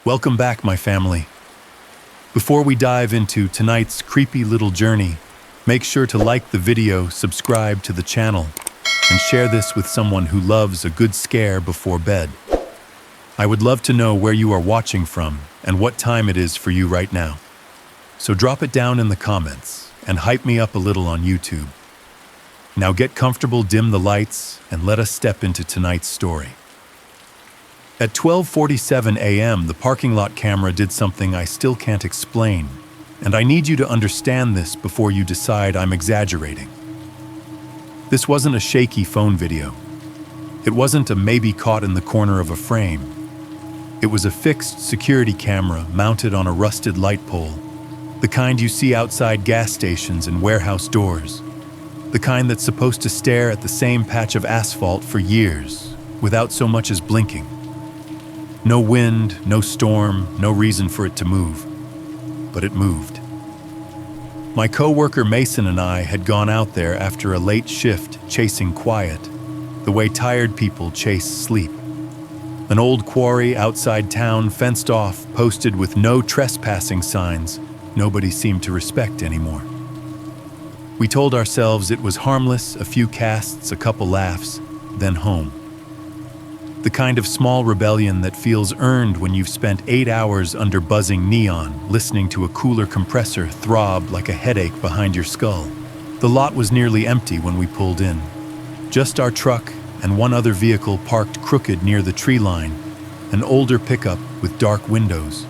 Welcome back, my family. Before we dive into tonight's creepy little journey, make sure to like the video, subscribe to the channel, and share this with someone who loves a good scare before bed. I would love to know where you are watching from and what time it is for you right now. So drop it down in the comments and hype me up a little on YouTube. Now get comfortable, dim the lights, and let us step into tonight's story. At 12:47 a.m., the parking lot camera did something I still can't explain, and I need you to understand this before you decide I'm exaggerating. This wasn't a shaky phone video. It wasn't a maybe caught in the corner of a frame. It was a fixed security camera mounted on a rusted light pole, the kind you see outside gas stations and warehouse doors, the kind that's supposed to stare at the same patch of asphalt for years without so much as blinking. No wind, no storm, no reason for it to move. But it moved. My coworker Mason and I had gone out there after a late shift chasing quiet, the way tired people chase sleep. An old quarry outside town, fenced off, posted with no trespassing signs, nobody seemed to respect anymore. We told ourselves it was harmless, a few casts, a couple laughs, then home. The kind of small rebellion that feels earned when you've spent 8 hours under buzzing neon, listening to a cooler compressor throb like a headache behind your skull. The lot was nearly empty when we pulled in. Just our truck and one other vehicle parked crooked near the tree line, an older pickup with dark windows.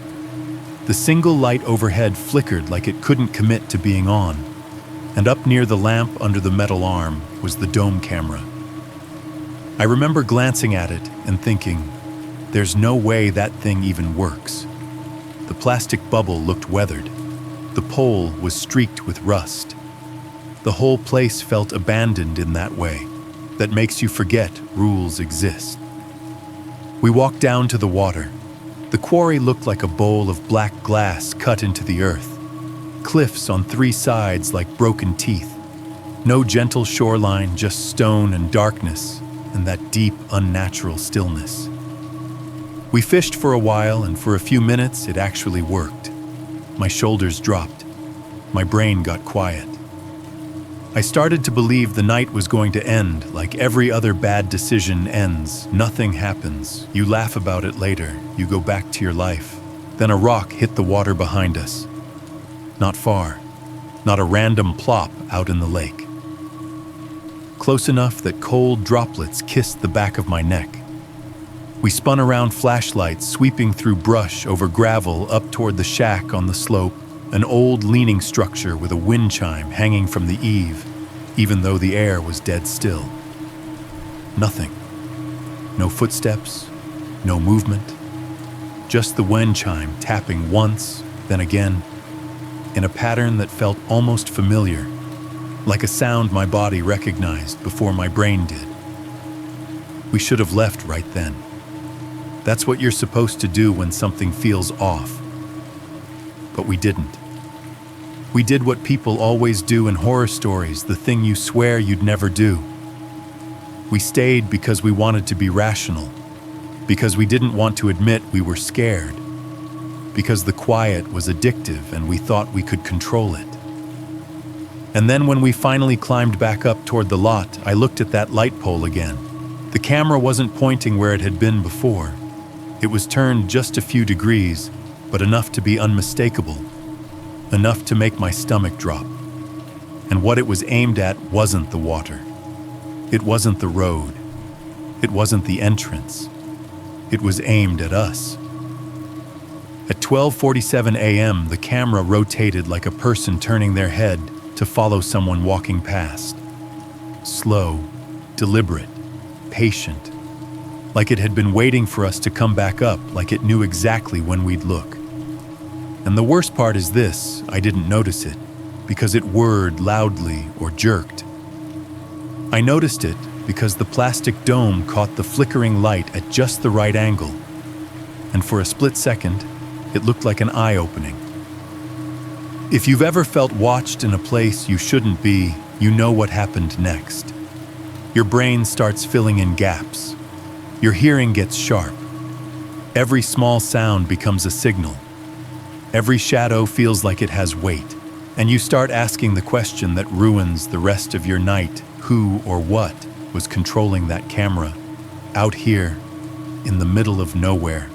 The single light overhead flickered like it couldn't commit to being on, and up near the lamp under the metal arm was the dome camera. I remember glancing at it and thinking, there's no way that thing even works. The plastic bubble looked weathered. The pole was streaked with rust. The whole place felt abandoned in that way, that makes you forget rules exist. We walked down to the water. The quarry looked like a bowl of black glass cut into the earth. Cliffs on 3 sides like broken teeth. No gentle shoreline, just stone and darkness, and that deep, unnatural stillness. We fished for a while, and for a few minutes it actually worked. My shoulders dropped. My brain got quiet. I started to believe the night was going to end like every other bad decision ends. Nothing happens. You laugh about it later. You go back to your life. Then a rock hit the water behind us. Not far. Not a random plop out in the lake. Close enough that cold droplets kissed the back of my neck. We spun around flashlights, sweeping through brush over gravel up toward the shack on the slope, an old leaning structure with a wind chime hanging from the eave, even though the air was dead still. Nothing. No footsteps, no movement. Just the wind chime tapping once, then again, in a pattern that felt almost familiar, like a sound my body recognized before my brain did. We should have left right then. That's what you're supposed to do when something feels off. But we didn't. We did what people always do in horror stories, the thing you swear you'd never do. We stayed because we wanted to be rational, because we didn't want to admit we were scared, because the quiet was addictive and we thought we could control it. And then when we finally climbed back up toward the lot, I looked at that light pole again. The camera wasn't pointing where it had been before. It was turned just a few degrees, but enough to be unmistakable. Enough to make my stomach drop. And what it was aimed at wasn't the water. It wasn't the road. It wasn't the entrance. It was aimed at us. At 12:47 a.m., the camera rotated like a person turning their head to follow someone walking past. Slow, deliberate, patient, like it had been waiting for us to come back up, like it knew exactly when we'd look. And the worst part is this, I didn't notice it, because it whirred loudly or jerked. I noticed it because the plastic dome caught the flickering light at just the right angle, and for a split second, it looked like an eye-opening. If you've ever felt watched in a place you shouldn't be, you know what happened next. Your brain starts filling in gaps. Your hearing gets sharp. Every small sound becomes a signal. Every shadow feels like it has weight, and you start asking the question that ruins the rest of your night: who or what was controlling that camera out here in the middle of nowhere?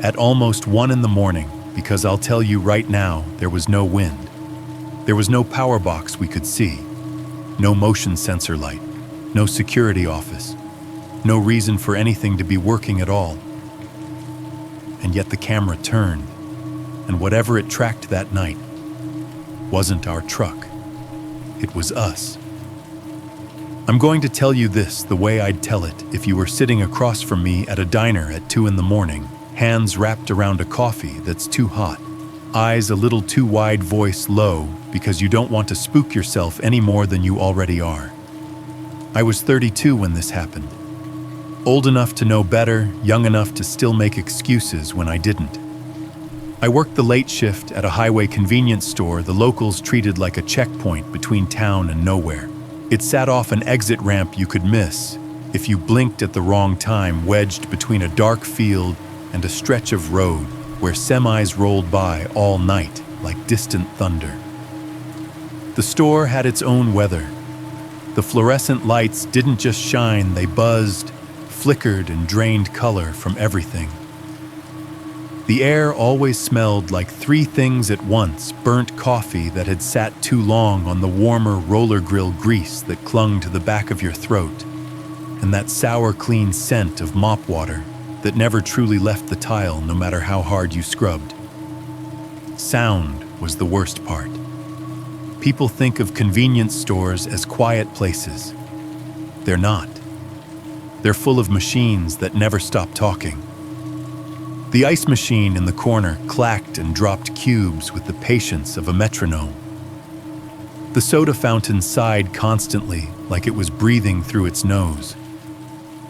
At almost 1 a.m, because I'll tell you right now, there was no wind. There was no power box we could see, no motion sensor light, no security office, no reason for anything to be working at all. And yet the camera turned, and whatever it tracked that night wasn't our truck. It was us. I'm going to tell you this the way I'd tell it if you were sitting across from me at a diner at 2 a.m, hands wrapped around a coffee that's too hot, eyes a little too wide, voice low, because you don't want to spook yourself any more than you already are. I was 32 when this happened. Old enough to know better, young enough to still make excuses when I didn't. I worked the late shift at a highway convenience store the locals treated like a checkpoint between town and nowhere. It sat off an exit ramp you could miss if you blinked at the wrong time, wedged between a dark field and a stretch of road where semis rolled by all night like distant thunder. The store had its own weather. The fluorescent lights didn't just shine, they buzzed, flickered, and drained color from everything. The air always smelled like 3 things at once: burnt coffee that had sat too long on the warmer roller grill grease that clung to the back of your throat, and that sour, clean scent of mop water that never truly left the tile no matter how hard you scrubbed. Sound was the worst part. People think of convenience stores as quiet places. They're not. They're full of machines that never stop talking. The ice machine in the corner clacked and dropped cubes with the patience of a metronome. The soda fountain sighed constantly, like it was breathing through its nose.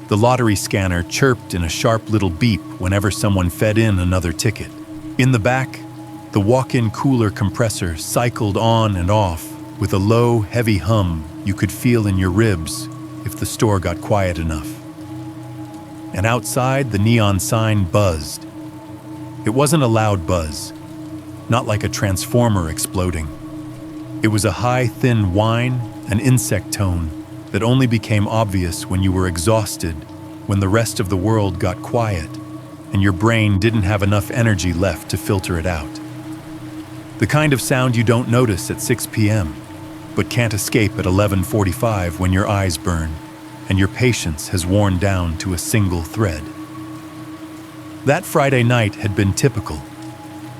The lottery scanner chirped in a sharp little beep whenever someone fed in another ticket. In the back, the walk-in cooler compressor cycled on and off with a low, heavy hum you could feel in your ribs if the store got quiet enough. And outside, the neon sign buzzed. It wasn't a loud buzz, not like a transformer exploding. It was a high, thin whine, an insect tone that only became obvious when you were exhausted, when the rest of the world got quiet, and your brain didn't have enough energy left to filter it out. The kind of sound you don't notice at 6 p.m., but can't escape at 11:45 when your eyes burn, and your patience has worn down to a single thread. That Friday night had been typical.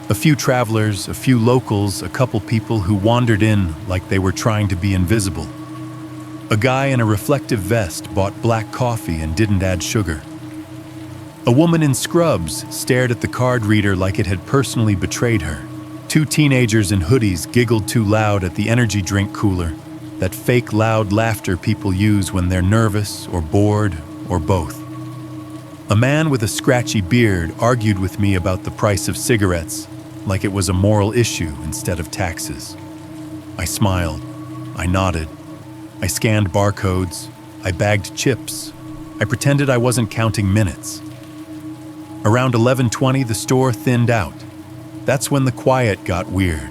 A few travelers, a few locals, a couple people who wandered in like they were trying to be invisible. A guy in a reflective vest bought black coffee and didn't add sugar. A woman in scrubs stared at the card reader like it had personally betrayed her. 2 teenagers in hoodies giggled too loud at the energy drink cooler, that fake loud laughter people use when they're nervous or bored or both. A man with a scratchy beard argued with me about the price of cigarettes like it was a moral issue instead of taxes. I smiled. I nodded. I scanned barcodes. I bagged chips. I pretended I wasn't counting minutes. Around 11:20, the store thinned out. That's when the quiet got weird.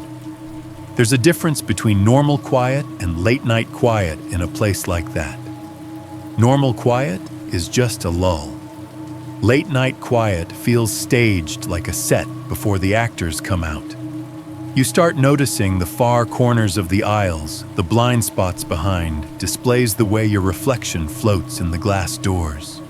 There's a difference between normal quiet and late-night quiet in a place like that. Normal quiet is just a lull. Late-night quiet feels staged, like a set before the actors come out. You start noticing the far corners of the aisles, the blind spots behind, displays the way your reflection floats in the glass doors.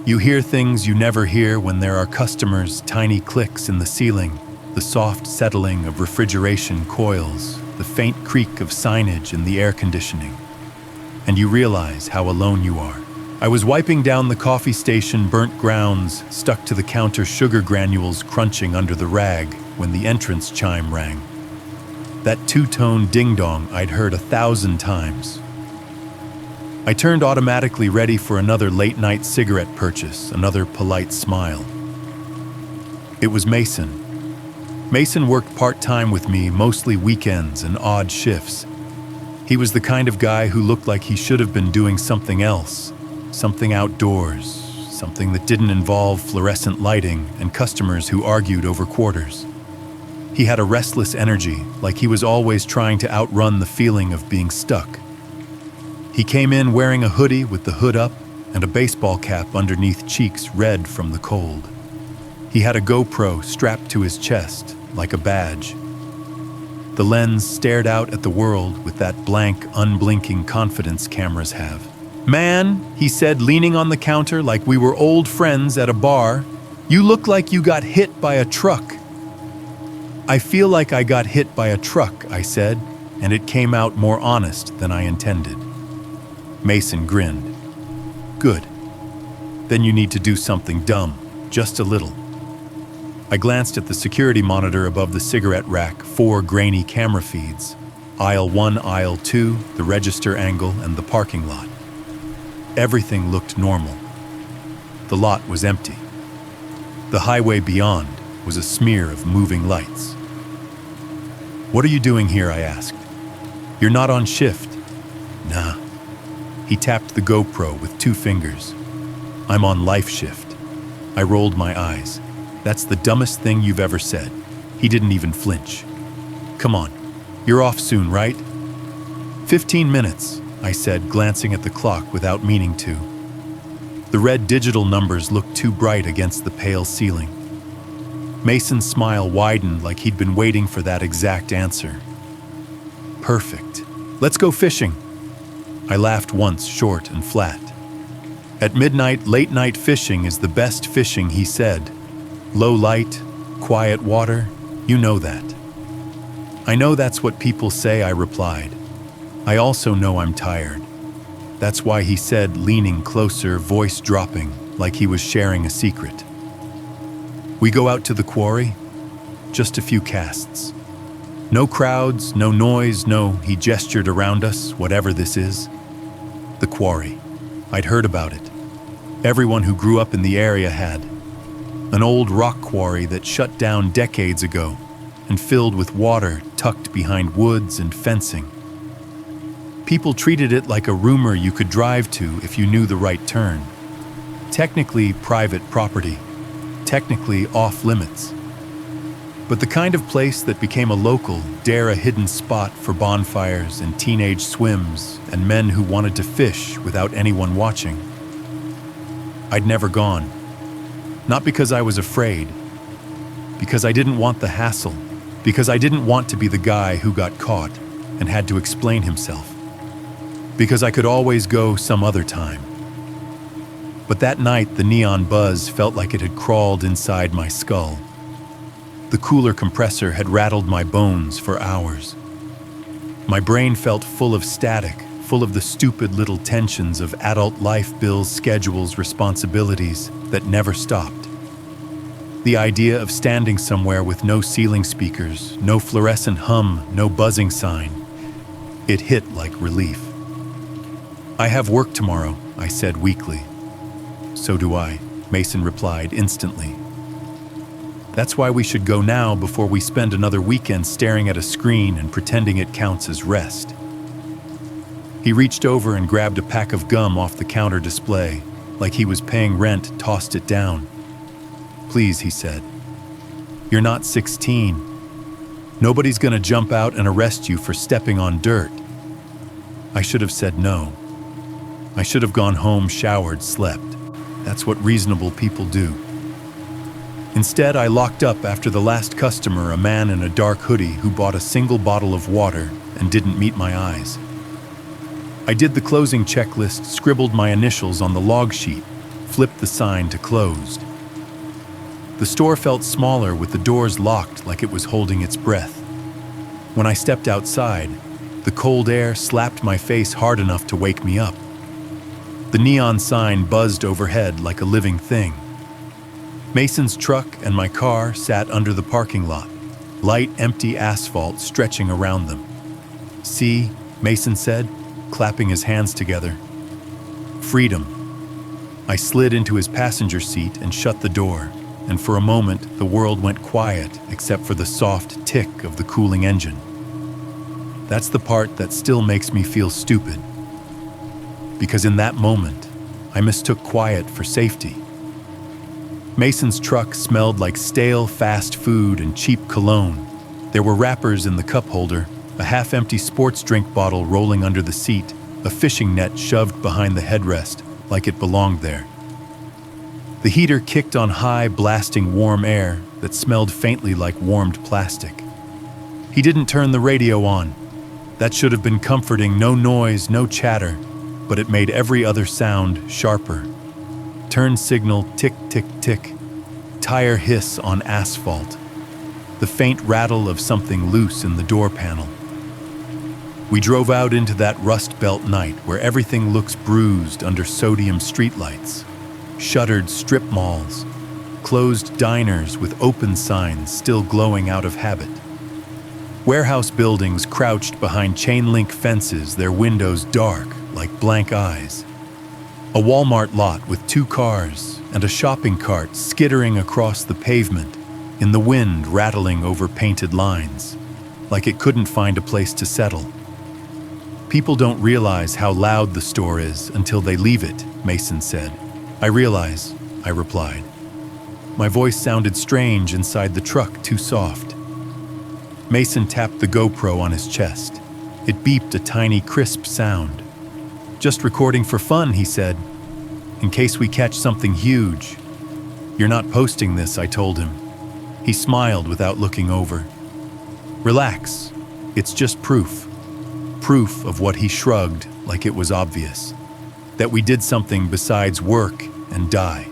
You hear things you never hear when there are customers, tiny clicks in the ceiling, the soft settling of refrigeration coils, the faint creak of signage in the air conditioning. And you realize how alone you are. I was wiping down the coffee station burnt grounds, stuck to the counter, sugar granules crunching under the rag when the entrance chime rang. That 2-tone ding-dong I'd heard 1,000 times. I turned automatically, ready for another late-night cigarette purchase, another polite smile. It was Mason. Mason worked part-time with me, mostly weekends and odd shifts. He was the kind of guy who looked like he should have been doing something else, something outdoors, something that didn't involve fluorescent lighting and customers who argued over quarters. He had a restless energy, like he was always trying to outrun the feeling of being stuck. He came in wearing a hoodie with the hood up and a baseball cap underneath cheeks red from the cold. He had a GoPro strapped to his chest, like a badge. The lens stared out at the world with that blank, unblinking confidence cameras have. "Man," he said, leaning on the counter like we were old friends at a bar, "you look like you got hit by a truck." "I feel like I got hit by a truck," I said, and it came out more honest than I intended. Mason grinned. "Good. Then you need to do something dumb, just a little." I glanced at the security monitor above the cigarette rack, 4 grainy camera feeds, aisle 1, aisle 2, the register angle, and the parking lot. Everything looked normal. The lot was empty. The highway beyond was a smear of moving lights. "What are you doing here?" I asked. "You're not on shift." "Nah." He tapped the GoPro with 2 fingers. "I'm on life shift." I rolled my eyes. "That's the dumbest thing you've ever said." He didn't even flinch. "Come on, you're off soon, right?" 15 minutes, I said, glancing at the clock without meaning to. The red digital numbers looked too bright against the pale ceiling. Mason's smile widened like he'd been waiting for that exact answer. "Perfect. Let's go fishing." I laughed once, short and flat. "At midnight, late-night fishing is the best fishing," he said. "Low light, quiet water, you know that." "I know that's what people say," I replied. "I also know I'm tired." That's why he said, leaning closer, voice dropping, like he was sharing a secret. "We go out to the quarry?" "Just a few casts. No crowds, no noise, no," he gestured around us, "whatever this is." The quarry. I'd heard about it. Everyone who grew up in the area had. An old rock quarry that shut down decades ago and filled with water tucked behind woods and fencing. People treated it like a rumor you could drive to if you knew the right turn. Technically private property, technically off limits. But the kind of place that became a local, dare a hidden spot for bonfires and teenage swims and men who wanted to fish without anyone watching. I'd never gone. Not because I was afraid, because I didn't want the hassle, because I didn't want to be the guy who got caught and had to explain himself, because I could always go some other time. But that night, the neon buzz felt like it had crawled inside my skull. The cooler compressor had rattled my bones for hours. My brain felt full of static, full of the stupid little tensions of adult life, bills, schedules, responsibilities that never stopped. The idea of standing somewhere with no ceiling speakers, no fluorescent hum, no buzzing sign, it hit like relief. "I have work tomorrow," I said weakly. "So do I," Mason replied instantly. "That's why we should go now before we spend another weekend staring at a screen and pretending it counts as rest." He reached over and grabbed a pack of gum off the counter display, like he was paying rent, tossed it down. "Please," he said. "You're not 16. Nobody's gonna jump out and arrest you for stepping on dirt." I should have said no. I should have gone home, showered, slept. That's what reasonable people do. Instead, I locked up after the last customer, a man in a dark hoodie who bought a single bottle of water and didn't meet my eyes. I did the closing checklist, scribbled my initials on the log sheet, flipped the sign to closed. The store felt smaller with the doors locked like it was holding its breath. When I stepped outside, the cold air slapped my face hard enough to wake me up. The neon sign buzzed overhead like a living thing. Mason's truck and my car sat under the parking lot, light, empty asphalt stretching around them. "See," Mason said, clapping his hands together. "Freedom." I slid into his passenger seat and shut the door, and for a moment the world went quiet except for the soft tick of the cooling engine. That's the part that still makes me feel stupid. Because in that moment, I mistook quiet for safety. Mason's truck smelled like stale fast food and cheap cologne. There were wrappers in the cup holder, a half-empty sports drink bottle rolling under the seat, a fishing net shoved behind the headrest, like it belonged there. The heater kicked on high, blasting warm air that smelled faintly like warmed plastic. He didn't turn the radio on. That should have been comforting, no noise, no chatter, but it made every other sound sharper. Turn signal tick, tick, tick. Tire hiss on asphalt. The faint rattle of something loose in the door panel. We drove out into that Rust Belt night where everything looks bruised under sodium streetlights. Shuttered strip malls, closed diners with open signs still glowing out of habit. Warehouse buildings crouched behind chain-link fences, their windows dark like blank eyes. A Walmart lot with 2 cars and a shopping cart skittering across the pavement, in the wind rattling over painted lines, like it couldn't find a place to settle. People don't realize how loud the store is until they leave it, Mason said. I realize, I replied. My voice sounded strange inside the truck, too soft. Mason tapped the GoPro on his chest. It beeped a tiny, crisp sound. Just recording for fun, he said, in case we catch something huge. You're not posting this, I told him. He smiled without looking over. Relax, it's just proof. Proof of what he shrugged like it was obvious. That we did something besides work and die.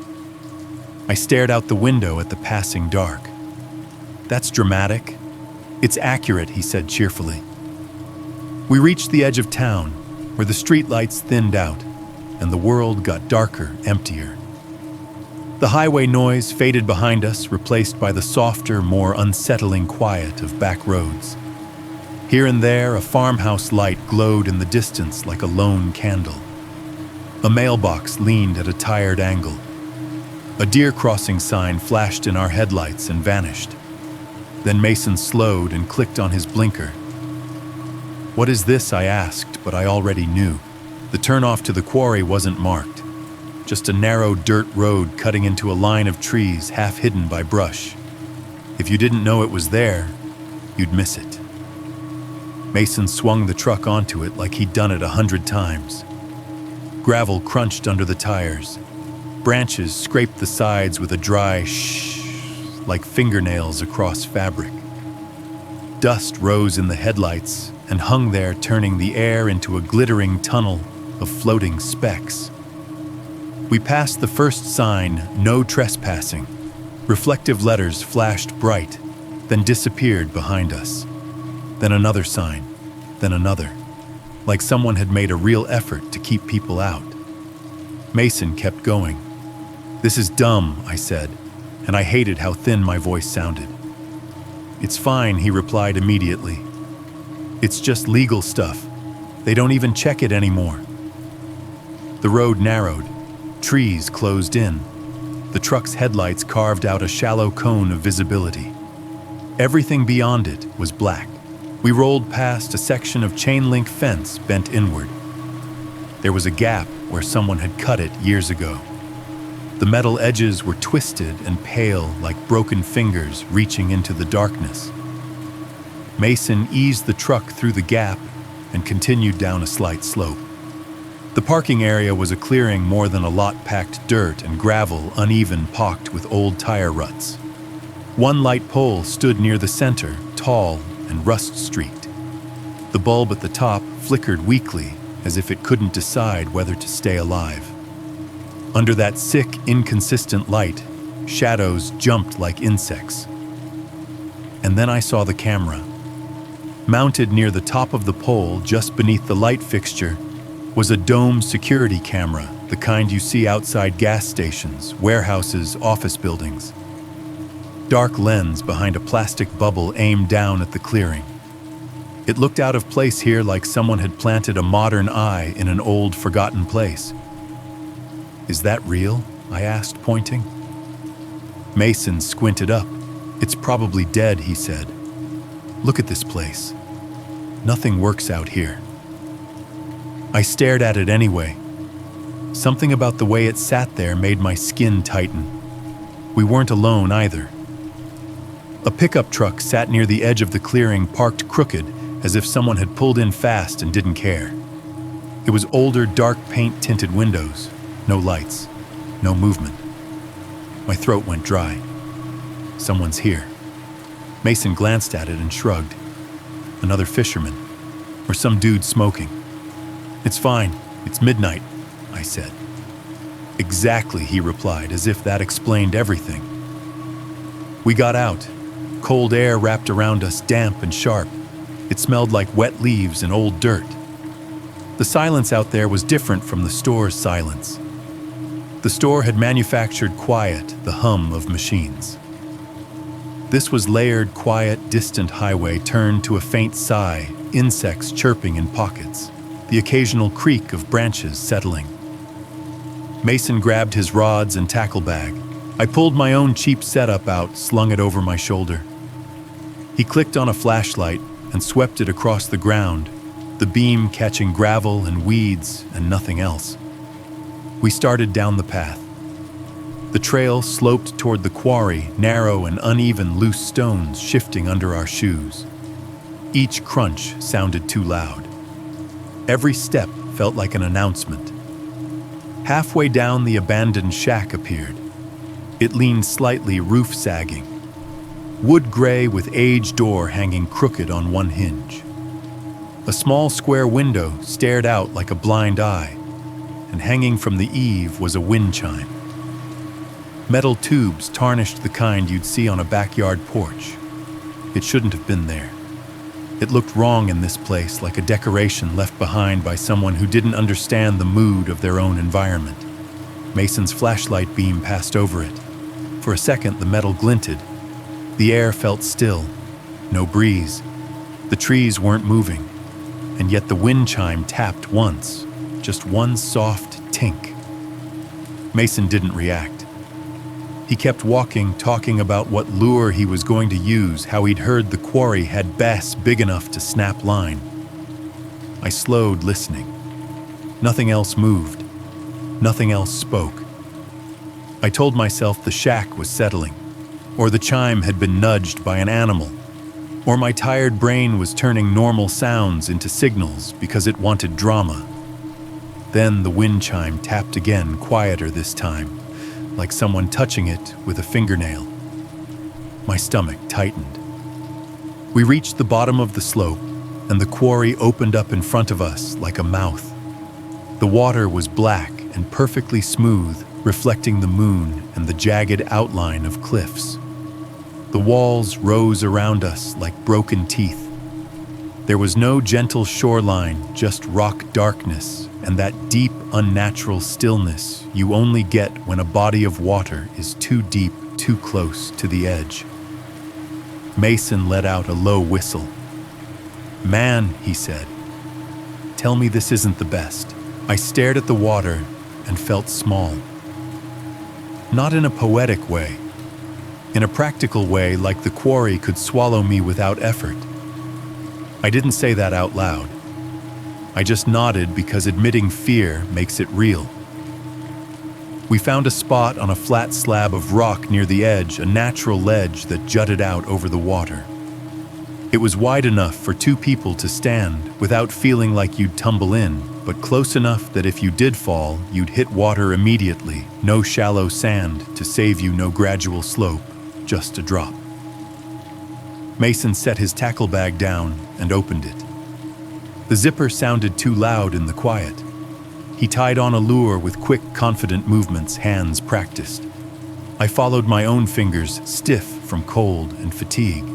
I stared out the window at the passing dark. That's dramatic. It's accurate, he said cheerfully. We reached the edge of town, where the streetlights thinned out, and the world got darker, emptier. The highway noise faded behind us, replaced by the softer, more unsettling quiet of back roads. Here and there, a farmhouse light glowed in the distance like a lone candle. A mailbox leaned at a tired angle. A deer crossing sign flashed in our headlights and vanished. Then Mason slowed and clicked on his blinker. What is this, I asked, but I already knew. The turnoff to the quarry wasn't marked. Just a narrow dirt road cutting into a line of trees half hidden by brush. If you didn't know it was there, you'd miss it. Mason swung the truck onto it like he'd done it 100 times. Gravel crunched under the tires. Branches scraped the sides with a dry shh, like fingernails across fabric. Dust rose in the headlights and hung there, turning the air into a glittering tunnel of floating specks. We passed the first sign, no trespassing. Reflective letters flashed bright, then disappeared behind us. Then another sign, then another, like someone had made a real effort to keep people out. Mason kept going. This is dumb, I said, and I hated how thin my voice sounded. It's fine, he replied immediately. It's just legal stuff. They don't even check it anymore. The road narrowed. Trees closed in. The truck's headlights carved out a shallow cone of visibility. Everything beyond it was black. We rolled past a section of chain-link fence bent inward. There was a gap where someone had cut it years ago. The metal edges were twisted and pale like broken fingers reaching into the darkness. Mason eased the truck through the gap and continued down a slight slope. The parking area was a clearing more than a lot-packed dirt and gravel, uneven, pocked with old tire ruts. One light pole stood near the center, tall and rust-streaked. The bulb at the top flickered weakly, as if it couldn't decide whether to stay alive. Under that sick, inconsistent light, shadows jumped like insects. And then I saw the camera. Mounted near the top of the pole, just beneath the light fixture, was a dome security camera, the kind you see outside gas stations, warehouses, office buildings. Dark lens behind a plastic bubble aimed down at the clearing. It looked out of place here, like someone had planted a modern eye in an old, forgotten place. Is that real? I asked, pointing. Mason squinted up. It's probably dead, he said. Look at this place. Nothing works out here. I stared at it anyway. Something about the way it sat there made my skin tighten. We weren't alone either. A pickup truck sat near the edge of the clearing, parked crooked, as if someone had pulled in fast and didn't care. It was older, dark paint-tinted windows, no lights, no movement. My throat went dry. Someone's here. Mason glanced at it and shrugged. Another fisherman, or some dude smoking. "It's fine, it's midnight," I said. "Exactly," he replied, as if that explained everything. We got out. Cold air wrapped around us, damp and sharp. It smelled like wet leaves and old dirt. The silence out there was different from the store's silence. The store had manufactured quiet, the hum of machines. This was layered, quiet, distant highway turned to a faint sigh, insects chirping in pockets, the occasional creak of branches settling. Mason grabbed his rods and tackle bag. I pulled my own cheap setup out, slung it over my shoulder. He clicked on a flashlight and swept it across the ground, the beam catching gravel and weeds and nothing else. We started down the path. The trail sloped toward the quarry, narrow and uneven, loose stones shifting under our shoes. Each crunch sounded too loud. Every step felt like an announcement. Halfway down, the abandoned shack appeared. It leaned slightly, roof sagging. Wood gray with age door hanging crooked on one hinge. A small square window stared out like a blind eye, and hanging from the eave was a wind chime. Metal tubes tarnished the kind you'd see on a backyard porch. It shouldn't have been there. It looked wrong in this place, like a decoration left behind by someone who didn't understand the mood of their own environment. Mason's flashlight beam passed over it. For a second, the metal glinted. The air felt still, no breeze. The trees weren't moving, and yet the wind chime tapped once, just one soft tink. Mason didn't react. He kept walking, talking about what lure he was going to use, how he'd heard the quarry had bass big enough to snap line. I slowed, listening. Nothing else moved. Nothing else spoke. I told myself the shack was settling, or the chime had been nudged by an animal, or my tired brain was turning normal sounds into signals because it wanted drama. Then the wind chime tapped again, quieter this time, like someone touching it with a fingernail. My stomach tightened. We reached the bottom of the slope, and the quarry opened up in front of us like a mouth. The water was black and perfectly smooth, reflecting the moon and the jagged outline of cliffs. The walls rose around us like broken teeth. There was no gentle shoreline, just rock darkness and that deep, unnatural stillness you only get when a body of water is too deep, too close to the edge. Mason let out a low whistle. "Man," he said, "tell me this isn't the best." I stared at the water and felt small. Not in a poetic way. In a practical way, like the quarry could swallow me without effort. I didn't say that out loud. I just nodded because admitting fear makes it real. We found a spot on a flat slab of rock near the edge, a natural ledge that jutted out over the water. It was wide enough for two people to stand without feeling like you'd tumble in, but close enough that if you did fall, you'd hit water immediately. No shallow sand to save you, no gradual slope, just a drop. Mason set his tackle bag down and opened it. The zipper sounded too loud in the quiet. He tied on a lure with quick, confident movements, hands practiced. I followed my own fingers, stiff from cold and fatigue.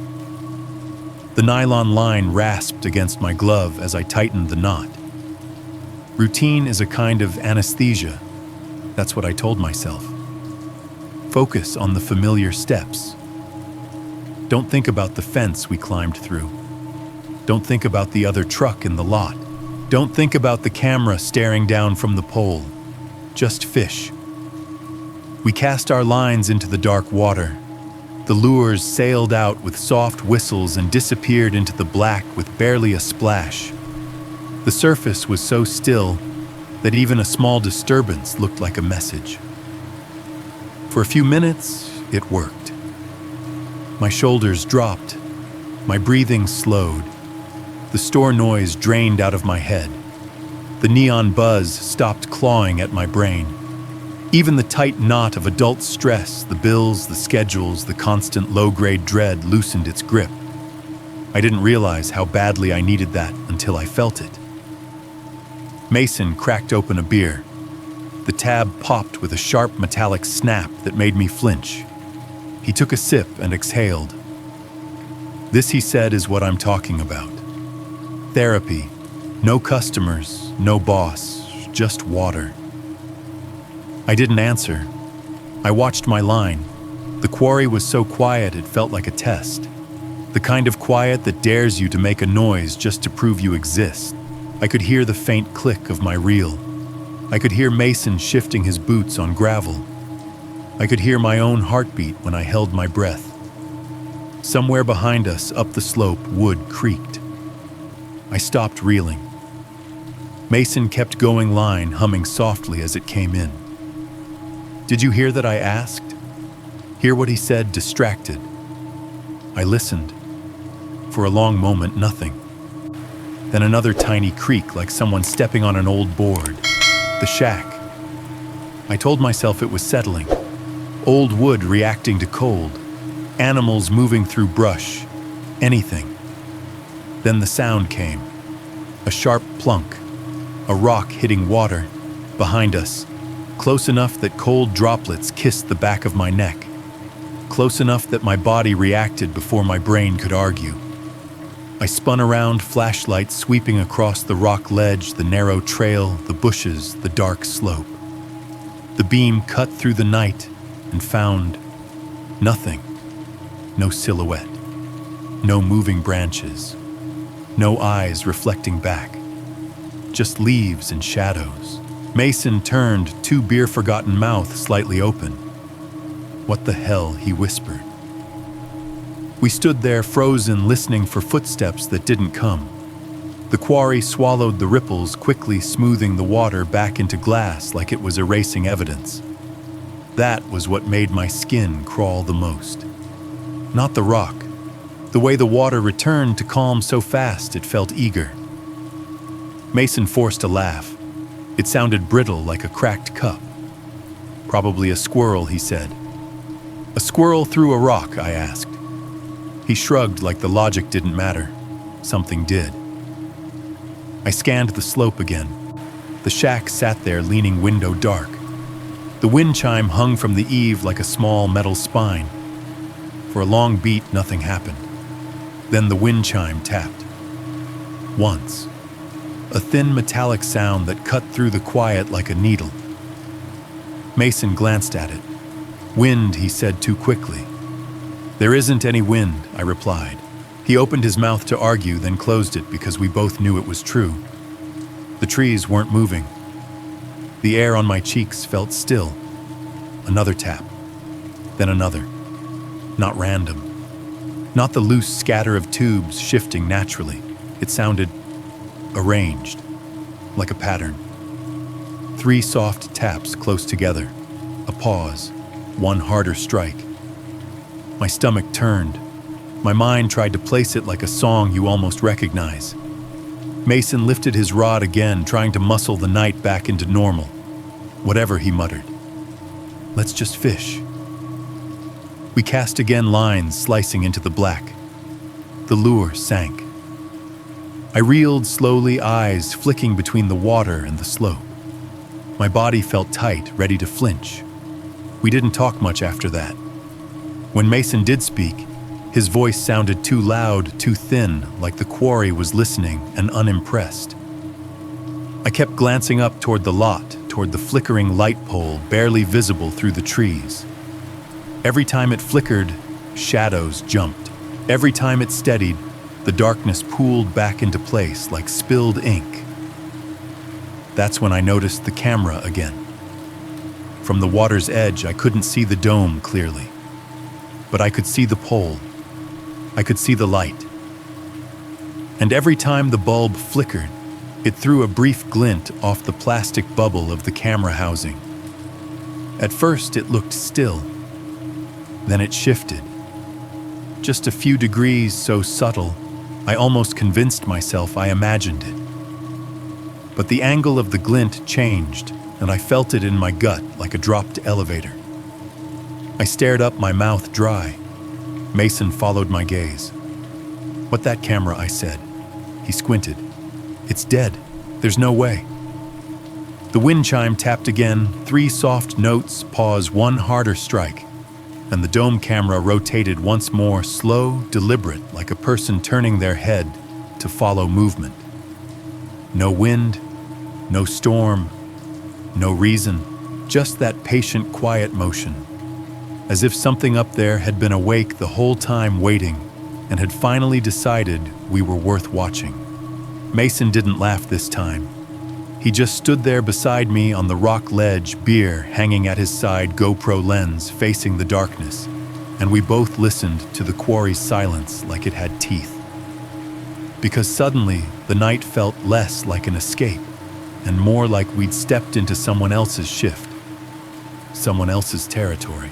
The nylon line rasped against my glove as I tightened the knot. Routine is a kind of anesthesia. That's what I told myself. Focus on the familiar steps. Don't think about the fence we climbed through. Don't think about the other truck in the lot. Don't think about the camera staring down from the pole. Just fish. We cast our lines into the dark water. The lures sailed out with soft whistles and disappeared into the black with barely a splash. The surface was so still that even a small disturbance looked like a message. For a few minutes, it worked. My shoulders dropped. My breathing slowed. The store noise drained out of my head. The neon buzz stopped clawing at my brain. Even the tight knot of adult stress, the bills, the schedules, the constant low-grade dread loosened its grip. I didn't realize how badly I needed that until I felt it. Mason cracked open a beer. The tab popped with a sharp metallic snap that made me flinch. He took a sip and exhaled. "This," he said, "is what I'm talking about. Therapy. No customers, no boss, just water." I didn't answer. I watched my line. The quarry was so quiet it felt like a test. The kind of quiet that dares you to make a noise just to prove you exist. I could hear the faint click of my reel. I could hear Mason shifting his boots on gravel. I could hear my own heartbeat when I held my breath. Somewhere behind us, up the slope, wood creaked. I stopped reeling. Mason kept going line, humming softly as it came in. "Did you hear that?" I asked. Hear what he said, distracted. I listened. For a long moment, nothing. Then another tiny creak, like someone stepping on an old board. The shack. I told myself it was settling. Old wood reacting to cold. Animals moving through brush. Anything. Then the sound came. A sharp plunk. A rock hitting water. Behind us. Close enough that cold droplets kissed the back of my neck. Close enough that my body reacted before my brain could argue. I spun around, flashlight sweeping across the rock ledge, the narrow trail, the bushes, the dark slope. The beam cut through the night and found nothing. No silhouette. No moving branches. No eyes reflecting back. Just leaves and shadows. Mason turned, two beer-forgotten mouth slightly open. "What the hell?" he whispered. We stood there frozen, listening for footsteps that didn't come. The quarry swallowed the ripples, quickly smoothing the water back into glass like it was erasing evidence. That was what made my skin crawl the most. Not the rock. The way the water returned to calm so fast it felt eager. Mason forced a laugh. It sounded brittle, like a cracked cup. "Probably a squirrel," he said. "A squirrel threw a rock?" I asked. He shrugged like the logic didn't matter. Something did. I scanned the slope again. The shack sat there, leaning window dark. The wind chime hung from the eave like a small metal spine. For a long beat, nothing happened. Then the wind chime tapped. Once. A thin metallic sound that cut through the quiet like a needle. Mason glanced at it. "Wind," he said too quickly. "There isn't any wind," I replied. He opened his mouth to argue, then closed it because we both knew it was true. The trees weren't moving. The air on my cheeks felt still. Another tap. Then another. Not random. Not the loose scatter of tubes shifting naturally. It sounded arranged, like a pattern. 3 soft taps close together. A pause. One harder strike. My stomach turned. My mind tried to place it like a song you almost recognize. Mason lifted his rod again, trying to muscle the night back into normal. Whatever, he muttered. "Let's just fish." We cast again, lines slicing into the black. The lure sank. I reeled slowly, eyes flicking between the water and the slope. My body felt tight, ready to flinch. We didn't talk much after that. When Mason did speak, his voice sounded too loud, too thin, like the quarry was listening and unimpressed. I kept glancing up toward the lot, toward the flickering light pole barely visible through the trees. Every time it flickered, shadows jumped. Every time it steadied, the darkness pooled back into place like spilled ink. That's when I noticed the camera again. From the water's edge, I couldn't see the dome clearly. But I could see the pole. I could see the light. And every time the bulb flickered, it threw a brief glint off the plastic bubble of the camera housing. At first, it looked still. Then it shifted. Just a few degrees, so subtle, I almost convinced myself I imagined it. But the angle of the glint changed, and I felt it in my gut like a dropped elevator. I stared up, my mouth dry. Mason followed my gaze. "What that camera?" I said. He squinted. "It's dead. There's no way." The wind chime tapped again, 3 soft notes, pause, 1 harder strike. And the dome camera rotated once more, slow, deliberate, like a person turning their head to follow movement. No wind, no storm, no reason, just that patient, quiet motion, as if something up there had been awake the whole time waiting and had finally decided we were worth watching. Mason didn't laugh this time. He just stood there beside me on the rock ledge, beer hanging at his side, GoPro lens facing the darkness, and we both listened to the quarry's silence like it had teeth. Because suddenly, the night felt less like an escape, and more like we'd stepped into someone else's shift, someone else's territory.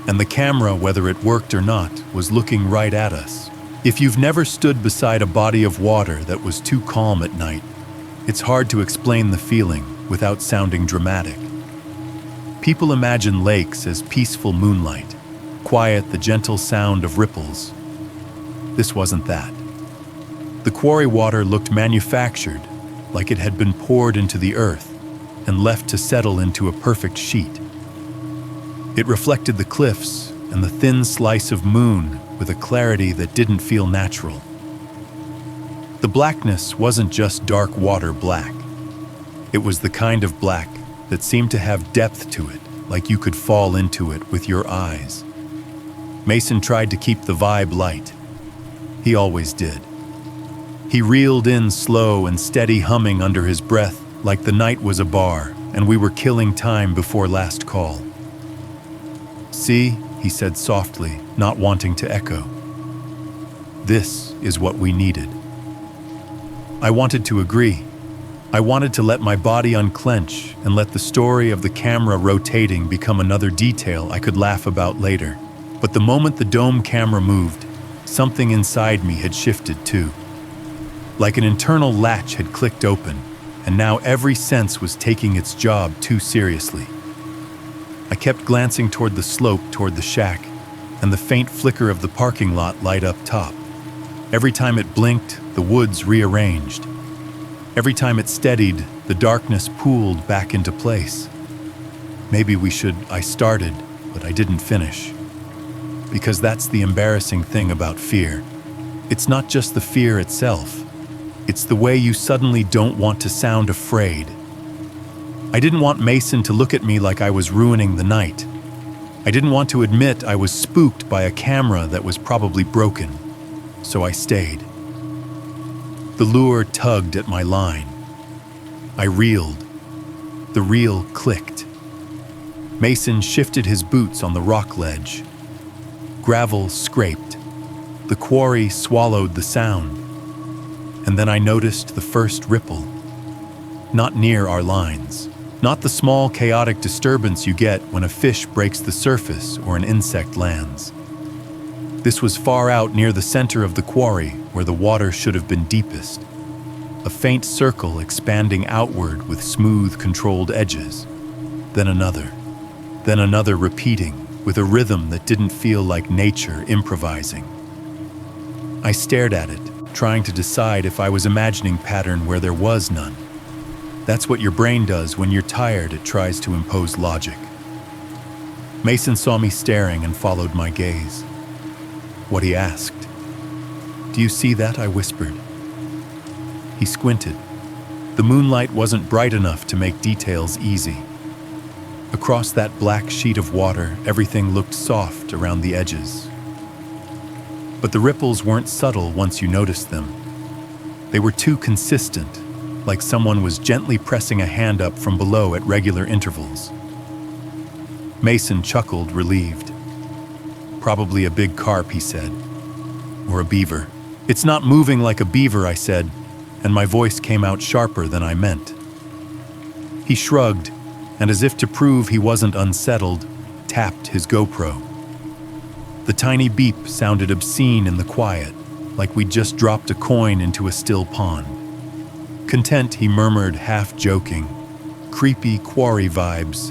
And the camera, whether it worked or not, was looking right at us. If you've never stood beside a body of water that was too calm at night, it's hard to explain the feeling without sounding dramatic. People imagine lakes as peaceful moonlight, quiet, the gentle sound of ripples. This wasn't that. The quarry water looked manufactured, like it had been poured into the earth and left to settle into a perfect sheet. It reflected the cliffs and the thin slice of moon with a clarity that didn't feel natural. The blackness wasn't just dark water black. It was the kind of black that seemed to have depth to it, like you could fall into it with your eyes. Mason tried to keep the vibe light. He always did. He reeled in slow and steady, humming under his breath like the night was a bar and we were killing time before last call. "See," he said softly, not wanting to echo. "This is what we needed." I wanted to agree. I wanted to let my body unclench and let the story of the camera rotating become another detail I could laugh about later. But the moment the dome camera moved, something inside me had shifted too. Like an internal latch had clicked open, and now every sense was taking its job too seriously. I kept glancing toward the slope, toward the shack, and the faint flicker of the parking lot light up top. Every time it blinked, the woods rearranged. Every time it steadied, the darkness pooled back into place. Maybe I started, but I didn't finish. Because that's the embarrassing thing about fear. It's not just the fear itself. It's the way you suddenly don't want to sound afraid. I didn't want Mason to look at me like I was ruining the night. I didn't want to admit I was spooked by a camera that was probably broken. So I stayed. The lure tugged at my line. I reeled. The reel clicked. Mason shifted his boots on the rock ledge. Gravel scraped. The quarry swallowed the sound. And then I noticed the first ripple. Not near our lines. Not the small, chaotic disturbance you get when a fish breaks the surface or an insect lands. This was far out near the center of the quarry, where the water should have been deepest. A faint circle expanding outward with smooth, controlled edges. Then another repeating, with a rhythm that didn't feel like nature improvising. I stared at it, trying to decide if I was imagining pattern where there was none. That's what your brain does when you're tired, it tries to impose logic. Mason saw me staring and followed my gaze. What he asked. "Do you see that?" I whispered. He squinted. The moonlight wasn't bright enough to make details easy. Across that black sheet of water, everything looked soft around the edges. But the ripples weren't subtle once you noticed them. They were too consistent, like someone was gently pressing a hand up from below at regular intervals. Mason chuckled, relieved. "Probably a big carp," he said. "Or a beaver." "It's not moving like a beaver," I said, and my voice came out sharper than I meant. He shrugged, and as if to prove he wasn't unsettled, tapped his GoPro. The tiny beep sounded obscene in the quiet, like we'd just dropped a coin into a still pond. Content, he murmured, half joking, "Creepy quarry vibes."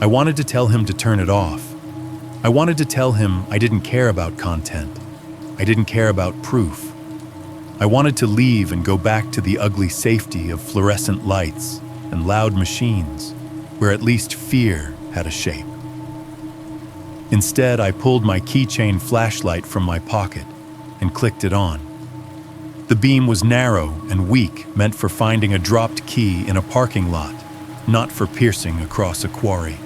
I wanted to tell him to turn it off. I wanted to tell him I didn't care about content. I didn't care about proof. I wanted to leave and go back to the ugly safety of fluorescent lights and loud machines, where at least fear had a shape. Instead, I pulled my keychain flashlight from my pocket and clicked it on. The beam was narrow and weak, meant for finding a dropped key in a parking lot, not for piercing across a quarry.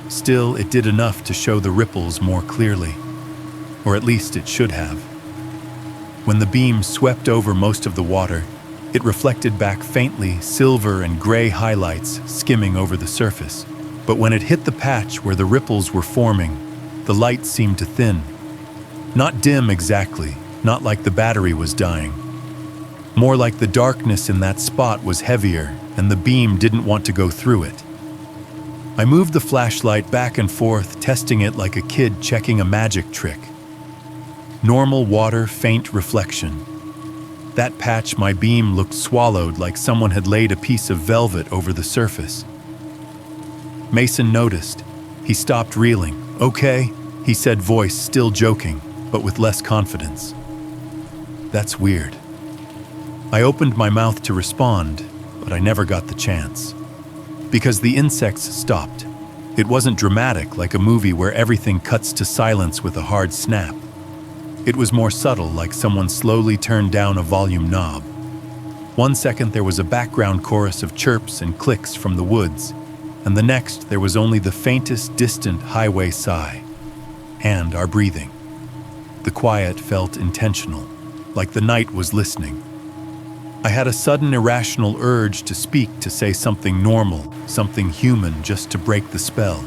Still, it did enough to show the ripples more clearly, or at least it should have. When the beam swept over most of the water, it reflected back faintly silver and gray highlights skimming over the surface. But when it hit the patch where the ripples were forming, the light seemed to thin. Not dim exactly, not like the battery was dying. More like the darkness in that spot was heavier and the beam didn't want to go through it. I moved the flashlight back and forth, testing it like a kid checking a magic trick. Normal water, faint reflection. That patch, my beam looked swallowed, like someone had laid a piece of velvet over the surface. Mason noticed. He stopped reeling. "Okay," he said, voice still joking, but with less confidence. "That's weird." I opened my mouth to respond, but I never got the chance. Because the insects stopped. It wasn't dramatic like a movie where everything cuts to silence with a hard snap. It was more subtle, like someone slowly turned down a volume knob. 1 second there was a background chorus of chirps and clicks from the woods, and the next there was only the faintest distant highway sigh. And our breathing. The quiet felt intentional, like the night was listening. I had a sudden irrational urge to speak, to say something normal, something human, just to break the spell.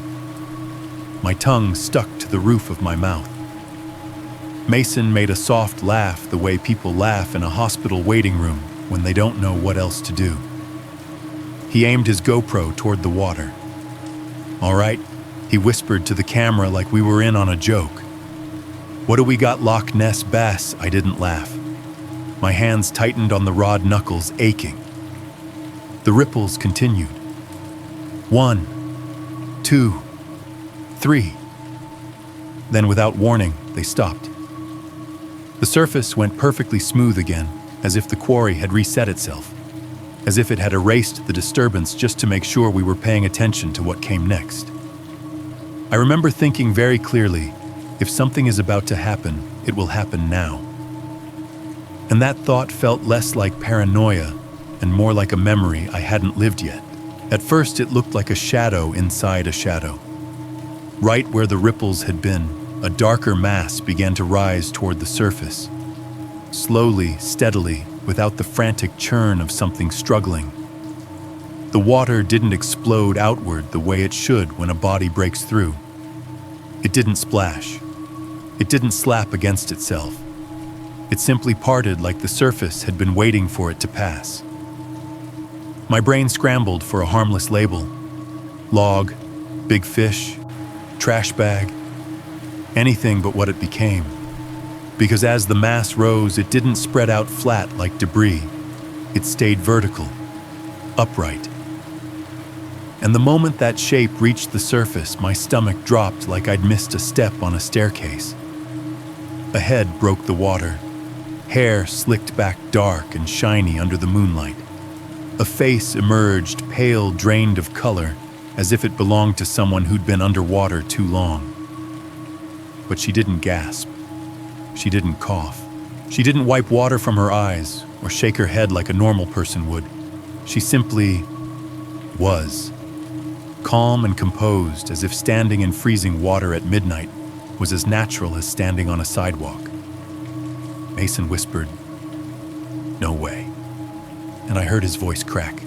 My tongue stuck to the roof of my mouth. Mason made a soft laugh, the way people laugh in a hospital waiting room when they don't know what else to do. He aimed his GoPro toward the water. "All right," he whispered to the camera like we were in on a joke. "What do we got, Loch Ness Bass?" I didn't laugh. My hands tightened on the rod knuckles, aching. The ripples continued. 1, 2, 3. Then, without warning, they stopped. The surface went perfectly smooth again, as if the quarry had reset itself, as if it had erased the disturbance just to make sure we were paying attention to what came next. I remember thinking very clearly, if something is about to happen, it will happen now. And that thought felt less like paranoia and more like a memory I hadn't lived yet. At first, it looked like a shadow inside a shadow. Right where the ripples had been, a darker mass began to rise toward the surface. Slowly, steadily, without the frantic churn of something struggling. The water didn't explode outward the way it should when a body breaks through. It didn't splash. It didn't slap against itself. It simply parted like the surface had been waiting for it to pass. My brain scrambled for a harmless label. Log, big fish, trash bag, anything but what it became. Because as the mass rose, it didn't spread out flat like debris. It stayed vertical, upright. And the moment that shape reached the surface, my stomach dropped like I'd missed a step on a staircase. A head broke the water. Hair slicked back dark and shiny under the moonlight. A face emerged, pale, drained of color, as if it belonged to someone who'd been underwater too long. But she didn't gasp. She didn't cough. She didn't wipe water from her eyes or shake her head like a normal person would. She simply was. Calm and composed, as if standing in freezing water at midnight was as natural as standing on a sidewalk. Mason whispered, "No way." And I heard his voice crack.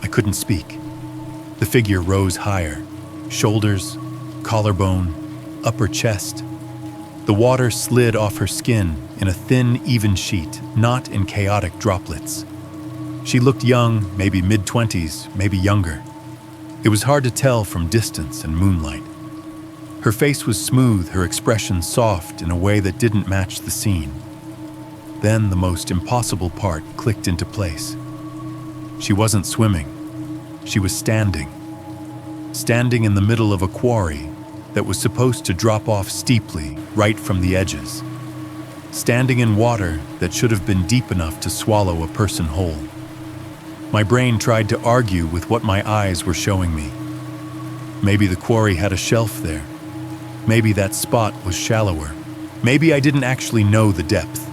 I couldn't speak. The figure rose higher. Shoulders, collarbone, upper chest. The water slid off her skin in a thin, even sheet, not in chaotic droplets. She looked young, maybe mid-20s, maybe younger. It was hard to tell from distance and moonlight. Her face was smooth, her expression soft in a way that didn't match the scene. Then the most impossible part clicked into place. She wasn't swimming. She was standing. Standing in the middle of a quarry that was supposed to drop off steeply right from the edges. Standing in water that should have been deep enough to swallow a person whole. My brain tried to argue with what my eyes were showing me. Maybe the quarry had a shelf there. Maybe that spot was shallower. Maybe I didn't actually know the depth.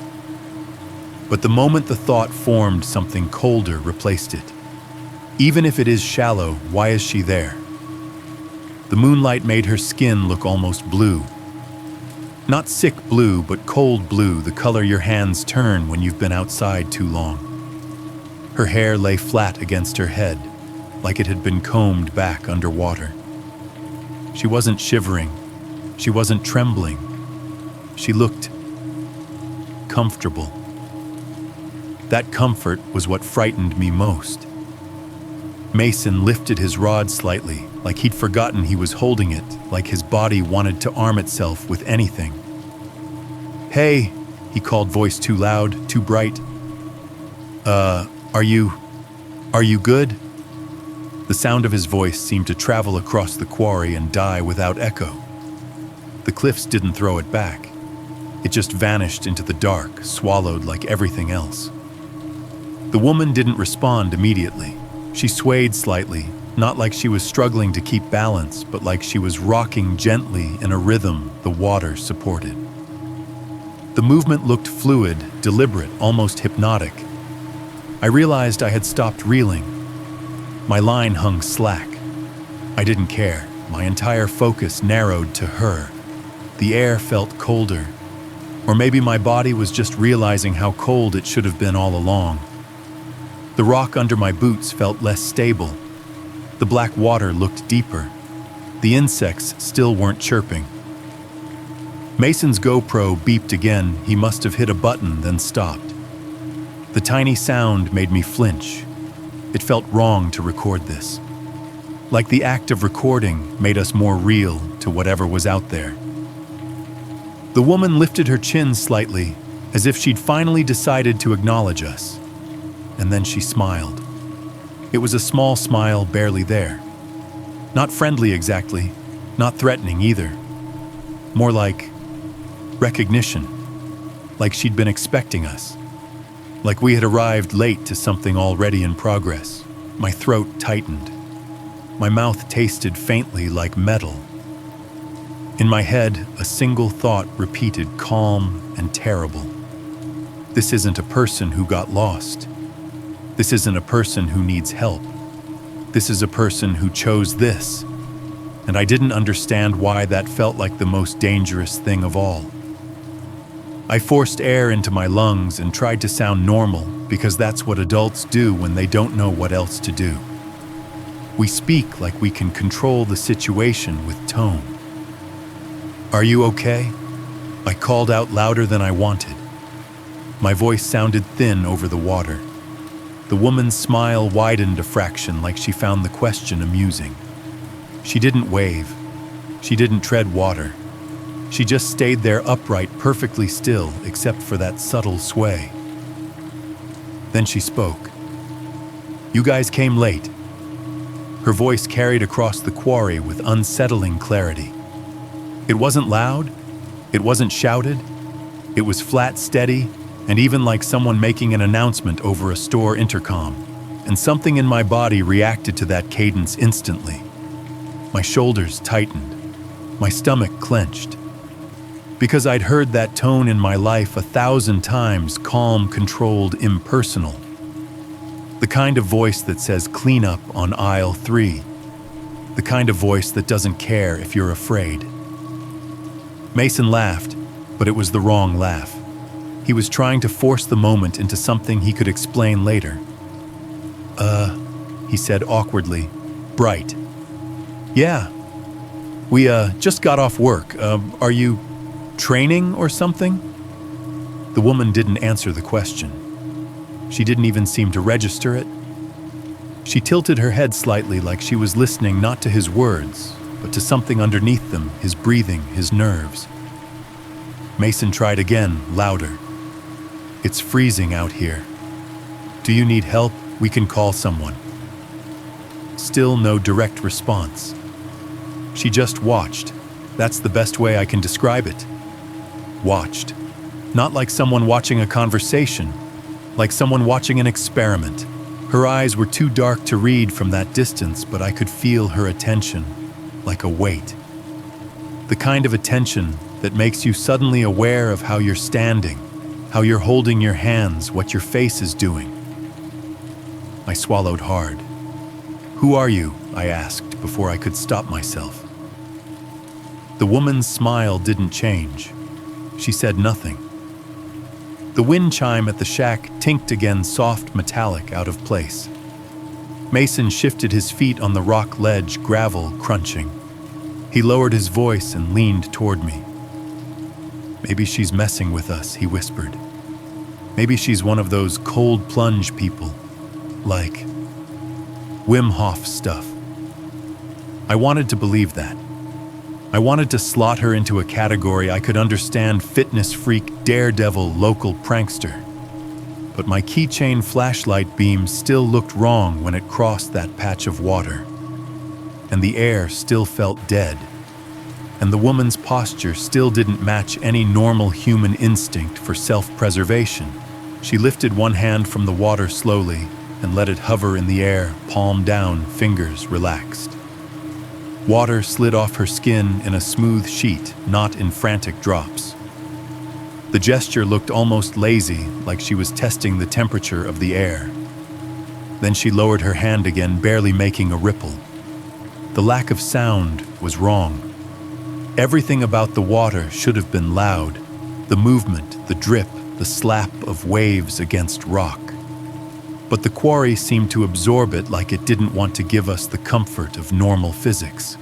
But the moment the thought formed, something colder replaced it. Even if it is shallow, why is she there? The moonlight made her skin look almost blue. Not sick blue, but cold blue, the color your hands turn when you've been outside too long. Her hair lay flat against her head, like it had been combed back underwater. She wasn't shivering. She wasn't trembling. She looked comfortable. That comfort was what frightened me most. Mason lifted his rod slightly, like he'd forgotten he was holding it, like his body wanted to arm itself with anything. "Hey," he called, voice too loud, too bright. Are you good?" The sound of his voice seemed to travel across the quarry and die without echo. The cliffs didn't throw it back. It just vanished into the dark, swallowed like everything else. The woman didn't respond immediately. She swayed slightly, not like she was struggling to keep balance, but like she was rocking gently in a rhythm the water supported. The movement looked fluid, deliberate, almost hypnotic. I realized I had stopped reeling. My line hung slack. I didn't care. My entire focus narrowed to her. The air felt colder. Or maybe my body was just realizing how cold it should have been all along. The rock under my boots felt less stable. The black water looked deeper. The insects still weren't chirping. Mason's GoPro beeped again. He must have hit a button, then stopped. The tiny sound made me flinch. It felt wrong to record this. Like the act of recording made us more real to whatever was out there. The woman lifted her chin slightly, as if she'd finally decided to acknowledge us. And then she smiled. It was a small smile, barely there. Not friendly exactly, not threatening either. More like recognition, like she'd been expecting us. Like we had arrived late to something already in progress. My throat tightened. My mouth tasted faintly like metal. In my head, a single thought repeated, calm and terrible. This isn't a person who got lost. This isn't a person who needs help. This is a person who chose this. And I didn't understand why that felt like the most dangerous thing of all. I forced air into my lungs and tried to sound normal, because that's what adults do when they don't know what else to do. We speak like we can control the situation with tone. "Are you okay?" I called out louder than I wanted. My voice sounded thin over the water. The woman's smile widened a fraction, like she found the question amusing. She didn't wave. She didn't tread water. She just stayed there upright, perfectly still, except for that subtle sway. Then she spoke. "You guys came late." Her voice carried across the quarry with unsettling clarity. It wasn't loud. It wasn't shouted. It was flat, steady, and even like someone making an announcement over a store intercom. And something in my body reacted to that cadence instantly. My shoulders tightened. My stomach clenched. Because I'd heard that tone in my life 1,000 times, calm, controlled, impersonal. The kind of voice that says clean up on aisle 3. The kind of voice that doesn't care if you're afraid. Mason laughed, but it was the wrong laugh. He was trying to force the moment into something he could explain later. He said awkwardly, bright. "Yeah, we just got off work. Are you training or something?" The woman didn't answer the question. She didn't even seem to register it. She tilted her head slightly, like she was listening not to his words, but to something underneath them, his breathing, his nerves. Mason tried again, louder. "It's freezing out here. Do you need help? We can call someone." Still no direct response. She just watched. That's the best way I can describe it. Watched. Not like someone watching a conversation, like someone watching an experiment. Her eyes were too dark to read from that distance, but I could feel her attention, like a weight. The kind of attention that makes you suddenly aware of how you're standing, how you're holding your hands, what your face is doing. I swallowed hard. "Who are you?" I asked before I could stop myself. The woman's smile didn't change. She said nothing. The wind chime at the shack tinked again, soft, metallic, out of place. Mason shifted his feet on the rock ledge, gravel crunching. He lowered his voice and leaned toward me. "Maybe she's messing with us," he whispered. "Maybe she's one of those cold plunge people, like Wim Hof stuff." I wanted to believe that. I wanted to slot her into a category I could understand: fitness freak, daredevil, local prankster. But my keychain flashlight beam still looked wrong when it crossed that patch of water. And the air still felt dead. And the woman's posture still didn't match any normal human instinct for self-preservation. She lifted one hand from the water slowly and let it hover in the air, palm down, fingers relaxed. Water slid off her skin in a smooth sheet, not in frantic drops. The gesture looked almost lazy, like she was testing the temperature of the air. Then she lowered her hand again, barely making a ripple. The lack of sound was wrong. Everything about the water should have been loud. The movement, the drip, the slap of waves against rock. But the quarry seemed to absorb it, like it didn't want to give us the comfort of normal physics.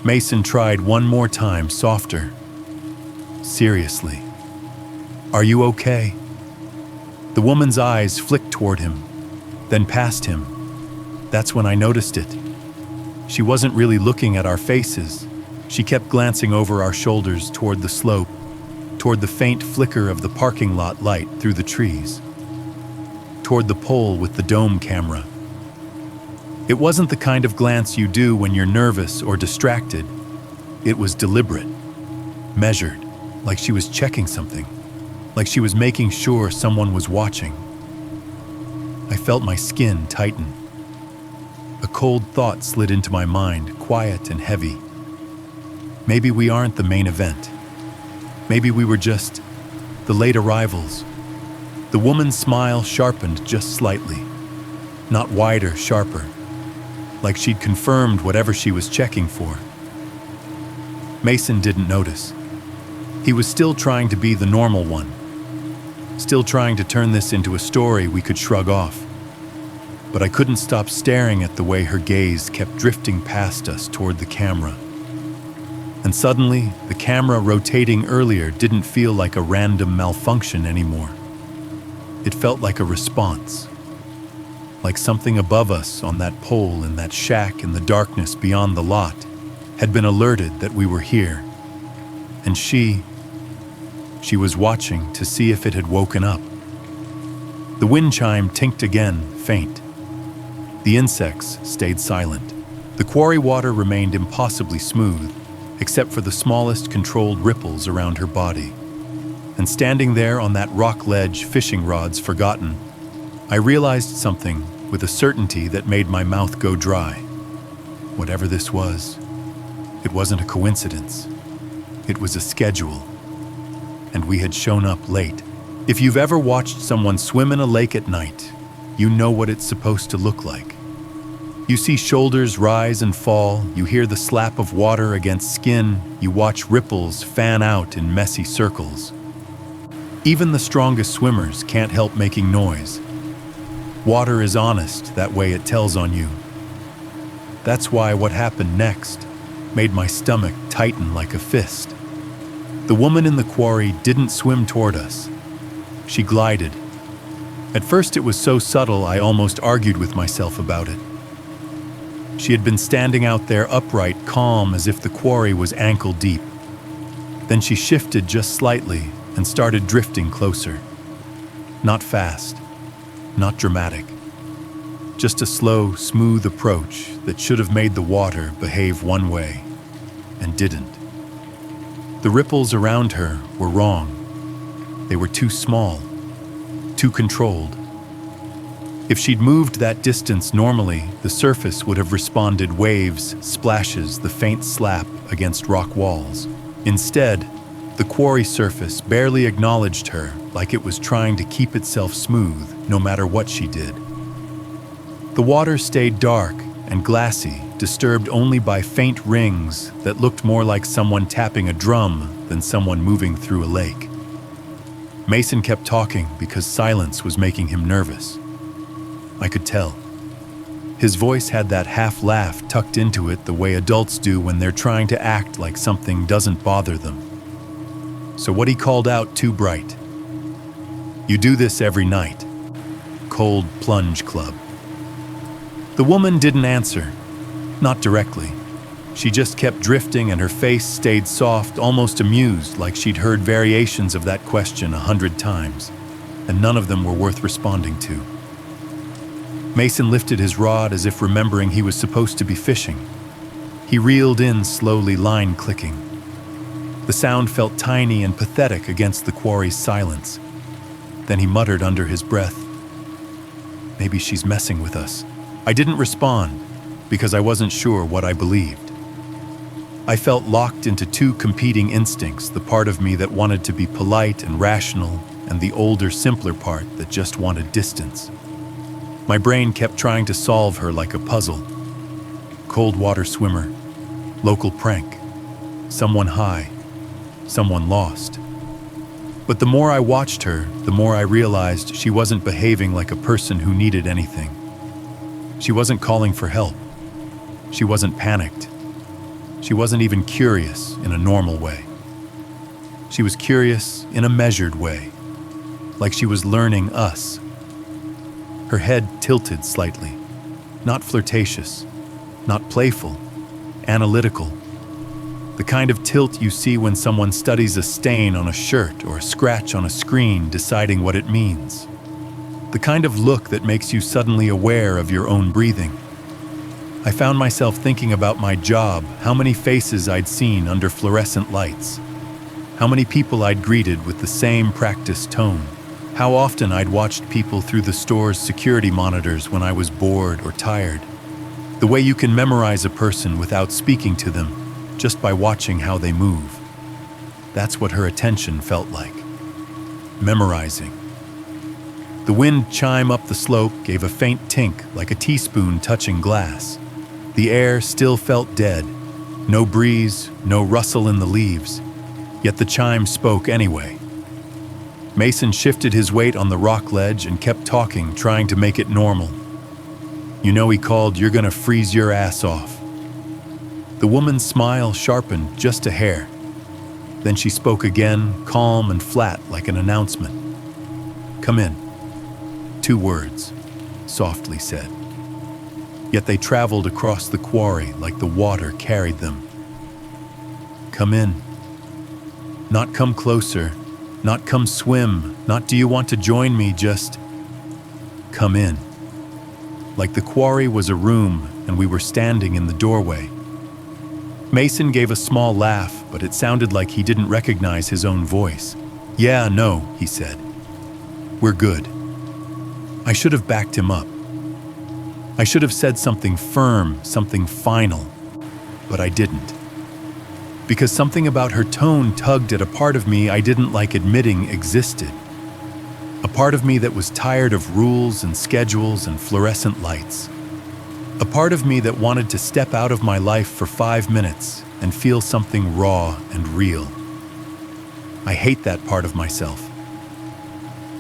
Mason tried one more time, softer. "Seriously, are you okay?" The woman's eyes flicked toward him, then past him. That's when I noticed it. She wasn't really looking at our faces. She kept glancing over our shoulders toward the slope, toward the faint flicker of the parking lot light through the trees, toward the pole with the dome camera. It wasn't the kind of glance you do when you're nervous or distracted. It was deliberate, measured, like she was checking something, like she was making sure someone was watching. I felt my skin tighten. A cold thought slid into my mind, quiet and heavy. Maybe we aren't the main event. Maybe we were just the late arrivals. The woman's smile sharpened just slightly. Not wider, sharper. Like she'd confirmed whatever she was checking for. Mason didn't notice. He was still trying to be the normal one. Still trying to turn this into a story we could shrug off. But I couldn't stop staring at the way her gaze kept drifting past us toward the camera. And suddenly, the camera rotating earlier didn't feel like a random malfunction anymore. It felt like a response. Like something above us on that pole in that shack in the darkness beyond the lot had been alerted that we were here. And she was watching to see if it had woken up. The wind chime tinked again, faint. The insects stayed silent. The quarry water remained impossibly smooth, except for the smallest controlled ripples around her body. And standing there on that rock ledge, fishing rods forgotten, I realized something with a certainty that made my mouth go dry. Whatever this was, it wasn't a coincidence. It was a schedule. And we had shown up late. If you've ever watched someone swim in a lake at night, you know what it's supposed to look like. You see shoulders rise and fall, you hear the slap of water against skin, you watch ripples fan out in messy circles. Even the strongest swimmers can't help making noise. Water is honest, that way it tells on you. That's why what happened next made my stomach tighten like a fist. The woman in the quarry didn't swim toward us. She glided. At first it was so subtle I almost argued with myself about it. She had been standing out there upright, calm, as if the quarry was ankle deep. Then she shifted just slightly and started drifting closer. Not fast, not dramatic. Just a slow, smooth approach that should have made the water behave one way, and didn't. The ripples around her were wrong. They were too small, too controlled. If she'd moved that distance normally, the surface would have responded waves, splashes, the faint slap against rock walls. Instead, the quarry surface barely acknowledged her, like it was trying to keep itself smooth no matter what she did. The water stayed dark and glassy, disturbed only by faint rings that looked more like someone tapping a drum than someone moving through a lake. Mason kept talking because silence was making him nervous. I could tell. His voice had that half-laugh tucked into it the way adults do when they're trying to act like something doesn't bother them. So what he called out too bright. "You do this every night. Cold Plunge Club." The woman didn't answer. Not directly. She just kept drifting and her face stayed soft, almost amused, like she'd heard variations of that question 100 times, and none of them were worth responding to. Mason lifted his rod as if remembering he was supposed to be fishing. He reeled in slowly, line clicking. The sound felt tiny and pathetic against the quarry's silence. Then he muttered under his breath, "Maybe she's messing with us." I didn't respond because I wasn't sure what I believed. I felt locked into two competing instincts, the part of me that wanted to be polite and rational, and the older, simpler part that just wanted distance. My brain kept trying to solve her like a puzzle. Cold water swimmer, local prank, someone high, someone lost. But the more I watched her, the more I realized she wasn't behaving like a person who needed anything. She wasn't calling for help. She wasn't panicked. She wasn't even curious in a normal way. She was curious in a measured way, like she was learning us. Her head tilted slightly, not flirtatious, not playful, analytical. The kind of tilt you see when someone studies a stain on a shirt or a scratch on a screen, deciding what it means. The kind of look that makes you suddenly aware of your own breathing. I found myself thinking about my job, how many faces I'd seen under fluorescent lights, how many people I'd greeted with the same practiced tone, how often I'd watched people through the store's security monitors when I was bored or tired. The way you can memorize a person without speaking to them, just by watching how they move. That's what her attention felt like. Memorizing. The wind chime up the slope gave a faint tink like a teaspoon touching glass. The air still felt dead. No breeze, no rustle in the leaves. Yet the chime spoke anyway. Mason shifted his weight on the rock ledge and kept talking, trying to make it normal. "You know," he called, "you're gonna freeze your ass off." The woman's smile sharpened just a hair. Then she spoke again, calm and flat like an announcement. "Come in." 2 words, softly said. Yet they traveled across the quarry like the water carried them. "Come in." Not "come closer," not "come swim," not "do you want to join me," just "come in." Like the quarry was a room and we were standing in the doorway. Mason gave a small laugh, but it sounded like he didn't recognize his own voice. "Yeah, no," he said. "We're good." I should have backed him up. I should have said something firm, something final, but I didn't. Because something about her tone tugged at a part of me I didn't like admitting existed. A part of me that was tired of rules and schedules and fluorescent lights. A part of me that wanted to step out of my life for 5 minutes and feel something raw and real. I hate that part of myself.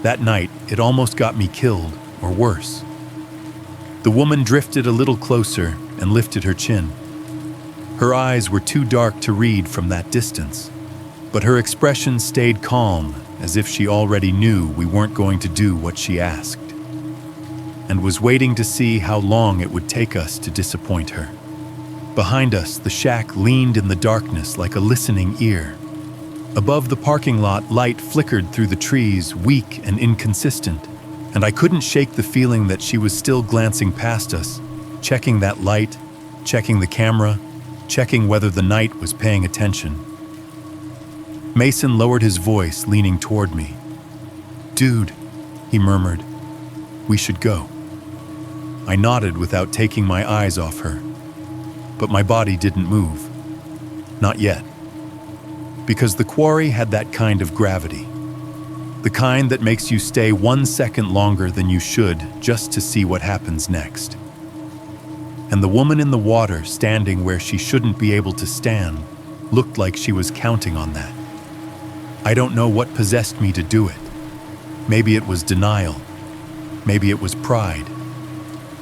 That night, it almost got me killed, or worse. The woman drifted a little closer and lifted her chin. Her eyes were too dark to read from that distance, but her expression stayed calm, as if she already knew we weren't going to do what she asked. and was waiting to see how long it would take us to disappoint her. Behind us, the shack leaned in the darkness like a listening ear. Above the parking lot, light flickered through the trees, weak and inconsistent, and I couldn't shake the feeling that she was still glancing past us, checking that light, checking the camera, checking whether the night was paying attention. Mason lowered his voice, leaning toward me. "Dude," he murmured, "we should go." I nodded without taking my eyes off her, but my body didn't move. Not yet. Because the quarry had that kind of gravity. The kind that makes you stay 1 second longer than you should just to see what happens next. And the woman in the water, standing where she shouldn't be able to stand, looked like she was counting on that. I don't know what possessed me to do it. Maybe it was denial. Maybe it was pride.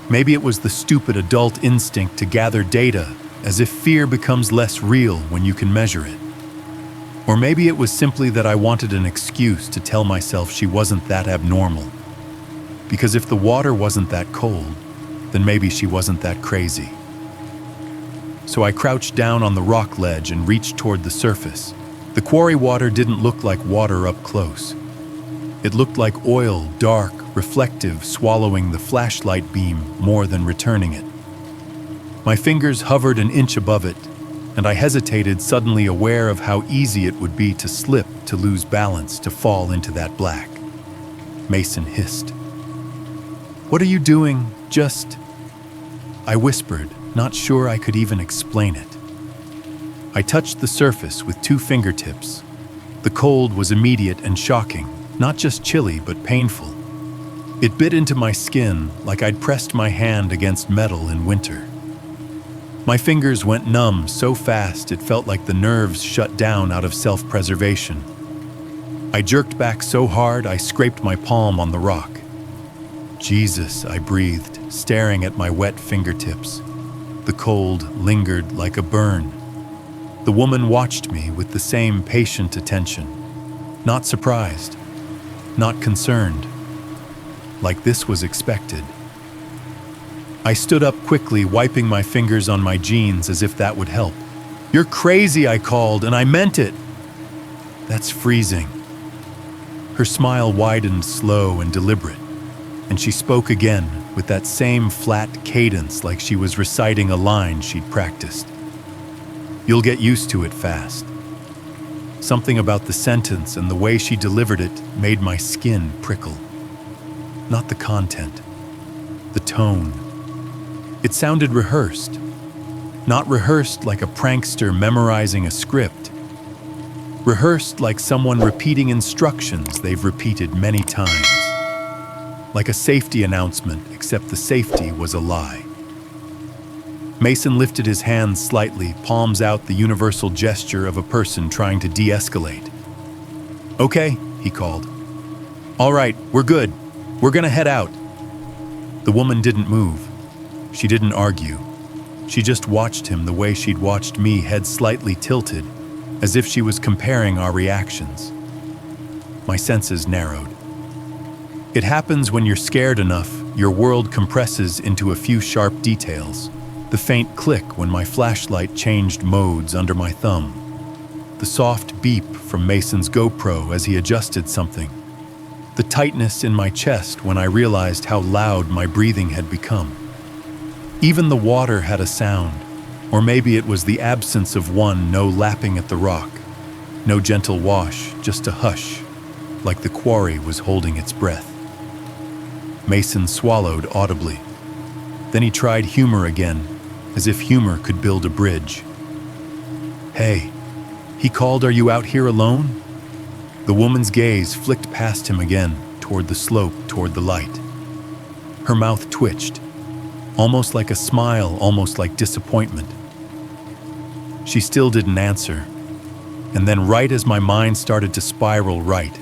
Maybe it was the stupid adult instinct to gather data, as if fear becomes less real when you can measure it. Or maybe it was simply that I wanted an excuse to tell myself she wasn't that abnormal. Because if the water wasn't that cold, then maybe she wasn't that crazy. So I crouched down on the rock ledge and reached toward the surface. The quarry water didn't look like water up close. It looked like oil, dark, reflective, swallowing the flashlight beam more than returning it. My fingers hovered an inch above it, and I hesitated, suddenly aware of how easy it would be to slip, to lose balance, to fall into that black. Mason hissed. "What are you doing? Just..." I whispered, not sure I could even explain it. I touched the surface with 2 fingertips. The cold was immediate and shocking, not just chilly but painful. It bit into my skin like I'd pressed my hand against metal in winter. My fingers went numb so fast it felt like the nerves shut down out of self-preservation. I jerked back so hard I scraped my palm on the rock. "Jesus," I breathed, staring at my wet fingertips. The cold lingered like a burn. The woman watched me with the same patient attention. Not surprised, not concerned. Like this was expected. I stood up quickly, wiping my fingers on my jeans as if that would help. "You're crazy," I called, "and I meant it." "That's freezing." Her smile widened, slow and deliberate, and she spoke again with that same flat cadence like she was reciting a line she'd practiced. "You'll get used to it fast." Something about the sentence and the way she delivered it made my skin prickle. Not the content, the tone. It sounded rehearsed. Not rehearsed like a prankster memorizing a script. Rehearsed like someone repeating instructions they've repeated many times. Like a safety announcement, except the safety was a lie. Mason lifted his hands slightly, palms out, the universal gesture of a person trying to de-escalate. "Okay," he called. "All right, we're good. We're gonna head out." The woman didn't move. She didn't argue. She just watched him the way she'd watched me, head slightly tilted, as if she was comparing our reactions. My senses narrowed. It happens when you're scared enough, your world compresses into a few sharp details. The faint click when my flashlight changed modes under my thumb. The soft beep from Mason's GoPro as he adjusted something. The tightness in my chest when I realized how loud my breathing had become. Even the water had a sound, or maybe it was the absence of one, no lapping at the rock. No gentle wash, just a hush, like the quarry was holding its breath. Mason swallowed audibly. Then he tried humor again, as if humor could build a bridge. "Hey," he called, "are you out here alone?" The woman's gaze flicked past him again, toward the slope, toward the light. Her mouth twitched, almost like a smile, almost like disappointment. She still didn't answer. And then right as my mind started to spiral right,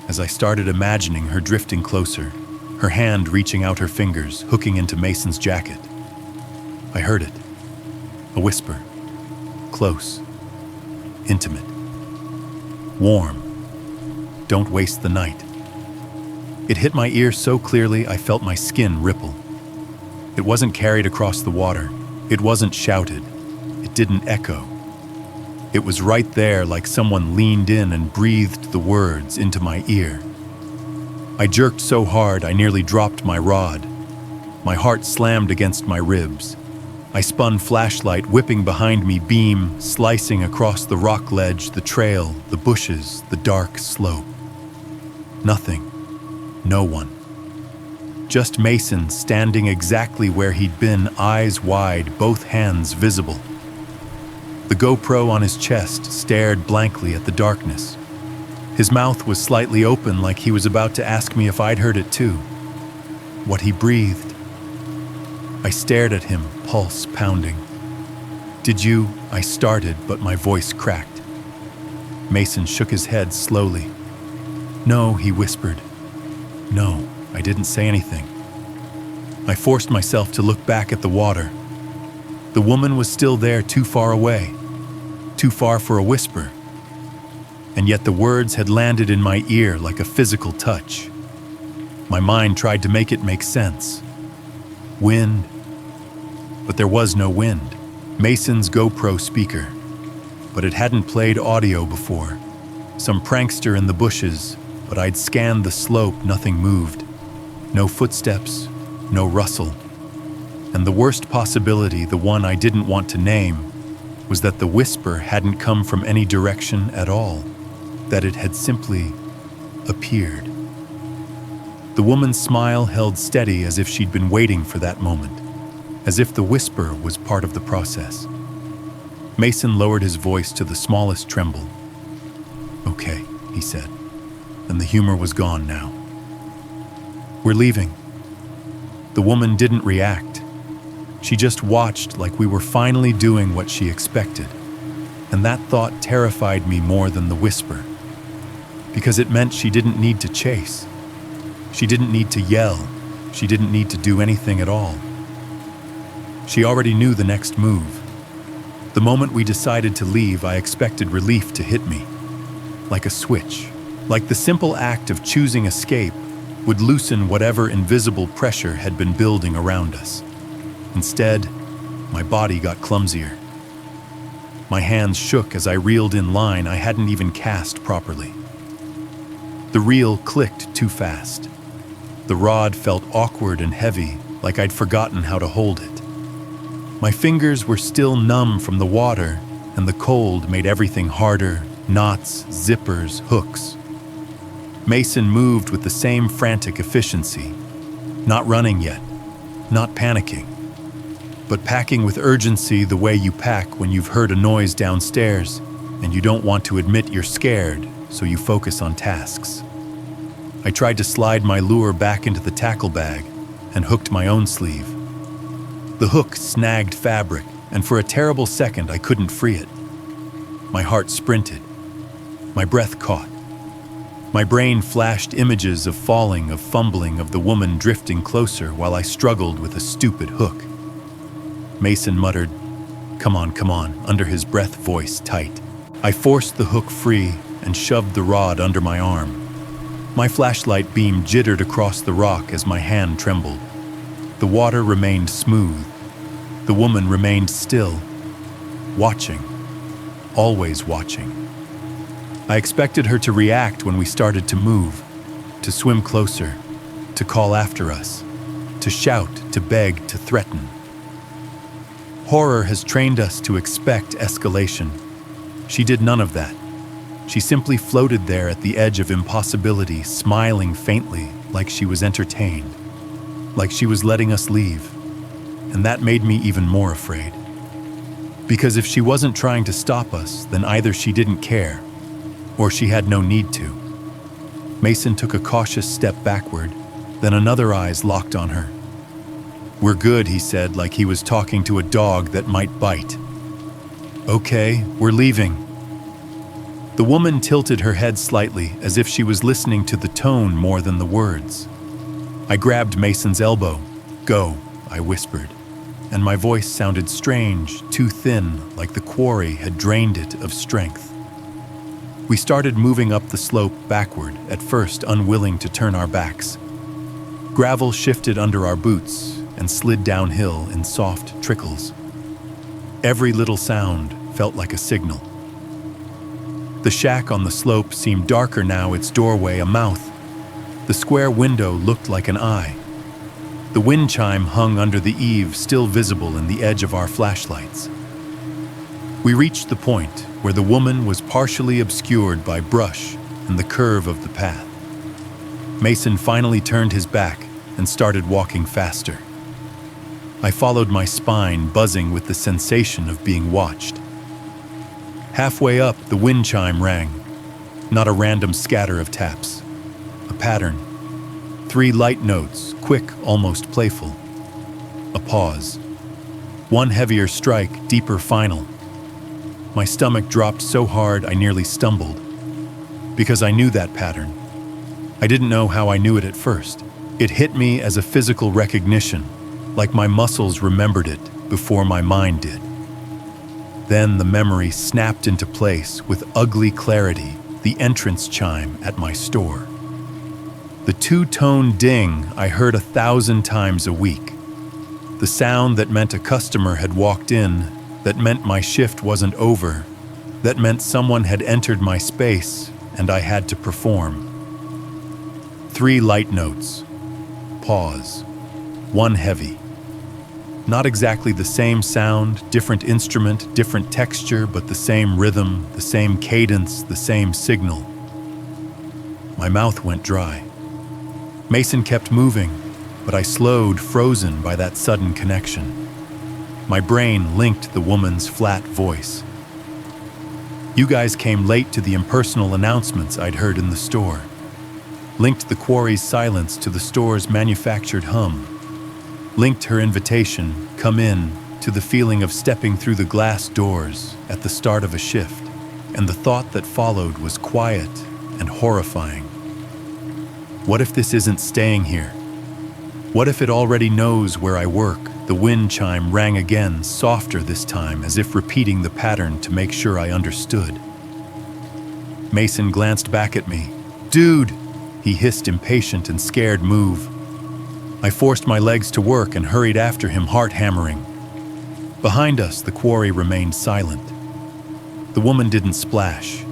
as I started imagining her drifting closer, her hand reaching out her fingers, hooking into Mason's jacket, I heard it. A whisper. Close. Intimate. Warm. Don't waste the night. It hit my ear so clearly I felt my skin ripple. It wasn't carried across the water. It wasn't shouted. It didn't echo. It was right there, like someone leaned in and breathed the words into my ear. I jerked so hard I nearly dropped my rod. My heart slammed against my ribs. I spun flashlight whipping behind me, beam slicing across the rock ledge, the trail, the bushes, the dark slope. Nothing. No one. Just Mason standing exactly where he'd been, eyes wide, both hands visible. The GoPro on his chest stared blankly at the darkness. His mouth was slightly open, like he was about to ask me if I'd heard it too. What he breathed. I stared at him, pulse pounding. "Did you?" I started, but my voice cracked. Mason shook his head slowly. "No," he whispered. "No." I didn't say anything. I forced myself to look back at the water. The woman was still there, too far away, too far for a whisper. And yet the words had landed in my ear like a physical touch. My mind tried to make it make sense. Wind. But there was no wind. Mason's GoPro speaker. But it hadn't played audio before. Some prankster in the bushes, but I'd scanned the slope, nothing moved. No footsteps, no rustle. And the worst possibility, the one I didn't want to name, was that the whisper hadn't come from any direction at all, that it had simply appeared. The woman's smile held steady, as if she'd been waiting for that moment, as if the whisper was part of the process. Mason lowered his voice to the smallest tremble. "Okay," he said, and the humor was gone now. "We're leaving." The woman didn't react. She just watched, like we were finally doing what she expected. And that thought terrified me more than the whisper, because it meant she didn't need to chase. She didn't need to yell. She didn't need to do anything at all. She already knew the next move. The moment we decided to leave, I expected relief to hit me, like a switch, like the simple act of choosing escape would loosen whatever invisible pressure had been building around us. Instead, my body got clumsier. My hands shook as I reeled in line I hadn't even cast properly. The reel clicked too fast. The rod felt awkward and heavy, like I'd forgotten how to hold it. My fingers were still numb from the water, and the cold made everything harder: knots, zippers, hooks. Mason moved with the same frantic efficiency, not running yet, not panicking, but packing with urgency, the way you pack when you've heard a noise downstairs and you don't want to admit you're scared, so you focus on tasks. I tried to slide my lure back into the tackle bag and hooked my own sleeve. The hook snagged fabric, and for a terrible second I couldn't free it. My heart sprinted. My breath caught. My brain flashed images of falling, of fumbling, of the woman drifting closer while I struggled with a stupid hook. Mason muttered, come on," under his breath, voice tight. I forced the hook free and shoved the rod under my arm. My flashlight beam jittered across the rock as my hand trembled. The water remained smooth. The woman remained still, watching, always watching. I expected her to react when we started to move, to swim closer, to call after us, to shout, to beg, to threaten. Horror has trained us to expect escalation. She did none of that. She simply floated there at the edge of impossibility, smiling faintly, like she was entertained, like she was letting us leave. And that made me even more afraid. Because if she wasn't trying to stop us, then either she didn't care, or she had no need to. Mason took a cautious step backward, then another eyes locked on her. "We're good," he said, like he was talking to a dog that might bite. "Okay, we're leaving." The woman tilted her head slightly, as if she was listening to the tone more than the words. I grabbed Mason's elbow. "Go," I whispered, and my voice sounded strange, too thin, like the quarry had drained it of strength. We started moving up the slope backward, at first unwilling to turn our backs. Gravel shifted under our boots and slid downhill in soft trickles. Every little sound felt like a signal. The shack on the slope seemed darker now, its doorway a mouth. The square window looked like an eye. The wind chime hung under the eave, still visible in the edge of our flashlights. We reached the point where the woman was partially obscured by brush and the curve of the path. Mason finally turned his back and started walking faster. I followed, my spine buzzing with the sensation of being watched. Halfway up, the wind chime rang. Not a random scatter of taps. A pattern. 3 light notes, quick, almost playful. A pause. One heavier strike, deeper, final. My stomach dropped so hard I nearly stumbled. Because I knew that pattern. I didn't know how I knew it at first. It hit me as a physical recognition, like my muscles remembered it before my mind did. Then the memory snapped into place with ugly clarity, the entrance chime at my store. The 2-tone ding I heard 1,000 times a week. The sound that meant a customer had walked in, that meant my shift wasn't over, that meant someone had entered my space and I had to perform. 3 light notes. Pause. 1 heavy. Not exactly the same sound, different instrument, different texture, but the same rhythm, the same cadence, the same signal. My mouth went dry. Mason kept moving, but I slowed, frozen by that sudden connection. My brain linked the woman's flat voice. You guys came late to the impersonal announcements I'd heard in the store. Linked the quarry's silence to the store's manufactured hum. Linked her invitation, come in, to the feeling of stepping through the glass doors at the start of a shift, and the thought that followed was quiet and horrifying. What if this isn't staying here? What if it already knows where I work? The wind chime rang again, softer this time, as if repeating the pattern to make sure I understood. Mason glanced back at me. Dude, he hissed, impatient and scared. Move. I forced my legs to work and hurried after him, heart hammering. Behind us, the quarry remained silent. The woman didn't splash.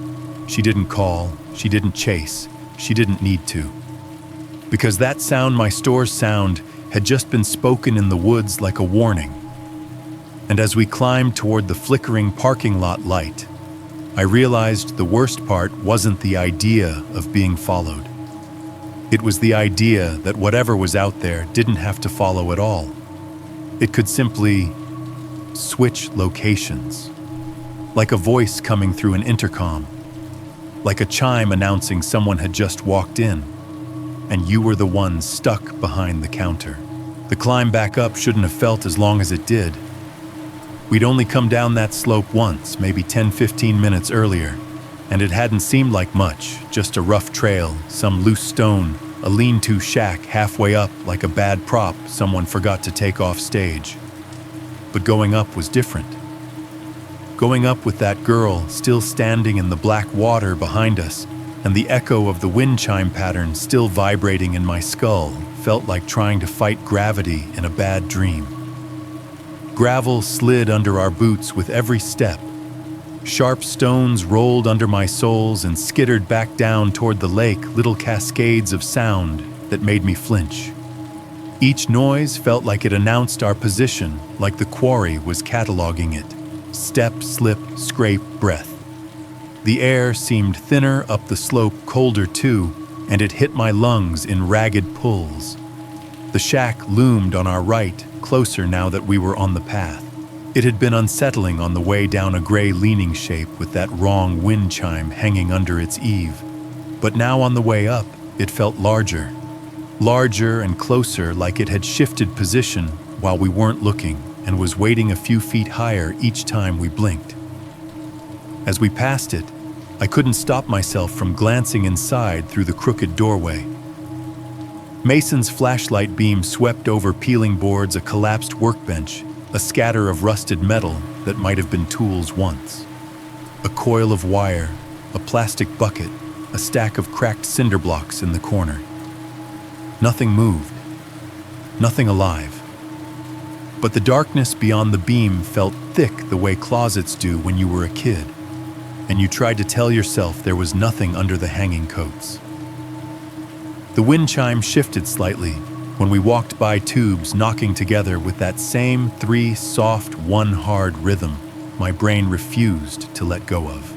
She didn't call. She didn't chase. She didn't need to. Because that sound, my store's sound, had just been spoken in the woods like a warning. And as we climbed toward the flickering parking lot light, I realized the worst part wasn't the idea of being followed. It was the idea that whatever was out there didn't have to follow at all. It could simply switch locations. Like a voice coming through an intercom. Like a chime announcing someone had just walked in, and you were the one stuck behind the counter. The climb back up shouldn't have felt as long as it did. We'd only come down that slope once, maybe 10-15 minutes earlier, and it hadn't seemed like much, just a rough trail, some loose stone, a lean-to shack halfway up like a bad prop someone forgot to take off stage. But going up was different. Going up with that girl still standing in the black water behind us, and the echo of the wind chime pattern still vibrating in my skull, felt like trying to fight gravity in a bad dream. Gravel slid under our boots with every step. Sharp stones rolled under my soles and skittered back down toward the lake, little cascades of sound that made me flinch. Each noise felt like it announced our position, like the quarry was cataloging it. Step, slip, scrape, breath. The air seemed thinner up the slope, colder too, and it hit my lungs in ragged pulls. The shack loomed on our right, closer now that we were on the path. It had been unsettling on the way down, a gray leaning shape with that wrong wind chime hanging under its eave. But now on the way up, it felt larger. Larger and closer, like it had shifted position while we weren't looking and was waiting a few feet higher each time we blinked. As we passed it, I couldn't stop myself from glancing inside through the crooked doorway. Mason's flashlight beam swept over peeling boards, a collapsed workbench, a scatter of rusted metal that might have been tools once. A coil of wire, a plastic bucket, a stack of cracked cinder blocks in the corner. Nothing moved, nothing alive. But the darkness beyond the beam felt thick the way closets do when you were a kid, and you tried to tell yourself there was nothing under the hanging coats. The wind chime shifted slightly when we walked by tubes knocking together with that same 3 soft, 1 hard rhythm my brain refused to let go of.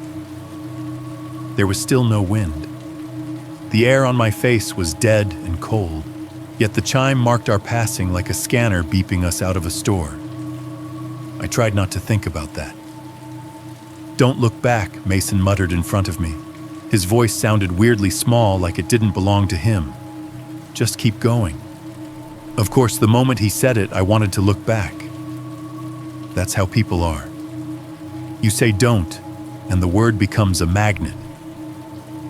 There was still no wind. The air on my face was dead and cold, yet the chime marked our passing like a scanner beeping us out of a store. I tried not to think about that. "Don't look back," Mason muttered in front of me. His voice sounded weirdly small, like it didn't belong to him. "Just keep going." Of course, the moment he said it, I wanted to look back. That's how people are. You say don't, and the word becomes a magnet.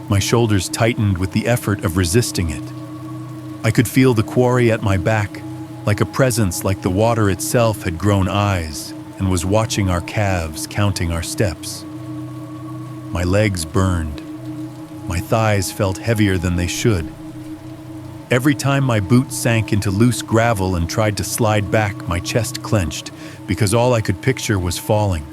My shoulders tightened with the effort of resisting it. I could feel the quarry at my back, like a presence like the water itself had grown eyes and was watching our calves, counting our steps. My legs burned. My thighs felt heavier than they should. Every time my boot sank into loose gravel and tried to slide back, my chest clenched because all I could picture was falling.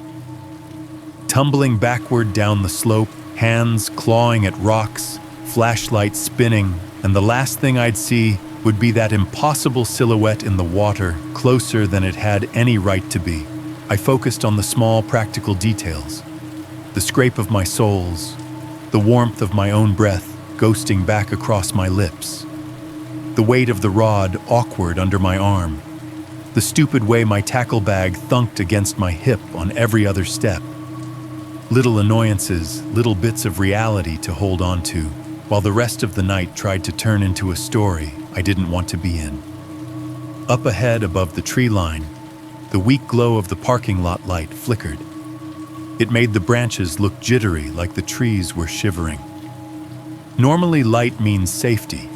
Tumbling backward down the slope, hands clawing at rocks, flashlight spinning, and the last thing I'd see would be that impossible silhouette in the water, closer than it had any right to be. I focused on the small practical details. The scrape of my soles, the warmth of my own breath ghosting back across my lips, the weight of the rod awkward under my arm, the stupid way my tackle bag thunked against my hip on every other step. Little annoyances, little bits of reality to hold on to, while the rest of the night tried to turn into a story I didn't want to be in. Up ahead above the tree line, the weak glow of the parking lot light flickered. It made the branches look jittery, like the trees were shivering. Normally, light means safety.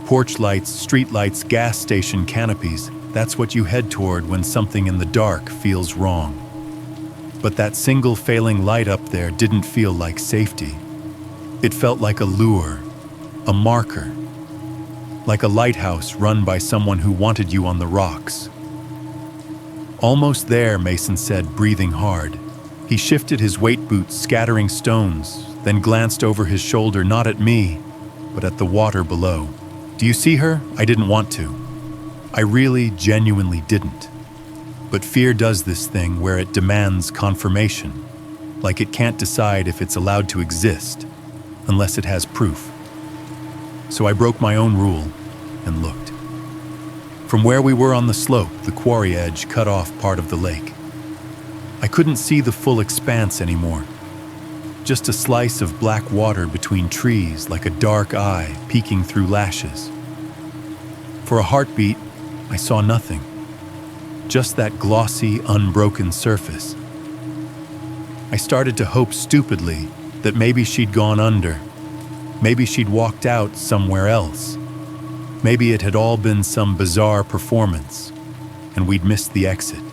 Porch lights, street lights, gas station canopies, that's what you head toward when something in the dark feels wrong. But that single failing light up there didn't feel like safety. It felt like a lure, a marker, like a lighthouse run by someone who wanted you on the rocks. "Almost there," Mason said, breathing hard. He shifted his weight boots, scattering stones, then glanced over his shoulder, not at me, but at the water below. "Do you see her?" I didn't want to. I really, genuinely didn't. But fear does this thing where it demands confirmation, like it can't decide if it's allowed to exist unless it has proof. So I broke my own rule and looked. From where we were on the slope, the quarry edge cut off part of the lake. I couldn't see the full expanse anymore. Just a slice of black water between trees, like a dark eye peeking through lashes. For a heartbeat, I saw nothing. Just that glossy, unbroken surface. I started to hope stupidly that maybe she'd gone under. Maybe she'd walked out somewhere else. Maybe it had all been some bizarre performance, and we'd missed the exit.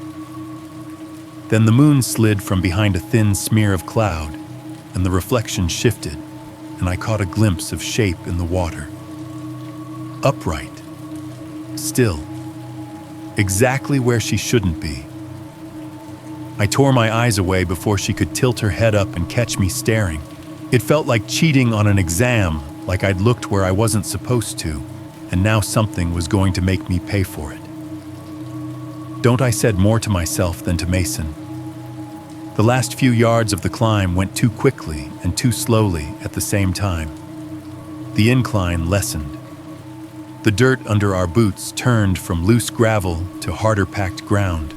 Then the moon slid from behind a thin smear of cloud, and the reflection shifted, and I caught a glimpse of shape in the water. Upright. Still. Exactly where she shouldn't be. I tore my eyes away before she could tilt her head up and catch me staring. It felt like cheating on an exam, like I'd looked where I wasn't supposed to, and now something was going to make me pay for it. "Don't," I said more to myself than to Mason. The last few yards of the climb went too quickly and too slowly at the same time. The incline lessened. The dirt under our boots turned from loose gravel to harder packed ground.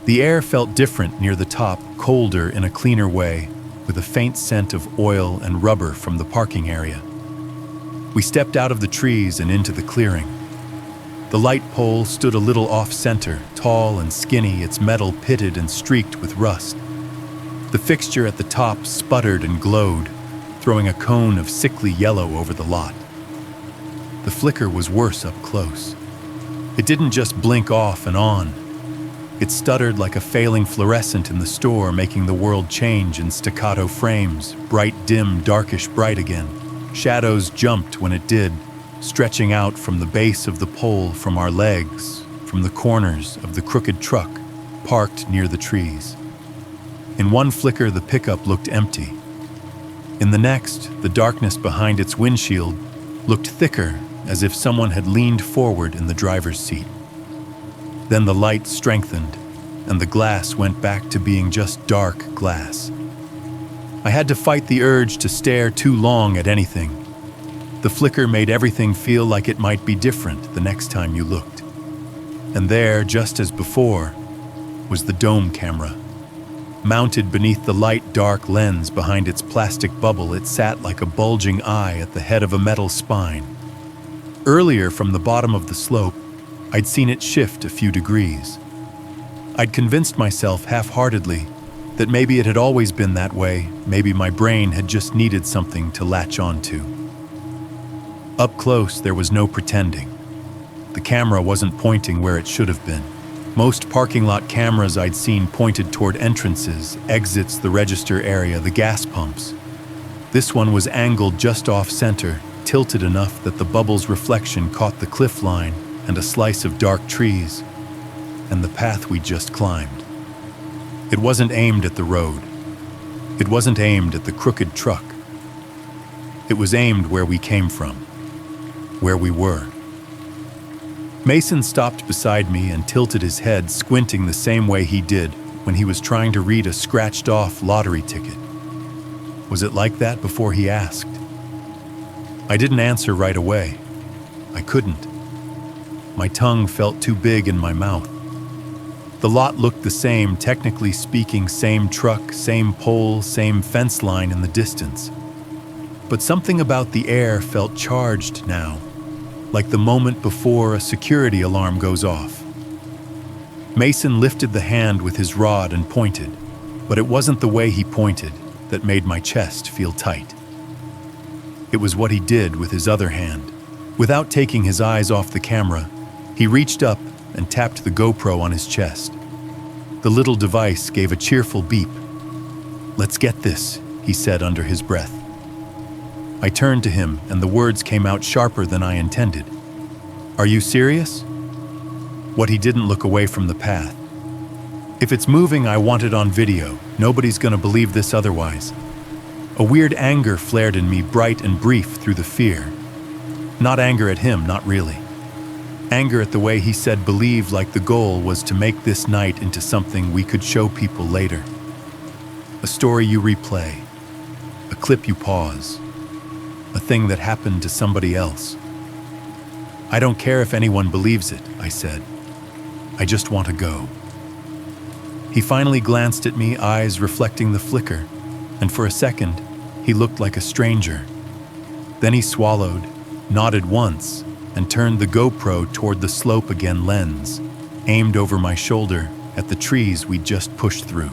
The air felt different near the top, colder in a cleaner way, with a faint scent of oil and rubber from the parking area. We stepped out of the trees and into the clearing. The light pole stood a little off-center, tall and skinny, its metal pitted and streaked with rust. The fixture at the top sputtered and glowed, throwing a cone of sickly yellow over the lot. The flicker was worse up close. It didn't just blink off and on. It stuttered like a failing fluorescent in the store, making the world change in staccato frames, bright, dim, darkish bright again. Shadows jumped when it did, stretching out from the base of the pole, from our legs, from the corners of the crooked truck parked near the trees. In one flicker, the pickup looked empty. In the next, the darkness behind its windshield looked thicker, as if someone had leaned forward in the driver's seat. Then the light strengthened, and the glass went back to being just dark glass. I had to fight the urge to stare too long at anything. The flicker made everything feel like it might be different the next time you looked. And there, just as before, was the dome camera. Mounted beneath the light dark lens behind its plastic bubble, it sat like a bulging eye at the head of a metal spine. Earlier, from the bottom of the slope, I'd seen it shift a few degrees. I'd convinced myself half-heartedly that maybe it had always been that way, maybe my brain had just needed something to latch onto. Up close, there was no pretending. The camera wasn't pointing where it should have been. Most parking lot cameras I'd seen pointed toward entrances, exits, the register area, the gas pumps. This one was angled just off-center, tilted enough that the bubble's reflection caught the cliff line and a slice of dark trees, and the path we just climbed. It wasn't aimed at the road. It wasn't aimed at the crooked truck. It was aimed where we came from, where we were. Mason stopped beside me and tilted his head, squinting the same way he did when he was trying to read a scratched-off lottery ticket. Was it like that before he asked? I didn't answer right away. I couldn't. My tongue felt too big in my mouth. The lot looked the same, technically speaking, same truck, same pole, same fence line in the distance. But something about the air felt charged now, like the moment before a security alarm goes off. Mason lifted the hand with his rod and pointed, but it wasn't the way he pointed that made my chest feel tight. It was what he did with his other hand. Without taking his eyes off the camera, he reached up and tapped the GoPro on his chest. The little device gave a cheerful beep. "Let's get this," he said under his breath. I turned to him, and the words came out sharper than I intended. "Are you serious?" What he didn't look away from the path. "If it's moving, I want it on video. Nobody's gonna believe this otherwise." A weird anger flared in me, bright and brief through the fear. Not anger at him, not really. Anger at the way he said believe, like the goal was to make this night into something we could show people later. A story you replay. A clip you pause. A thing that happened to somebody else. "I don't care if anyone believes it," I said. "I just want to go." He finally glanced at me, eyes reflecting the flicker, and for a second, he looked like a stranger. Then he swallowed, nodded once, and turned the GoPro toward the slope again, lens, aimed over my shoulder at the trees we'd just pushed through.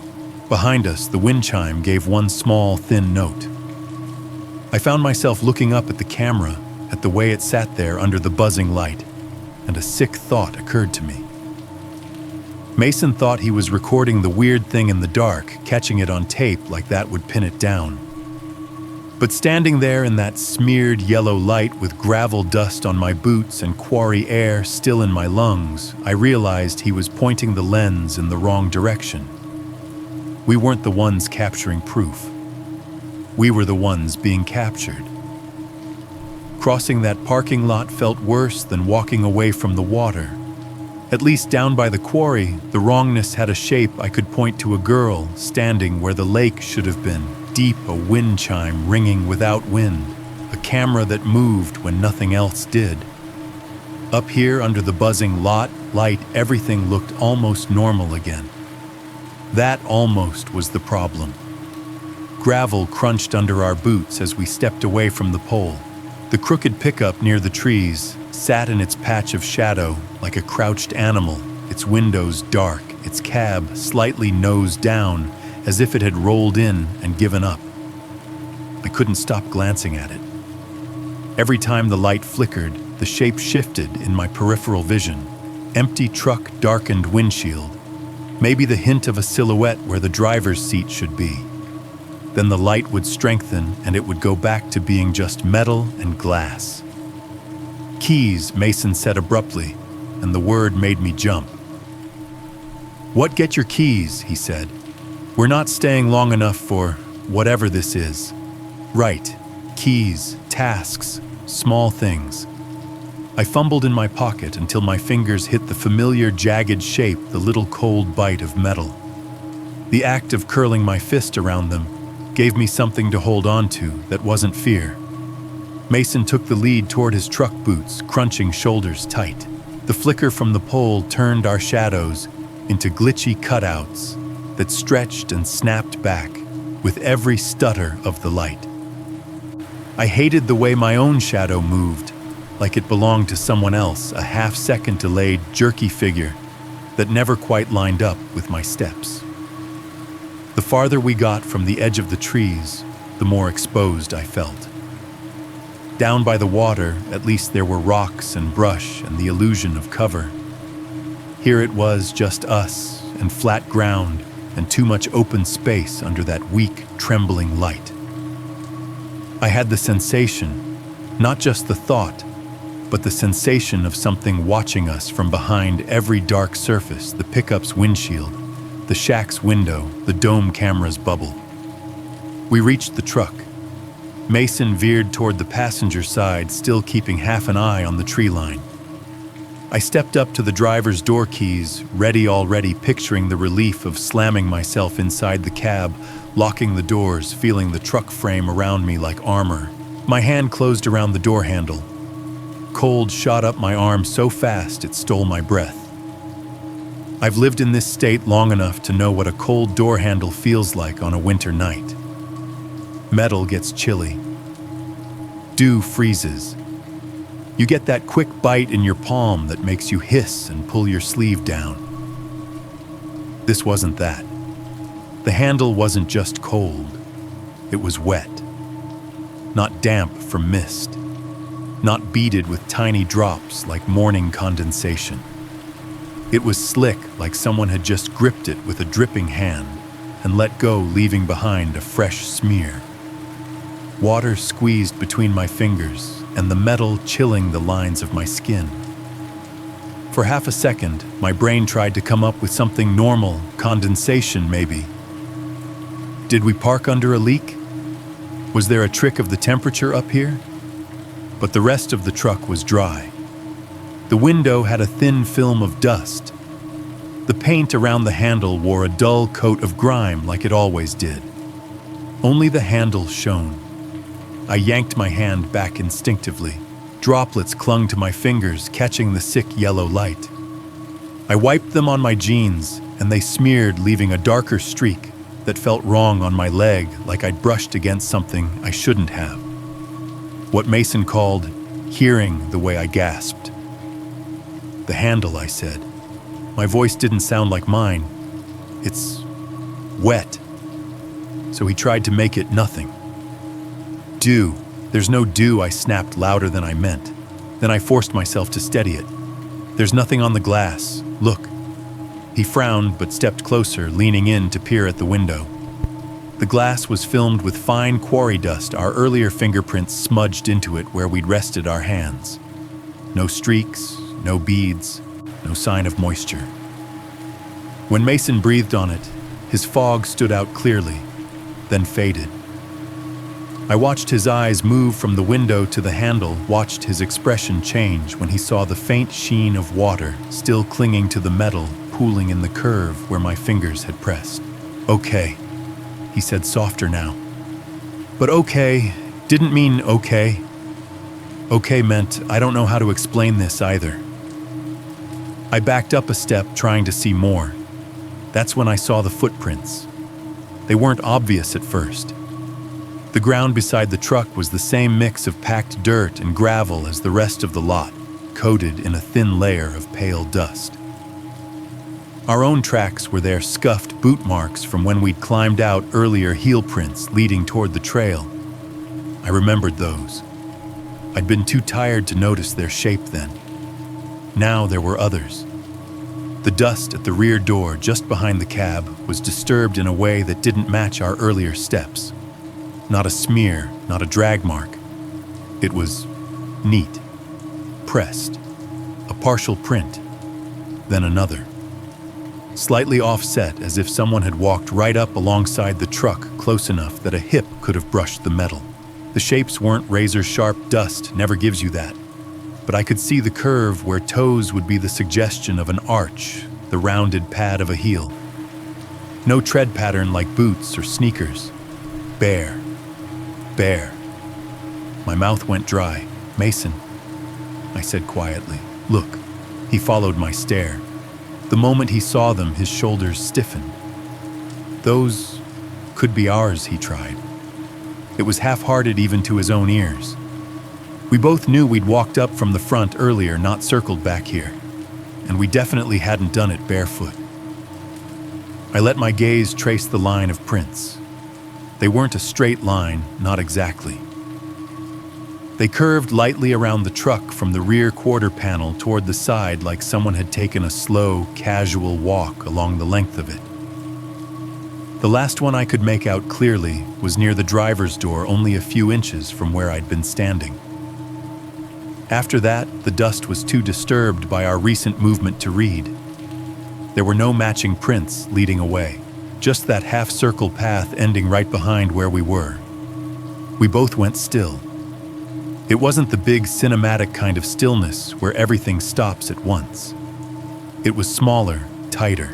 Behind us, the wind chime gave one small, thin note. I found myself looking up at the camera, at the way it sat there under the buzzing light, and a sick thought occurred to me. Mason thought he was recording the weird thing in the dark, catching it on tape like that would pin it down. But standing there in that smeared yellow light with gravel dust on my boots and quarry air still in my lungs, I realized he was pointing the lens in the wrong direction. We weren't the ones capturing proof. We were the ones being captured. Crossing that parking lot felt worse than walking away from the water. At least down by the quarry, the wrongness had a shape I could point to: a girl standing where the lake should have been, deep, a wind chime ringing without wind, a camera that moved when nothing else did. Up here under the buzzing lot light, everything looked almost normal again. That almost was the problem. Gravel crunched under our boots as we stepped away from the pole. The crooked pickup near the trees sat in its patch of shadow like a crouched animal, its windows dark, its cab slightly nose down, as if it had rolled in and given up. I couldn't stop glancing at it. Every time the light flickered, the shape shifted in my peripheral vision. Empty truck, darkened windshield. Maybe the hint of a silhouette where the driver's seat should be. Then the light would strengthen and it would go back to being just metal and glass. "Keys," Mason said abruptly, and the word made me jump. "What, get your keys?" he said. "We're not staying long enough for whatever this is." "Right. Keys, tasks, small things." I fumbled in my pocket until my fingers hit the familiar jagged shape, the little cold bite of metal. The act of curling my fist around them gave me something to hold on to that wasn't fear. Mason took the lead toward his truck boots, crunching shoulders tight. The flicker from the pole turned our shadows into glitchy cutouts that stretched and snapped back with every stutter of the light. I hated the way my own shadow moved, like it belonged to someone else, a half-second delayed, jerky figure that never quite lined up with my steps. The farther we got from the edge of the trees, the more exposed I felt. Down by the water, at least there were rocks and brush and the illusion of cover. Here it was just us and flat ground and too much open space under that weak, trembling light. I had the sensation, not just the thought, but the sensation of something watching us from behind every dark surface, the pickup's windshield, the shack's window, the dome camera's bubble. We reached the truck. Mason veered toward the passenger side, still keeping half an eye on the tree line. I stepped up to the driver's door keys, ready already, picturing the relief of slamming myself inside the cab, locking the doors, feeling the truck frame around me like armor. My hand closed around the door handle. Cold shot up my arm so fast it stole my breath. I've lived in this state long enough to know what a cold door handle feels like on a winter night. Metal gets chilly. Dew freezes. You get that quick bite in your palm that makes you hiss and pull your sleeve down. This wasn't that. The handle wasn't just cold. It was wet. Not damp from mist. Not beaded with tiny drops like morning condensation. It was slick, like someone had just gripped it with a dripping hand and let go, leaving behind a fresh smear. Water squeezed between my fingers and the metal chilling the lines of my skin. For half a second, my brain tried to come up with something normal, condensation maybe. Did we park under a leak? Was there a trick of the temperature up here? But the rest of the truck was dry. The window had a thin film of dust. The paint around the handle wore a dull coat of grime like it always did. Only the handle shone. I yanked my hand back instinctively. Droplets clung to my fingers, catching the sick yellow light. I wiped them on my jeans, and they smeared, leaving a darker streak that felt wrong on my leg, like I'd brushed against something I shouldn't have. What Mason called hearing the way I gasped. "The handle," I said. My voice didn't sound like mine. "It's wet." So he tried to make it nothing. "Dew. There's no dew," I snapped louder than I meant. Then I forced myself to steady it. "There's nothing on the glass. Look." He frowned but stepped closer, leaning in to peer at the window. The glass was filmed with fine quarry dust, our earlier fingerprints smudged into it where we'd rested our hands. No streaks, no beads, no sign of moisture. When Mason breathed on it, his fog stood out clearly, then faded. I watched his eyes move from the window to the handle, watched his expression change when he saw the faint sheen of water still clinging to the metal, pooling in the curve where my fingers had pressed. "Okay," he said softer now. But okay didn't mean okay. Okay meant I don't know how to explain this either. I backed up a step, trying to see more. That's when I saw the footprints. They weren't obvious at first. The ground beside the truck was the same mix of packed dirt and gravel as the rest of the lot, coated in a thin layer of pale dust. Our own tracks were there, scuffed boot marks from when we'd climbed out, earlier heel prints leading toward the trail. I remembered those. I'd been too tired to notice their shape then. Now there were others. The dust at the rear door just behind the cab was disturbed in a way that didn't match our earlier steps. Not a smear, not a drag mark. It was neat, pressed, a partial print, then another. Slightly offset, as if someone had walked right up alongside the truck close enough that a hip could have brushed the metal. The shapes weren't razor-sharp. Dust never gives you that. But I could see the curve where toes would be the suggestion of an arch, the rounded pad of a heel. No tread pattern like boots or sneakers. Bare. My mouth went dry. "Mason," I said quietly. "Look." He followed my stare. The moment he saw them, his shoulders stiffened. "Those could be ours," he tried. It was half-hearted even to his own ears. We both knew we'd walked up from the front earlier, not circled back here. And we definitely hadn't done it barefoot. I let my gaze trace the line of prints. They weren't a straight line, not exactly. They curved lightly around the truck from the rear quarter panel toward the side, like someone had taken a slow, casual walk along the length of it. The last one I could make out clearly was near the driver's door, only a few inches from where I'd been standing. After that, the dust was too disturbed by our recent movement to read. There were no matching prints leading away, just that half-circle path ending right behind where we were. We both went still. It wasn't the big cinematic kind of stillness where everything stops at once. It was smaller, tighter.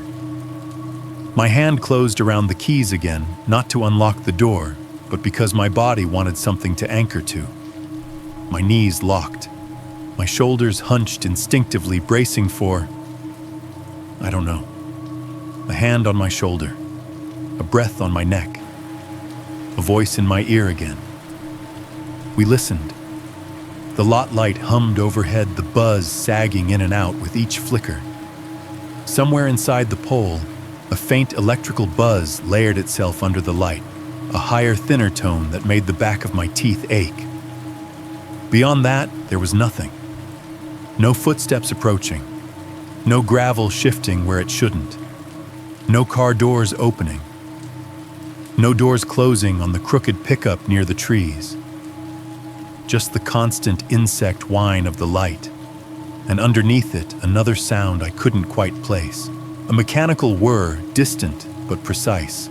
My hand closed around the keys again, not to unlock the door, but because my body wanted something to anchor to. My knees locked. My shoulders hunched instinctively, bracing for, I don't know. A hand on my shoulder, a breath on my neck, a voice in my ear again. We listened. The lot light hummed overhead, the buzz sagging in and out with each flicker. Somewhere inside the pole, a faint electrical buzz layered itself under the light, a higher, thinner tone that made the back of my teeth ache. Beyond that, there was nothing. No footsteps approaching. No gravel shifting where it shouldn't. No car doors opening. No doors closing on the crooked pickup near the trees. Just the constant insect whine of the light. And underneath it, another sound I couldn't quite place. A mechanical whir, distant but precise.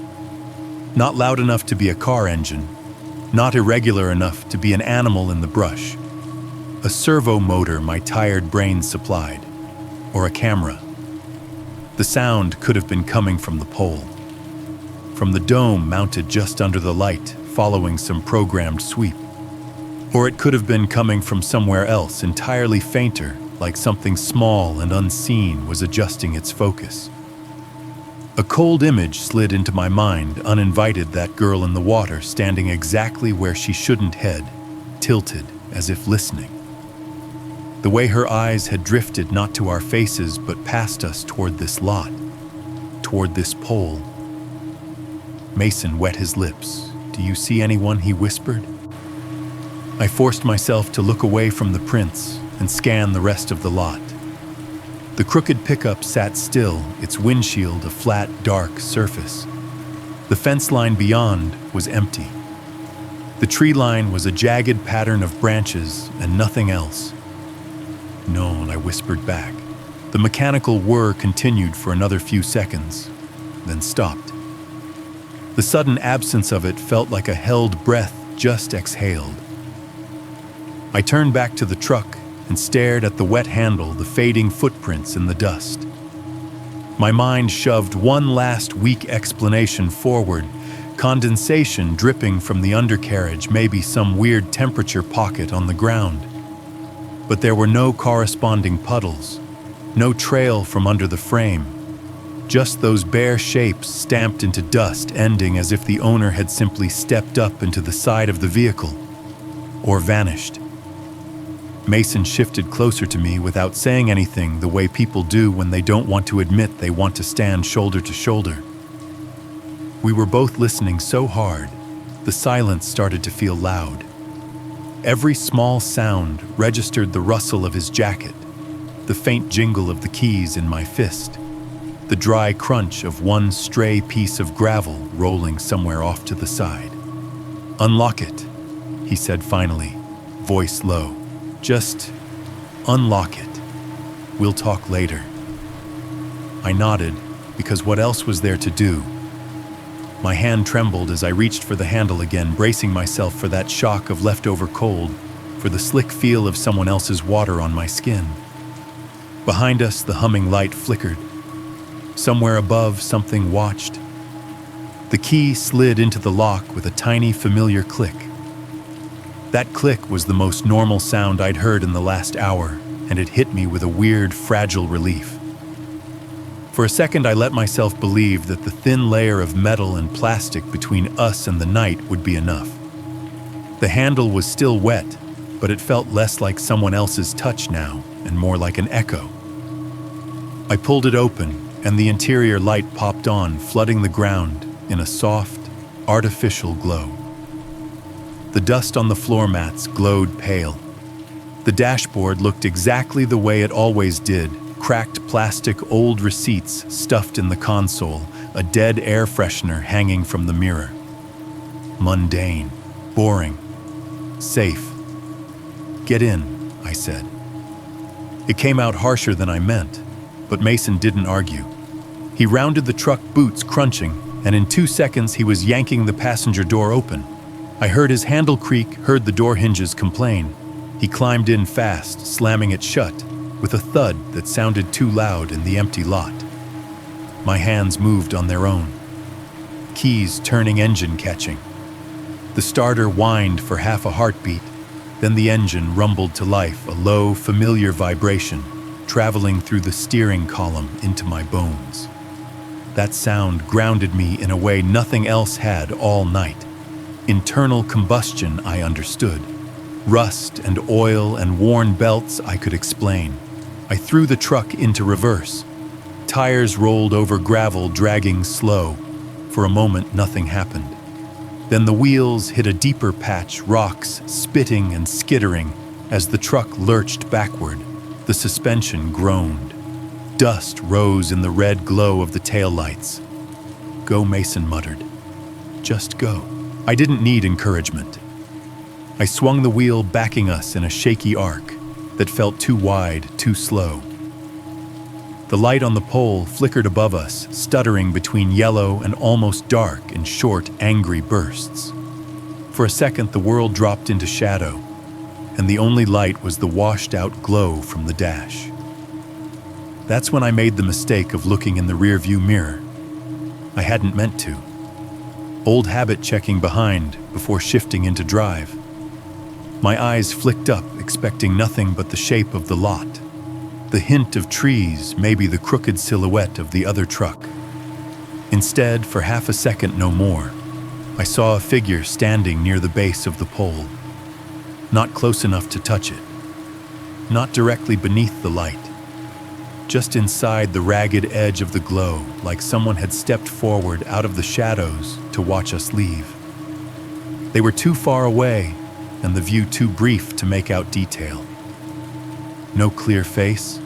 Not loud enough to be a car engine. Not irregular enough to be an animal in the brush. A servo motor my tired brain supplied. Or a camera. The sound could have been coming from the pole. From the dome mounted just under the light, following some programmed sweep. Or it could have been coming from somewhere else, entirely fainter, like something small and unseen was adjusting its focus. A cold image slid into my mind, uninvited, that girl in the water, standing exactly where she shouldn't head, tilted, as if listening. The way her eyes had drifted not to our faces, but past us toward this lot, toward this pole. Mason wet his lips. "Do you see anyone?" he whispered. I forced myself to look away from the prints and scan the rest of the lot. The crooked pickup sat still, its windshield a flat, dark surface. The fence line beyond was empty. The tree line was a jagged pattern of branches and nothing else. "No," I whispered back. The mechanical whir continued for another few seconds, then stopped. The sudden absence of it felt like a held breath just exhaled. I turned back to the truck and stared at the wet handle, the fading footprints in the dust. My mind shoved one last weak explanation forward, condensation dripping from the undercarriage, maybe some weird temperature pocket on the ground. But there were no corresponding puddles, no trail from under the frame, just those bare shapes stamped into dust, ending as if the owner had simply stepped up into the side of the vehicle, or vanished. Mason shifted closer to me without saying anything, the way people do when they don't want to admit they want to stand shoulder to shoulder. We were both listening so hard, the silence started to feel loud. Every small sound registered: the rustle of his jacket, the faint jingle of the keys in my fist, the dry crunch of one stray piece of gravel rolling somewhere off to the side. "Unlock it," he said finally, voice low. "Just unlock it. We'll talk later." I nodded, because what else was there to do? My hand trembled as I reached for the handle again, bracing myself for that shock of leftover cold, for the slick feel of someone else's water on my skin. Behind us, the humming light flickered. Somewhere above, something watched. The key slid into the lock with a tiny, familiar click. That click was the most normal sound I'd heard in the last hour, and it hit me with a weird, fragile relief. For a second, I let myself believe that the thin layer of metal and plastic between us and the night would be enough. The handle was still wet, but it felt less like someone else's touch now, and more like an echo. I pulled it open, and the interior light popped on, flooding the ground in a soft, artificial glow. The dust on the floor mats glowed pale. The dashboard looked exactly the way it always did, cracked plastic old receipts stuffed in the console, a dead air freshener hanging from the mirror. Mundane, boring, safe. "Get in," I said. It came out harsher than I meant, but Mason didn't argue. He rounded the truck boots crunching, and in 2 seconds he was yanking the passenger door open. I heard his handle creak, heard the door hinges complain. He climbed in fast, slamming it shut, with a thud that sounded too loud in the empty lot. My hands moved on their own. Keys turning, engine catching. The starter whined for half a heartbeat, then the engine rumbled to life, a low, familiar vibration, traveling through the steering column into my bones. That sound grounded me in a way nothing else had all night. Internal combustion, I understood. Rust and oil and worn belts I could explain. I threw the truck into reverse. Tires rolled over gravel, dragging slow. For a moment, nothing happened. Then the wheels hit a deeper patch, rocks spitting and skittering as the truck lurched backward. The suspension groaned. Dust rose in the red glow of the taillights. "Go," Mason muttered. "Just go." I didn't need encouragement. I swung the wheel, backing us in a shaky arc that felt too wide, too slow. The light on the pole flickered above us, stuttering between yellow and almost dark in short, angry bursts. For a second, the world dropped into shadow, and the only light was the washed-out glow from the dash. That's when I made the mistake of looking in the rearview mirror. I hadn't meant to. Old habit checking behind before shifting into drive. My eyes flicked up, expecting nothing but the shape of the lot. The hint of trees, maybe the crooked silhouette of the other truck. Instead, for half a second, no more, I saw a figure standing near the base of the pole. Not close enough to touch it. Not directly beneath the light. Just inside the ragged edge of the glow, like someone had stepped forward out of the shadows to watch us leave. They were too far away, and the view too brief to make out detail. No clear face,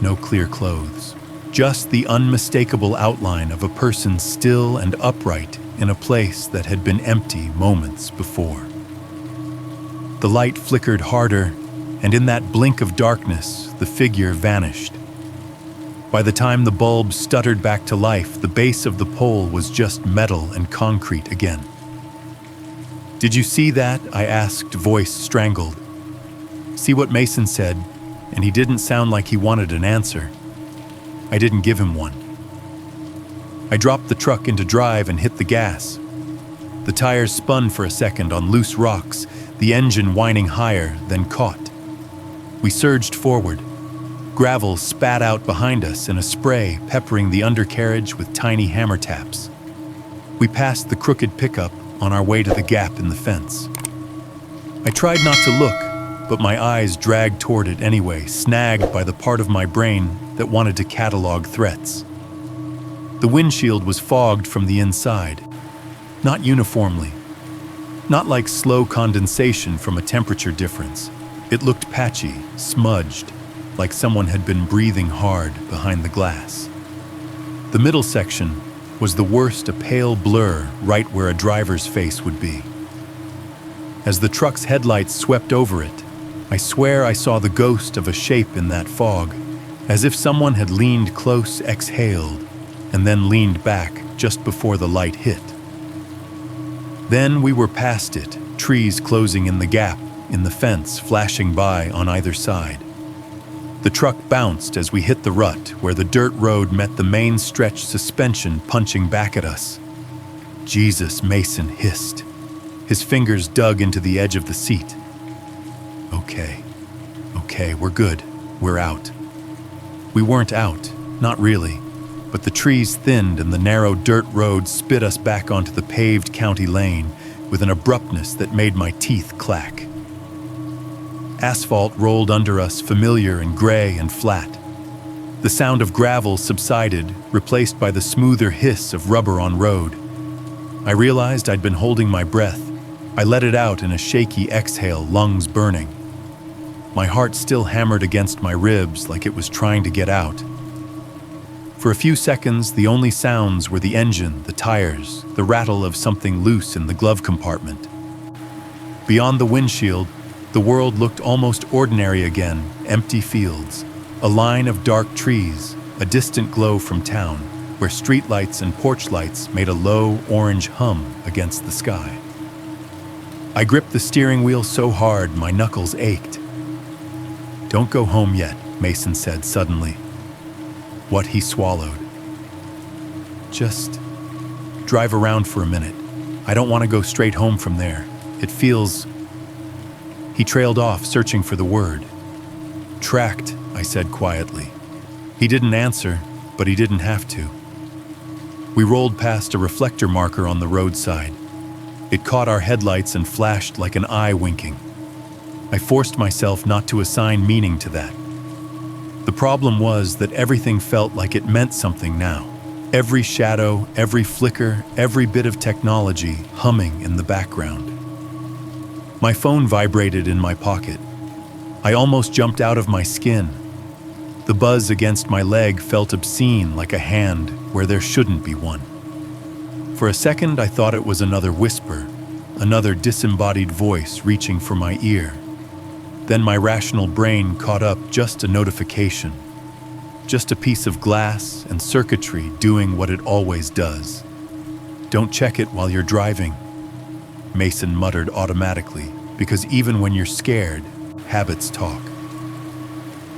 no clear clothes. Just the unmistakable outline of a person still and upright in a place that had been empty moments before. The light flickered harder, and in that blink of darkness, the figure vanished. By the time the bulb stuttered back to life, the base of the pole was just metal and concrete again. "Did you see that?" I asked, voice strangled. "See what Mason said?" And he didn't sound like he wanted an answer. I didn't give him one. I dropped the truck into drive and hit the gas. The tires spun for a second on loose rocks, the engine whining higher, then caught. We surged forward. Gravel spat out behind us in a spray, peppering the undercarriage with tiny hammer taps. We passed the crooked pickup on our way to the gap in the fence. I tried not to look, but my eyes dragged toward it anyway, snagged by the part of my brain that wanted to catalog threats. The windshield was fogged from the inside, not uniformly, not like slow condensation from a temperature difference. It looked patchy, smudged, like someone had been breathing hard behind the glass. The middle section was the worst, a pale blur right where a driver's face would be. As the truck's headlights swept over it, I swear I saw the ghost of a shape in that fog, as if someone had leaned close, exhaled, and then leaned back just before the light hit. Then we were past it, trees closing in the gap in the fence flashing by on either side. The truck bounced as we hit the rut where the dirt road met the main stretch suspension punching back at us. Jesus, Mason hissed. His fingers dug into the edge of the seat. Okay, we're good. We're out. We weren't out, not really, but the trees thinned and the narrow dirt road spit us back onto the paved county lane with an abruptness that made my teeth clack. Asphalt rolled under us, familiar and gray and flat. The sound of gravel subsided, replaced by the smoother hiss of rubber on road. I realized I'd been holding my breath. I let it out in a shaky exhale, lungs burning. My heart still hammered against my ribs like it was trying to get out. For a few seconds, the only sounds were the engine, the tires, the rattle of something loose in the glove compartment. Beyond the windshield, the world looked almost ordinary again, empty fields, a line of dark trees, a distant glow from town, where streetlights and porch lights made a low orange hum against the sky. I gripped the steering wheel so hard my knuckles ached. "Don't go home yet," Mason said suddenly. What he swallowed. "Just drive around for a minute. I don't want to go straight home from there. It feels..." He trailed off, searching for the word. "Tracked," I said quietly. He didn't answer, but he didn't have to. We rolled past a reflector marker on the roadside. It caught our headlights and flashed like an eye winking. I forced myself not to assign meaning to that. The problem was that everything felt like it meant something now. Every shadow, every flicker, every bit of technology humming in the background. My phone vibrated in my pocket. I almost jumped out of my skin. The buzz against my leg felt obscene, like a hand where there shouldn't be one. For a second, I thought it was another whisper, another disembodied voice reaching for my ear. Then my rational brain caught up just a notification, just a piece of glass and circuitry doing what it always does. "Don't check it while you're driving," Mason muttered automatically, because even when you're scared, habits talk.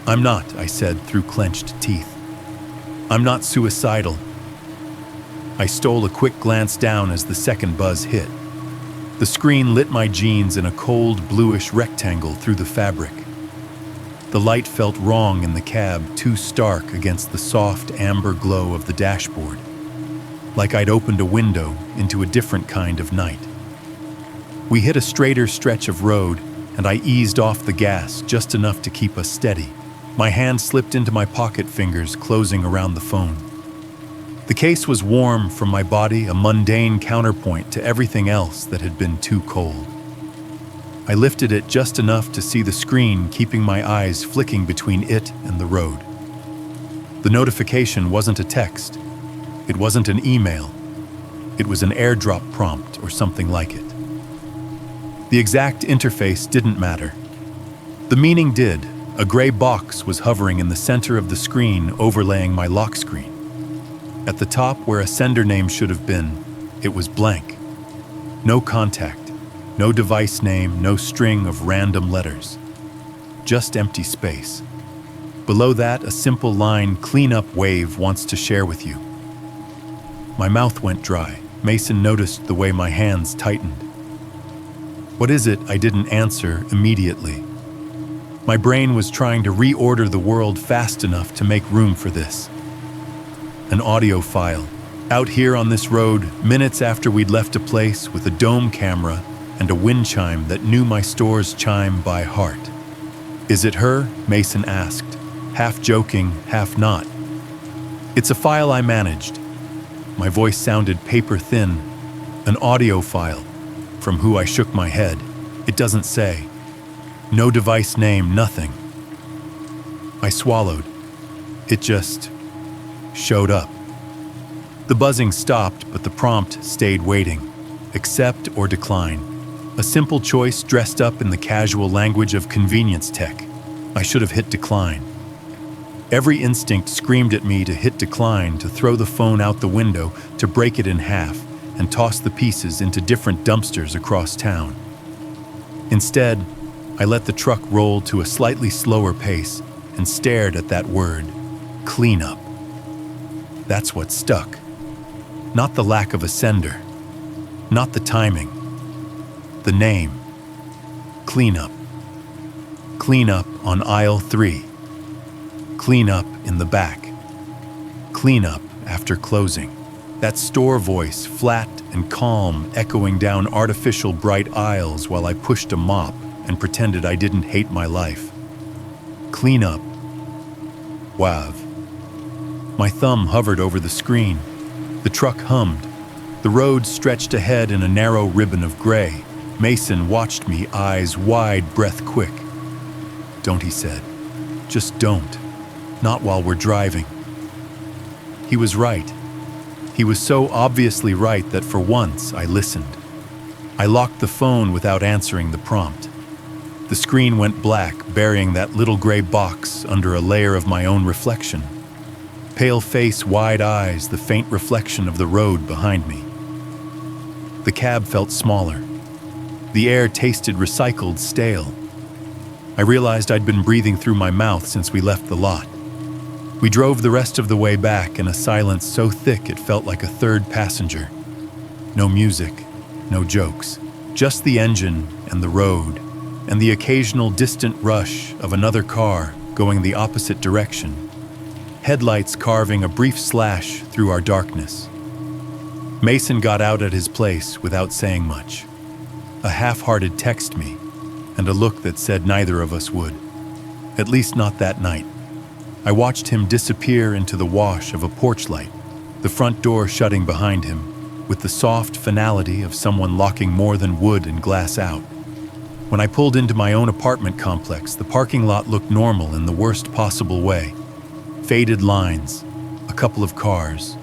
"I'm not," I said through clenched teeth. "I'm not suicidal." I stole a quick glance down as the second buzz hit. The screen lit my jeans in a cold, bluish rectangle through the fabric. The light felt wrong in the cab, too stark against the soft, amber glow of the dashboard, like I'd opened a window into a different kind of night. We hit a straighter stretch of road, and I eased off the gas just enough to keep us steady. My hand slipped into my pocket, fingers closing around the phone. The case was warm from my body, a mundane counterpoint to everything else that had been too cold. I lifted it just enough to see the screen, keeping my eyes flicking between it and the road. The notification wasn't a text. It wasn't an email. It was an airdrop prompt or something like it. The exact interface didn't matter. The meaning did. A gray box was hovering in the center of the screen, overlaying my lock screen. At the top, where a sender name should have been, it was blank. No contact, no device name, no string of random letters. Just empty space. Below that, a simple line, "Clean up, Wave wants to share with you." My mouth went dry. Mason noticed the way my hands tightened. "What is it?" I didn't answer immediately. My brain was trying to reorder the world fast enough to make room for this. An audio file, out here on this road, minutes after we'd left a place with a dome camera and a wind chime that knew my store's chime by heart. "Is it her?" Mason asked, half joking, half not. "It's a file I managed." My voice sounded paper thin. "An audio file." From who? I shook my head. "It doesn't say. No device name, nothing." I swallowed. It just showed up. The buzzing stopped, but the prompt stayed waiting. Accept or decline. A simple choice dressed up in the casual language of convenience tech. I should have hit decline. Every instinct screamed at me to hit decline, to throw the phone out the window, to break it in half, and toss the pieces into different dumpsters across town. Instead, I let the truck roll to a slightly slower pace and stared at that word, cleanup. That's what stuck. Not the lack of a sender. Not the timing. The name. Cleanup. Cleanup on aisle 3. Cleanup in the back. Cleanup after closing. That store voice, flat and calm, echoing down artificial bright aisles while I pushed a mop and pretended I didn't hate my life. Cleanup. Wav. My thumb hovered over the screen. The truck hummed. The road stretched ahead in a narrow ribbon of gray. Mason watched me, eyes wide, breath quick. Don't, he said. Just don't. Not while we're driving. He was right. He was so obviously right that for once I listened. I locked the phone without answering the prompt. The screen went black, burying that little gray box under a layer of my own reflection. Pale face, wide eyes, the faint reflection of the road behind me. The cab felt smaller. The air tasted recycled, stale. I realized I'd been breathing through my mouth since we left the lot. We drove the rest of the way back in a silence so thick it felt like a third passenger. No music, no jokes, just the engine and the road, and the occasional distant rush of another car going the opposite direction, headlights carving a brief slash through our darkness. Mason got out at his place without saying much. A half-hearted text me, and a look that said neither of us would. At least not that night. I watched him disappear into the wash of a porch light, the front door shutting behind him, with the soft finality of someone locking more than wood and glass out. When I pulled into my own apartment complex, the parking lot looked normal in the worst possible way. Faded lines, a couple of cars,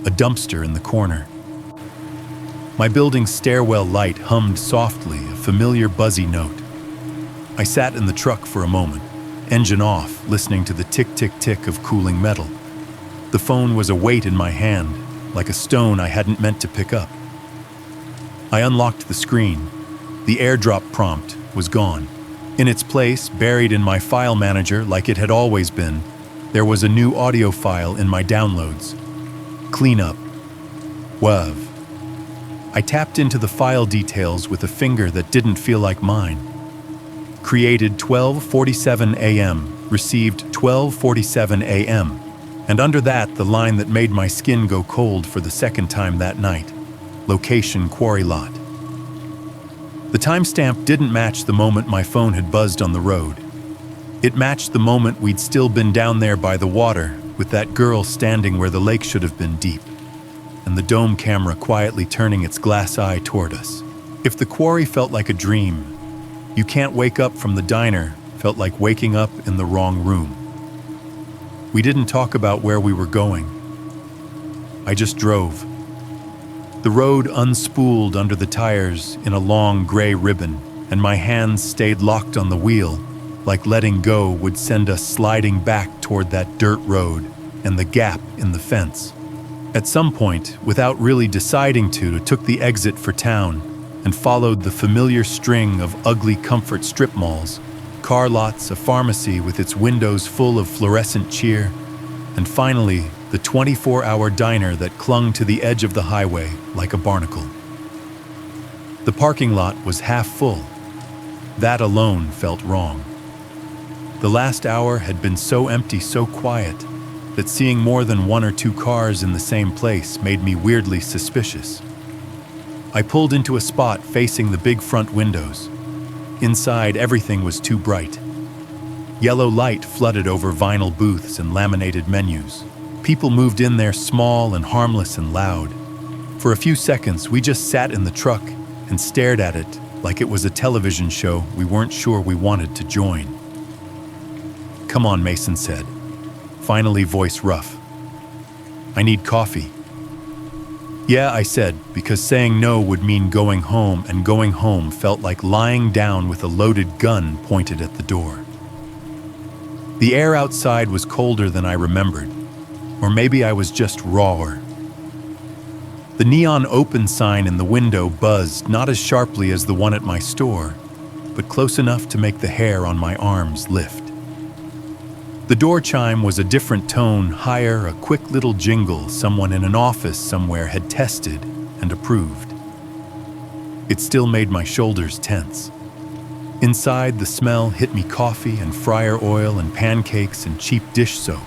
a dumpster in the corner. My building's stairwell light hummed softly, a familiar buzzy note. I sat in the truck for a moment, engine off, listening to the tick-tick-tick of cooling metal. The phone was a weight in my hand, like a stone I hadn't meant to pick up. I unlocked the screen. The airdrop prompt was gone. In its place, buried in my file manager like it had always been, there was a new audio file in my downloads. Cleanup. WAV. I tapped into the file details with a finger that didn't feel like mine. Created 12:47 a.m., received 12:47 a.m., and under that the line that made my skin go cold for the second time that night. Location quarry lot. The timestamp didn't match the moment my phone had buzzed on the road. It matched the moment we'd still been down there by the water, with that girl standing where the lake should have been deep, and the dome camera quietly turning its glass eye toward us. If the quarry felt like a dream, You Can't Wake Up from the Diner felt like waking up in the wrong room. We didn't talk about where we were going. I just drove. The road unspooled under the tires in a long gray ribbon, and my hands stayed locked on the wheel, like letting go would send us sliding back toward that dirt road and the gap in the fence. At some point, without really deciding to, took the exit for town and followed the familiar string of ugly comfort strip malls, car lots, a pharmacy with its windows full of fluorescent cheer, and finally, the 24-hour diner that clung to the edge of the highway like a barnacle. The parking lot was half full. That alone felt wrong. The last hour had been so empty, so quiet, that seeing more than one or two cars in the same place made me weirdly suspicious. I pulled into a spot facing the big front windows. Inside, everything was too bright. Yellow light flooded over vinyl booths and laminated menus. People moved in there small and harmless and loud. For a few seconds, we just sat in the truck and stared at it like it was a television show we weren't sure we wanted to join. "Come on," Mason said, finally voice rough. "I need coffee." Yeah, I said, because saying no would mean going home, and going home felt like lying down with a loaded gun pointed at the door. The air outside was colder than I remembered, or maybe I was just rawer. The neon open sign in the window buzzed not as sharply as the one at my store, but close enough to make the hair on my arms lift. The door chime was a different tone, higher, a quick little jingle someone in an office somewhere had tested and approved. It still made my shoulders tense. Inside, the smell hit me coffee and fryer oil and pancakes and cheap dish soap.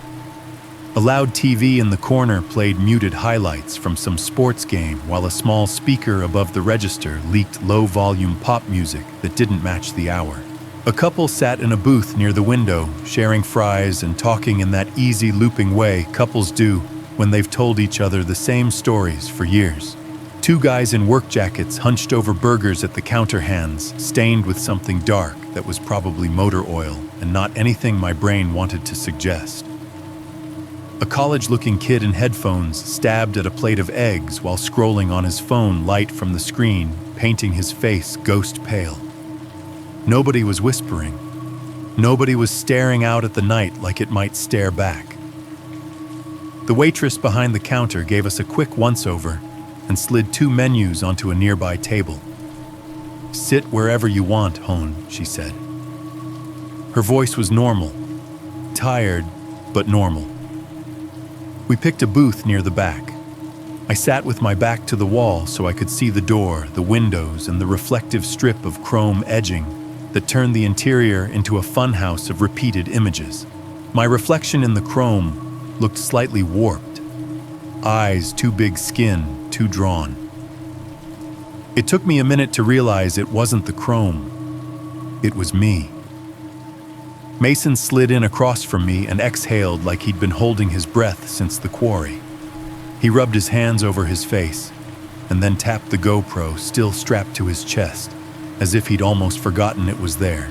A loud TV in the corner played muted highlights from some sports game while a small speaker above the register leaked low-volume pop music that didn't match the hour. A couple sat in a booth near the window, sharing fries and talking in that easy looping way couples do when they've told each other the same stories for years. Two guys in work jackets hunched over burgers at the counter, hands stained with something dark that was probably motor oil and not anything my brain wanted to suggest. A college-looking kid in headphones stabbed at a plate of eggs while scrolling on his phone, light from the screen painting his face ghost pale. Nobody was whispering. Nobody was staring out at the night like it might stare back. The waitress behind the counter gave us a quick once-over and slid 2 menus onto a nearby table. "Sit wherever you want, Hone," she said. Her voice was normal, tired, but normal. We picked a booth near the back. I sat with my back to the wall so I could see the door, the windows, and the reflective strip of chrome edging that turned the interior into a funhouse of repeated images. My reflection in the chrome looked slightly warped. Eyes too big, skin too drawn. It took me a minute to realize it wasn't the chrome. It was me. Mason slid in across from me and exhaled like he'd been holding his breath since the quarry. He rubbed his hands over his face and then tapped the GoPro still strapped to his chest, as if he'd almost forgotten it was there.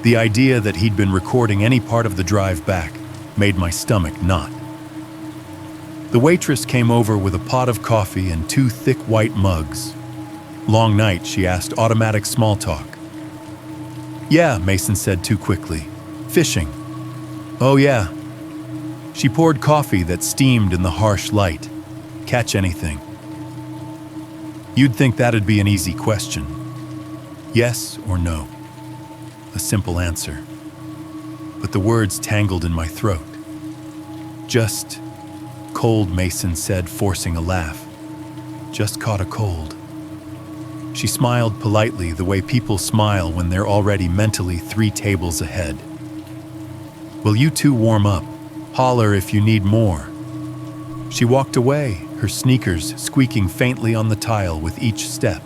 The idea that he'd been recording any part of the drive back made my stomach knot. The waitress came over with a pot of coffee and 2 thick white mugs. "Long night?" she asked, automatic small talk. "Yeah," Mason said too quickly. "Fishing." "Oh yeah." She poured coffee that steamed in the harsh light. "Catch anything?" You'd think that'd be an easy question. Yes or no. A simple answer. But the words tangled in my throat. "Just cold," Mason said, forcing a laugh. "Just caught a cold." She smiled politely, the way people smile when they're already mentally 3 tables ahead. "Well, you two warm up. Holler if you need more." She walked away, her sneakers squeaking faintly on the tile with each step.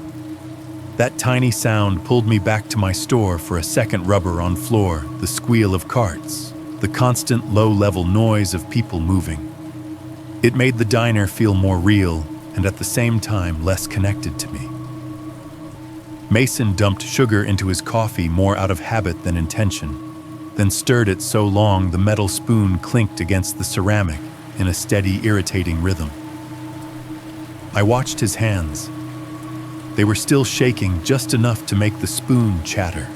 That tiny sound pulled me back to my store for a second rubber on floor, the squeal of carts, the constant low-level noise of people moving. It made the diner feel more real and at the same time less connected to me. Mason dumped sugar into his coffee more out of habit than intention, then stirred it so long the metal spoon clinked against the ceramic in a steady, irritating rhythm. I watched his hands. They were still shaking just enough to make the spoon chatter.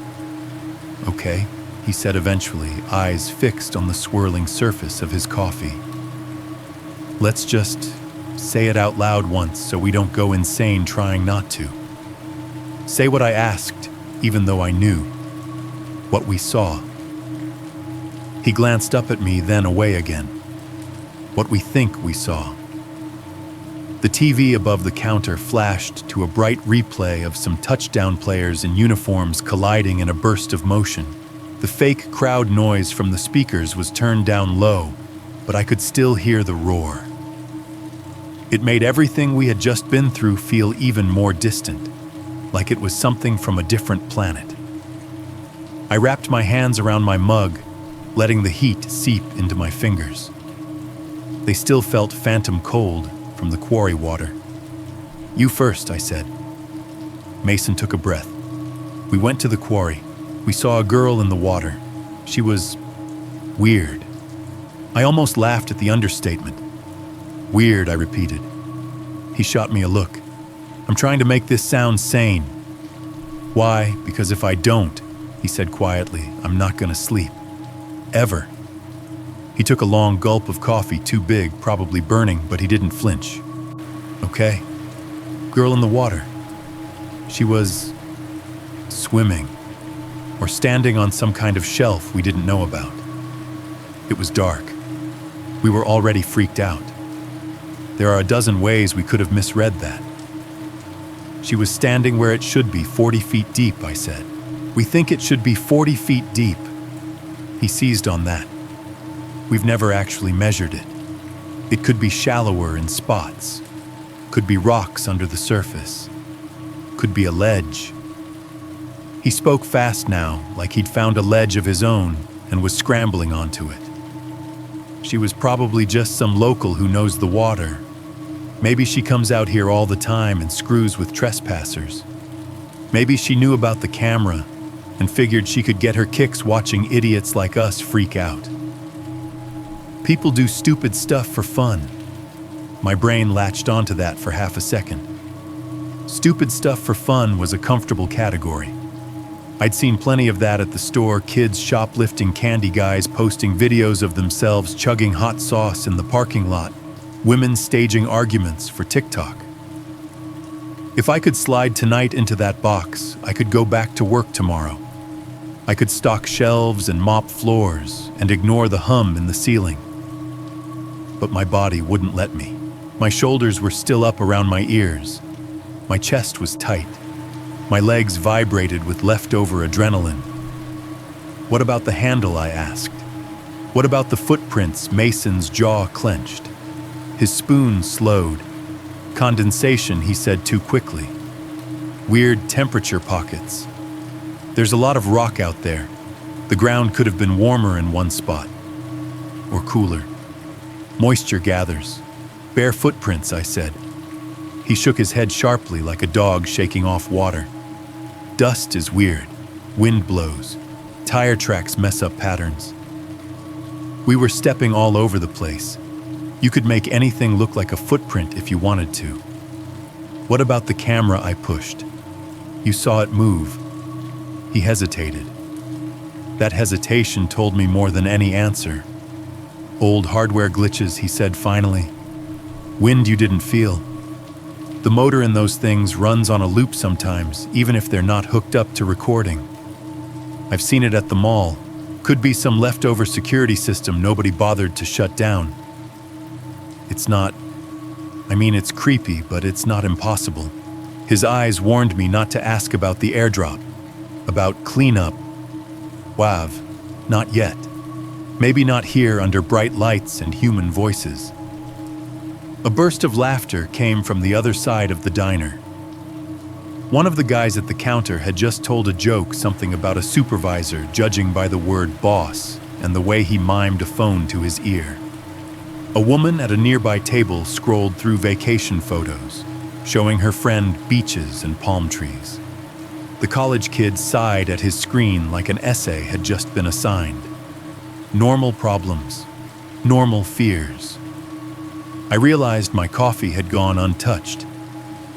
"Okay," he said eventually, eyes fixed on the swirling surface of his coffee. "Let's just say it out loud once so we don't go insane trying not to. Say what I asked, even though I knew. What we saw." He glanced up at me, then away again. "What we think we saw." The TV above the counter flashed to a bright replay of some touchdown players in uniforms colliding in a burst of motion. The fake crowd noise from the speakers was turned down low, but I could still hear the roar. It made everything we had just been through feel even more distant, like it was something from a different planet. I wrapped my hands around my mug, letting the heat seep into my fingers. They still felt phantom cold from the quarry water. "You first," I said. Mason took a breath. We went to the quarry. We saw a girl in the water. She was weird. I almost laughed at the understatement. "Weird," I repeated. He shot me a look. I'm trying to make this sound sane. Why? Because if I don't, he said quietly, I'm not going to sleep. Ever. He took a long gulp of coffee, too big, probably burning, but he didn't flinch. Okay. Girl in the water. She was swimming or standing on some kind of shelf we didn't know about. It was dark. We were already freaked out. There are a dozen ways we could have misread that. She was standing where it should be, 40 feet deep, I said. We think it should be 40 feet deep. He seized on that. We've never actually measured it. It could be shallower in spots. Could be rocks under the surface. Could be a ledge. He spoke fast now, like he'd found a ledge of his own and was scrambling onto it. She was probably just some local who knows the water. Maybe she comes out here all the time and screws with trespassers. Maybe she knew about the camera and figured she could get her kicks watching idiots like us freak out. People do stupid stuff for fun. My brain latched onto that for half a second. Stupid stuff for fun was a comfortable category. I'd seen plenty of that at the store, kids shoplifting candy guys posting videos of themselves chugging hot sauce in the parking lot, women staging arguments for TikTok. If I could slide tonight into that box, I could go back to work tomorrow. I could stock shelves and mop floors and ignore the hum in the ceiling. But my body wouldn't let me. My shoulders were still up around my ears. My chest was tight. My legs vibrated with leftover adrenaline. What about the handle, I asked. What about the footprints? Mason's jaw clenched. His spoon slowed. Condensation, he said too quickly. Weird temperature pockets. There's a lot of rock out there. The ground could have been warmer in one spot. Or cooler. Moisture gathers. Bare footprints, I said. He shook his head sharply like a dog shaking off water. Dust is weird. Wind blows. Tire tracks mess up patterns. We were stepping all over the place. You could make anything look like a footprint if you wanted to. What about the camera I pushed? You saw it move. He hesitated. That hesitation told me more than any answer. Old hardware glitches, he said finally. Wind you didn't feel. The motor in those things runs on a loop sometimes, even if they're not hooked up to recording. I've seen it at the mall. Could be some leftover security system nobody bothered to shut down. It's creepy, but it's not impossible. His eyes warned me not to ask about the airdrop, about cleanup. Wav, not yet. Maybe not here under bright lights and human voices. A burst of laughter came from the other side of the diner. One of the guys at the counter had just told a joke, something about a supervisor judging by the word boss and the way he mimed a phone to his ear. A woman at a nearby table scrolled through vacation photos, showing her friend beaches and palm trees. The college kid sighed at his screen like an essay had just been assigned. Normal problems, normal fears. I realized my coffee had gone untouched.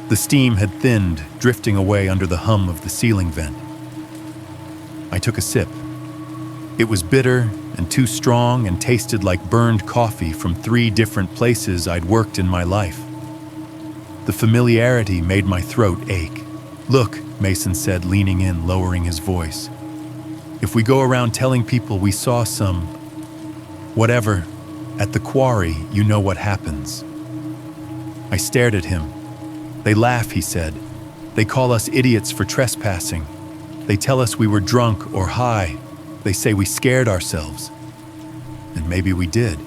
The steam had thinned, drifting away under the hum of the ceiling vent. I took a sip. It was bitter and too strong and tasted like burned coffee from 3 different places I'd worked in my life. The familiarity made my throat ache. Look, Mason said, leaning in, lowering his voice. If we go around telling people we saw some, whatever, at the quarry, you know what happens. I stared at him. They laugh, he said. They call us idiots for trespassing. They tell us we were drunk or high. They say we scared ourselves. And maybe we did.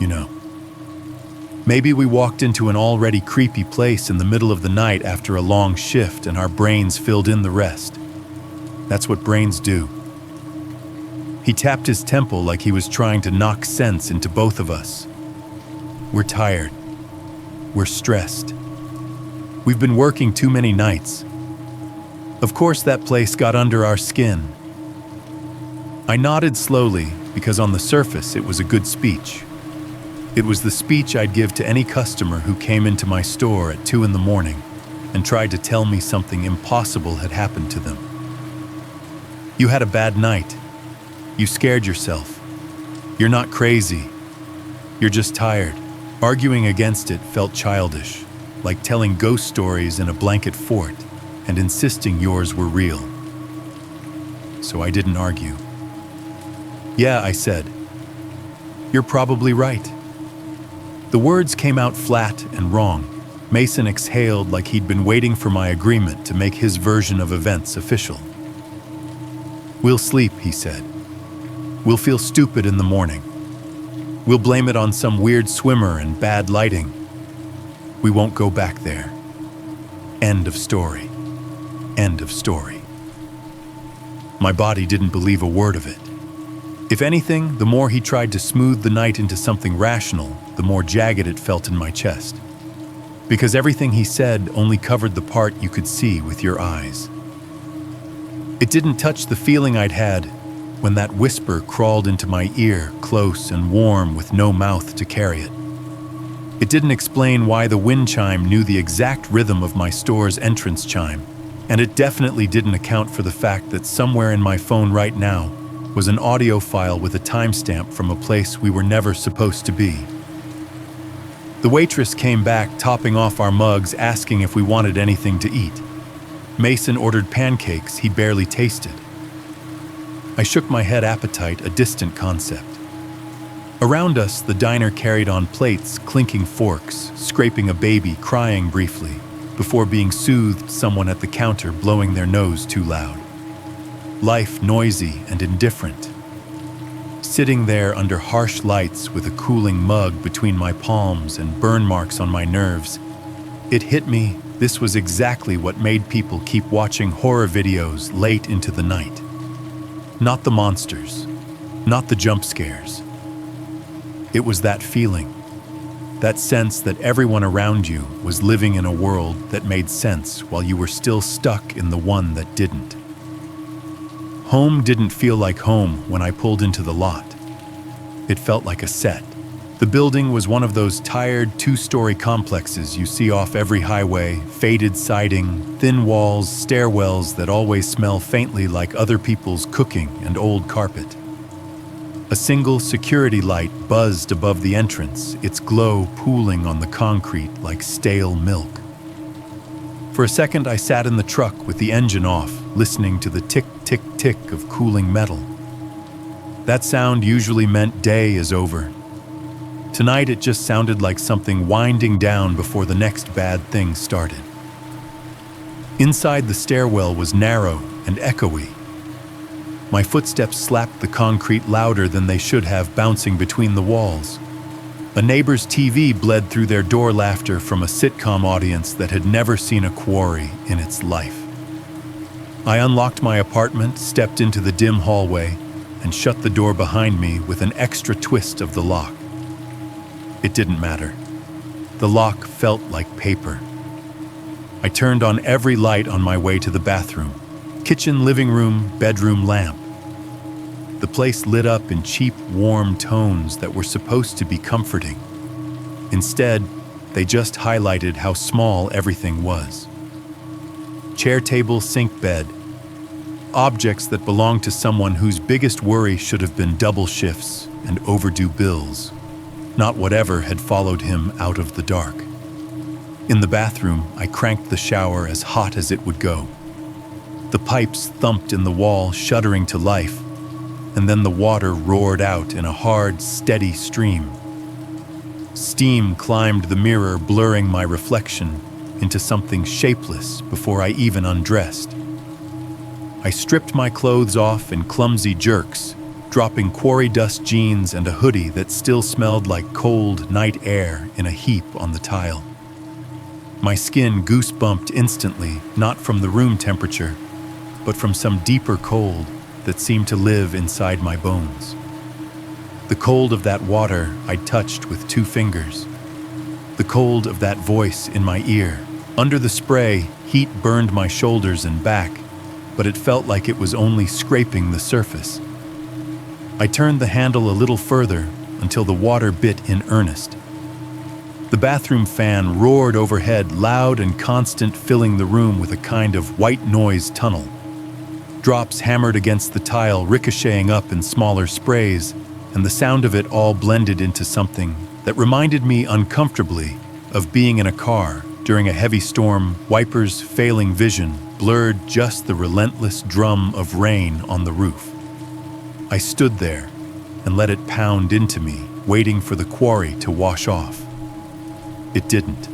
You know. Maybe we walked into an already creepy place in the middle of the night after a long shift and our brains filled in the rest. That's what brains do. He tapped his temple like he was trying to knock sense into both of us. We're tired. We're stressed. We've been working too many nights. Of course that place got under our skin. I nodded slowly because on the surface it was a good speech. It was the speech I'd give to any customer who came into my store at 2 in the morning and tried to tell me something impossible had happened to them. You had a bad night. You scared yourself. You're not crazy. You're just tired. Arguing against it felt childish, like telling ghost stories in a blanket fort and insisting yours were real. So I didn't argue. Yeah, I said, you're probably right. The words came out flat and wrong. Mason exhaled like he'd been waiting for my agreement to make his version of events official. We'll sleep, he said. We'll feel stupid in the morning. We'll blame it on some weird swimmer and bad lighting. We won't go back there. End of story. End of story. My body didn't believe a word of it. If anything, the more he tried to smooth the night into something rational, the more jagged it felt in my chest. Because everything he said only covered the part you could see with your eyes. It didn't touch the feeling I'd had when that whisper crawled into my ear, close and warm with no mouth to carry it. It didn't explain why the wind chime knew the exact rhythm of my store's entrance chime, and it definitely didn't account for the fact that somewhere in my phone right now was an audio file with a timestamp from a place we were never supposed to be. The waitress came back, topping off our mugs, asking if we wanted anything to eat. Mason ordered pancakes he barely tasted. I shook my head, appetite a distant concept. Around us, the diner carried on plates, clinking forks, scraping a baby, crying briefly, before being soothed someone at the counter blowing their nose too loud. Life noisy and indifferent. Sitting there under harsh lights with a cooling mug between my palms and burn marks on my nerves, it hit me this was exactly what made people keep watching horror videos late into the night. Not the monsters, not the jump scares. It was that feeling, that sense that everyone around you was living in a world that made sense while you were still stuck in the one that didn't. Home didn't feel like home when I pulled into the lot. It felt like a set. The building was one of those tired two-story complexes you see off every highway, faded siding, thin walls, stairwells that always smell faintly like other people's cooking and old carpet. A single security light buzzed above the entrance, its glow pooling on the concrete like stale milk. For a second, I sat in the truck with the engine off, listening to the tick-tick-tick of cooling metal. That sound usually meant day is over. Tonight, it just sounded like something winding down before the next bad thing started. Inside, the stairwell was narrow and echoey. My footsteps slapped the concrete louder than they should have, bouncing between the walls. A neighbor's TV bled through their door laughter from a sitcom audience that had never seen a quarry in its life. I unlocked my apartment, stepped into the dim hallway, and shut the door behind me with an extra twist of the lock. It didn't matter. The lock felt like paper. I turned on every light on my way to the bathroom. Kitchen, living room, bedroom lamp. The place lit up in cheap, warm tones that were supposed to be comforting. Instead, they just highlighted how small everything was. Chair, table, sink, bed. Objects that belonged to someone whose biggest worry should have been double shifts and overdue bills, not whatever had followed him out of the dark. In the bathroom, I cranked the shower as hot as it would go. The pipes thumped in the wall, shuddering to life, and then the water roared out in a hard, steady stream. Steam climbed the mirror, blurring my reflection into something shapeless before I even undressed. I stripped my clothes off in clumsy jerks, dropping quarry dust jeans and a hoodie that still smelled like cold night air in a heap on the tile. My skin goosebumped instantly, not from the room temperature, but from some deeper cold that seemed to live inside my bones. The cold of that water I'd touched with 2 fingers. The cold of that voice in my ear. Under the spray, heat burned my shoulders and back, but it felt like it was only scraping the surface. I turned the handle a little further, until the water bit in earnest. The bathroom fan roared overhead, loud and constant, filling the room with a kind of white noise tunnel. Drops hammered against the tile, ricocheting up in smaller sprays, and the sound of it all blended into something that reminded me uncomfortably of being in a car during a heavy storm, wipers failing vision, blurred just the relentless drum of rain on the roof. I stood there and let it pound into me, waiting for the quarry to wash off. It didn't.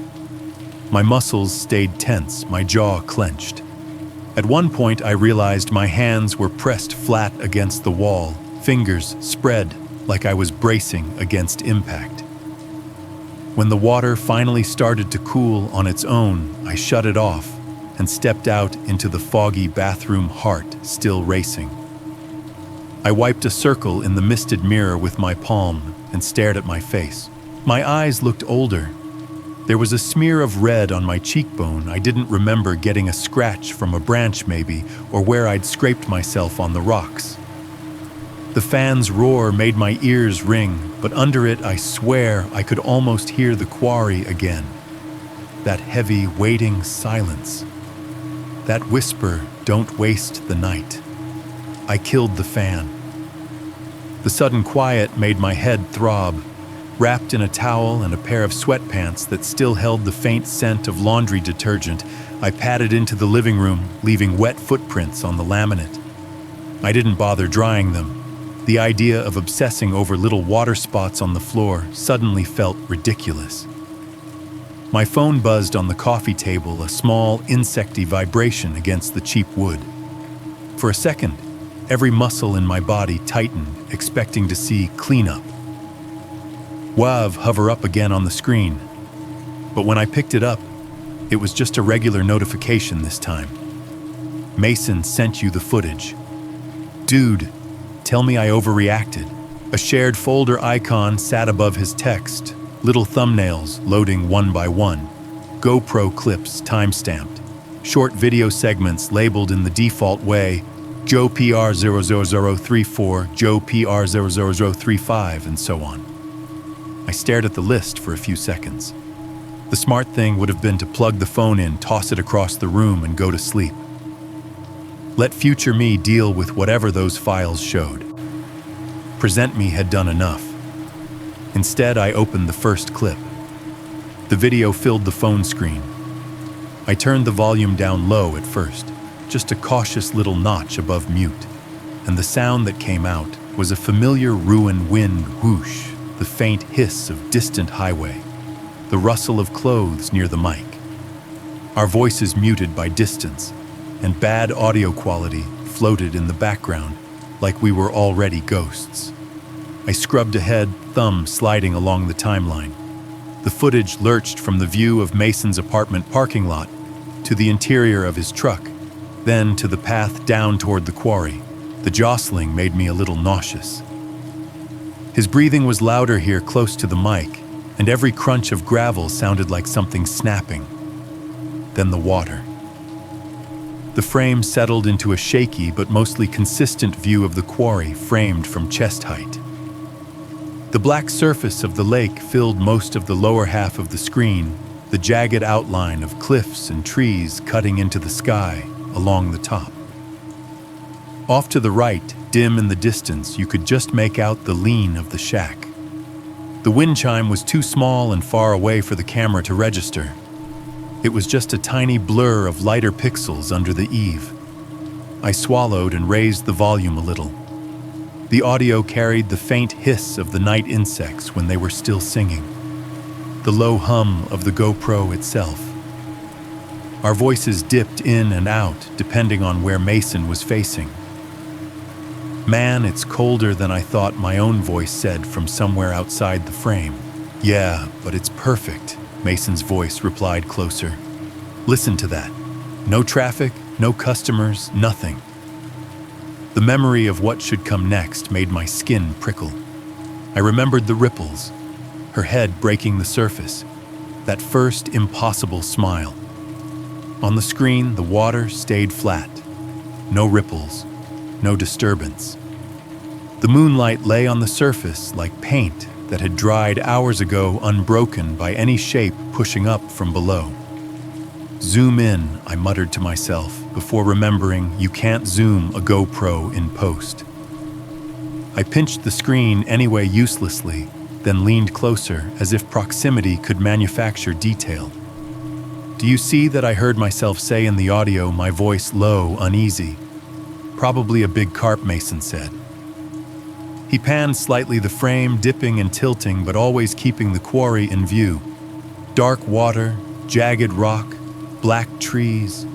My muscles stayed tense, my jaw clenched. At one point, I realized my hands were pressed flat against the wall, fingers spread like I was bracing against impact. When the water finally started to cool on its own, I shut it off and stepped out into the foggy bathroom, heart still racing. I wiped a circle in the misted mirror with my palm and stared at my face. My eyes looked older. There was a smear of red on my cheekbone. I didn't remember getting a scratch from a branch maybe, or where I'd scraped myself on the rocks. The fan's roar made my ears ring, but under it, I swear, I could almost hear the quarry again. That heavy, waiting silence. That whisper, "Don't waste the night." I killed the fan. The sudden quiet made my head throb. Wrapped in a towel and a pair of sweatpants that still held the faint scent of laundry detergent, I padded into the living room, leaving wet footprints on the laminate. I didn't bother drying them. The idea of obsessing over little water spots on the floor suddenly felt ridiculous. My phone buzzed on the coffee table, a small, insecty vibration against the cheap wood. For a second, every muscle in my body tightened, expecting to see cleanup. WAV hover up again on the screen. But when I picked it up, it was just a regular notification this time. Mason sent you the footage. Dude, tell me I overreacted. A shared folder icon sat above his text, little thumbnails loading one by one, GoPro clips timestamped, short video segments labeled in the default way, Joe PR 00034, Joe PR 00035, and so on. I stared at the list for a few seconds. The smart thing would have been to plug the phone in, toss it across the room, and go to sleep. Let future me deal with whatever those files showed. Present me had done enough. Instead, I opened the first clip. The video filled the phone screen. I turned the volume down low at first, just a cautious little notch above mute, and the sound that came out was a familiar ruin wind whoosh, the faint hiss of distant highway, the rustle of clothes near the mic. Our voices muted by distance, and bad audio quality floated in the background like we were already ghosts. I scrubbed ahead, thumb sliding along the timeline. The footage lurched from the view of Mason's apartment parking lot to the interior of his truck, then to the path down toward the quarry. The jostling made me a little nauseous. His breathing was louder here close to the mic, and every crunch of gravel sounded like something snapping. Then the water. The frame settled into a shaky but mostly consistent view of the quarry framed from chest height. The black surface of the lake filled most of the lower half of the screen, the jagged outline of cliffs and trees cutting into the sky along the top. Off to the right, dim in the distance, you could just make out the lean of the shack. The wind chime was too small and far away for the camera to register. It was just a tiny blur of lighter pixels under the eave. I swallowed and raised the volume a little. The audio carried the faint hiss of the night insects when they were still singing, the low hum of the GoPro itself. Our voices dipped in and out depending on where Mason was facing. "Man, it's colder than I thought," my own voice said from somewhere outside the frame. "Yeah, but it's perfect," Mason's voice replied closer. "Listen to that. No traffic, no customers, nothing." The memory of what should come next made my skin prickle. I remembered the ripples, her head breaking the surface, that first impossible smile. On the screen, the water stayed flat. No ripples, no disturbance. The moonlight lay on the surface like paint that had dried hours ago unbroken by any shape pushing up from below. Zoom in, I muttered to myself, before remembering you can't zoom a GoPro in post. I pinched the screen anyway uselessly, then leaned closer as if proximity could manufacture detail. Do you see that I heard myself say in the audio, my voice low, uneasy? Probably a big carp, Mason said. He panned slightly the frame, dipping and tilting, but always keeping the quarry in view. Dark water, jagged rock, black trees,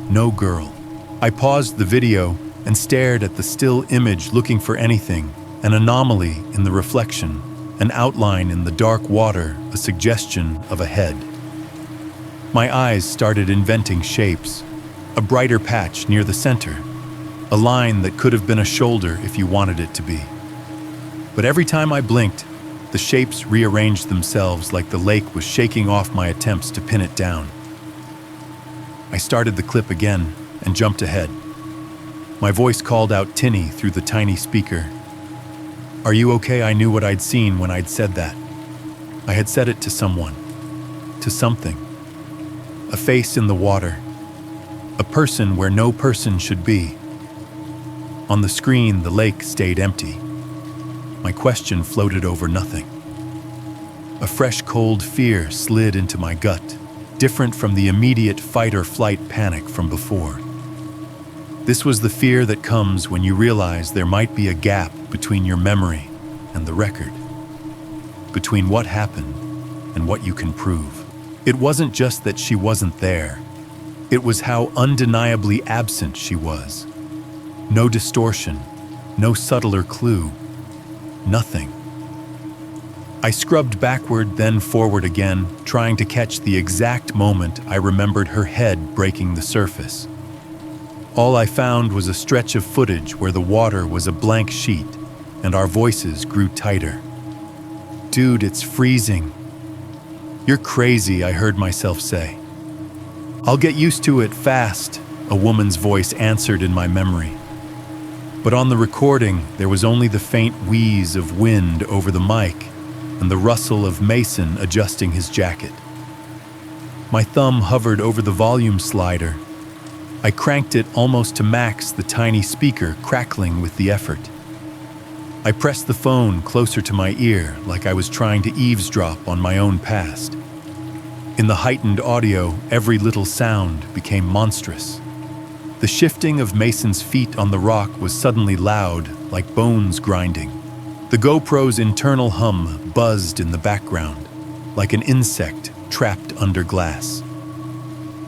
no girl. I paused the video and stared at the still image, looking for anything, an anomaly in the reflection, an outline in the dark water, a suggestion of a head. My eyes started inventing shapes, a brighter patch near the center, a line that could have been a shoulder if you wanted it to be. But every time I blinked, the shapes rearranged themselves like the lake was shaking off my attempts to pin it down. I started the clip again and jumped ahead. My voice called out tinny through the tiny speaker. Are you okay? I knew what I'd seen when I'd said that. I had said it to someone, to something. A face in the water. A person where no person should be. On the screen, the lake stayed empty. My question floated over nothing. A fresh, cold fear slid into my gut, different from the immediate fight or flight panic from before. This was the fear that comes when you realize there might be a gap between your memory and the record, between what happened and what you can prove. It wasn't just that she wasn't there. It was how undeniably absent she was. No distortion, no subtler clue, nothing. I scrubbed backward, then forward again, trying to catch the exact moment I remembered her head breaking the surface. All I found was a stretch of footage where the water was a blank sheet and our voices grew tighter. Dude, it's freezing. You're crazy, I heard myself say. I'll get used to it fast, a woman's voice answered in my memory. But on the recording, there was only the faint wheeze of wind over the mic and the rustle of Mason adjusting his jacket. My thumb hovered over the volume slider. I cranked it almost to max, the tiny speaker crackling with the effort. I pressed the phone closer to my ear like I was trying to eavesdrop on my own past. In the heightened audio, every little sound became monstrous. The shifting of Mason's feet on the rock was suddenly loud, like bones grinding. The GoPro's internal hum buzzed in the background, like an insect trapped under glass.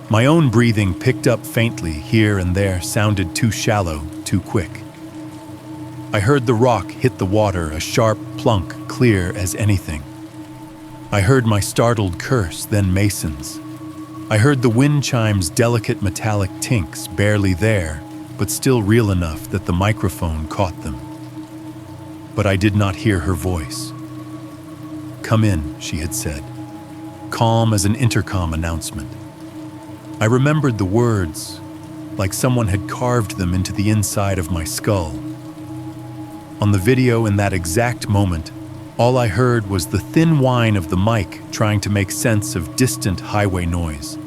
My own breathing picked up faintly here and there, sounded too shallow, too quick. I heard the rock hit the water, a sharp plunk, clear as anything. I heard my startled curse, then Mason's. I heard the wind chime's delicate metallic tinks, barely there, but still real enough that the microphone caught them. But I did not hear her voice. Come in, she had said, calm as an intercom announcement. I remembered the words, like someone had carved them into the inside of my skull. On the video in that exact moment, all I heard was the thin whine of the mic trying to make sense of distant highway noise.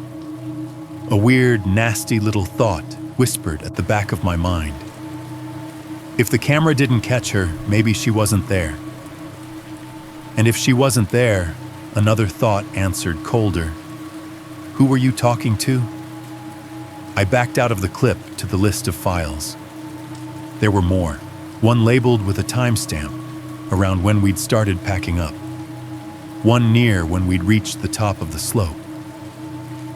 A weird, nasty little thought whispered at the back of my mind. If the camera didn't catch her, maybe she wasn't there. And if she wasn't there, another thought answered colder. Who were you talking to? I backed out of the clip to the list of files. There were more, one labeled with a timestamp around when we'd started packing up, one near when we'd reached the top of the slope,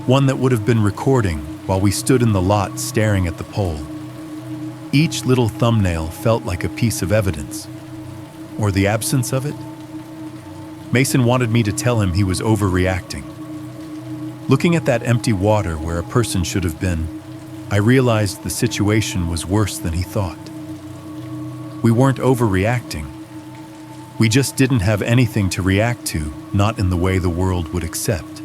one that would have been recording while we stood in the lot staring at the pole. Each little thumbnail felt like a piece of evidence, or the absence of it. Mason wanted me to tell him he was overreacting. Looking at that empty water where a person should have been, I realized the situation was worse than he thought. We weren't overreacting. We just didn't have anything to react to, not in the way the world would accept.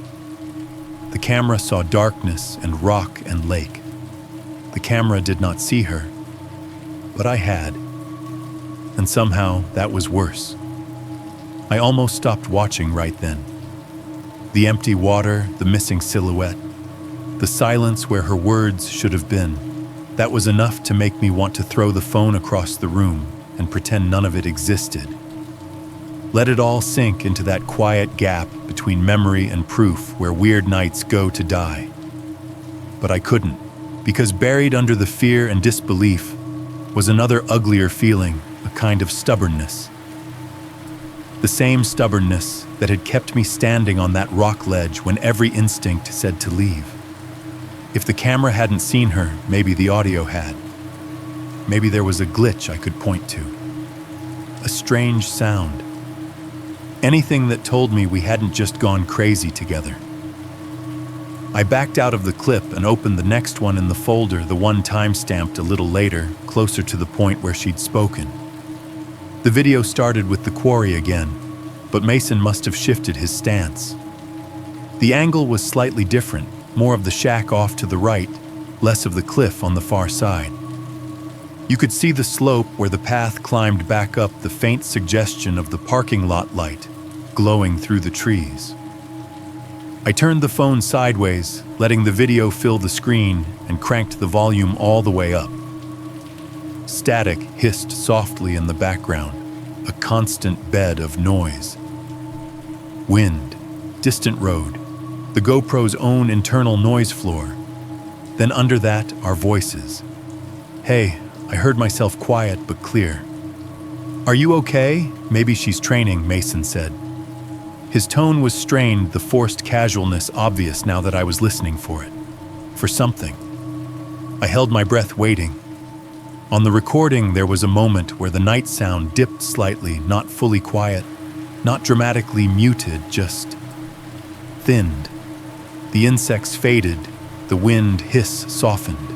The camera saw darkness and rock and lake. The camera did not see her, but I had. And somehow that was worse. I almost stopped watching right then. The empty water, the missing silhouette, the silence where her words should have been. That was enough to make me want to throw the phone across the room and pretend none of it existed. Let it all sink into that quiet gap between memory and proof where weird nights go to die. But I couldn't, because buried under the fear and disbelief was another uglier feeling, a kind of stubbornness. The same stubbornness that had kept me standing on that rock ledge when every instinct said to leave. If the camera hadn't seen her, maybe the audio had. Maybe there was a glitch I could point to. A strange sound. Anything that told me we hadn't just gone crazy together. I backed out of the clip and opened the next one in the folder, the one time-stamped a little later, closer to the point where she'd spoken. The video started with the quarry again, but Mason must have shifted his stance. The angle was slightly different, more of the shack off to the right, less of the cliff on the far side. You could see the slope where the path climbed back up, the faint suggestion of the parking lot light glowing through the trees. I turned the phone sideways, letting the video fill the screen, and cranked the volume all the way up. Static hissed softly in the background, a constant bed of noise. Wind, distant road, the GoPro's own internal noise floor. Then under that, our voices. Hey, I heard myself quiet but clear. Are you okay? Maybe she's training, Mason said. His tone was strained, the forced casualness obvious now that I was listening for it. For something. I held my breath waiting. On the recording, there was a moment where the night sound dipped slightly, not fully quiet, not dramatically muted, just thinned. The insects faded, the wind hiss softened,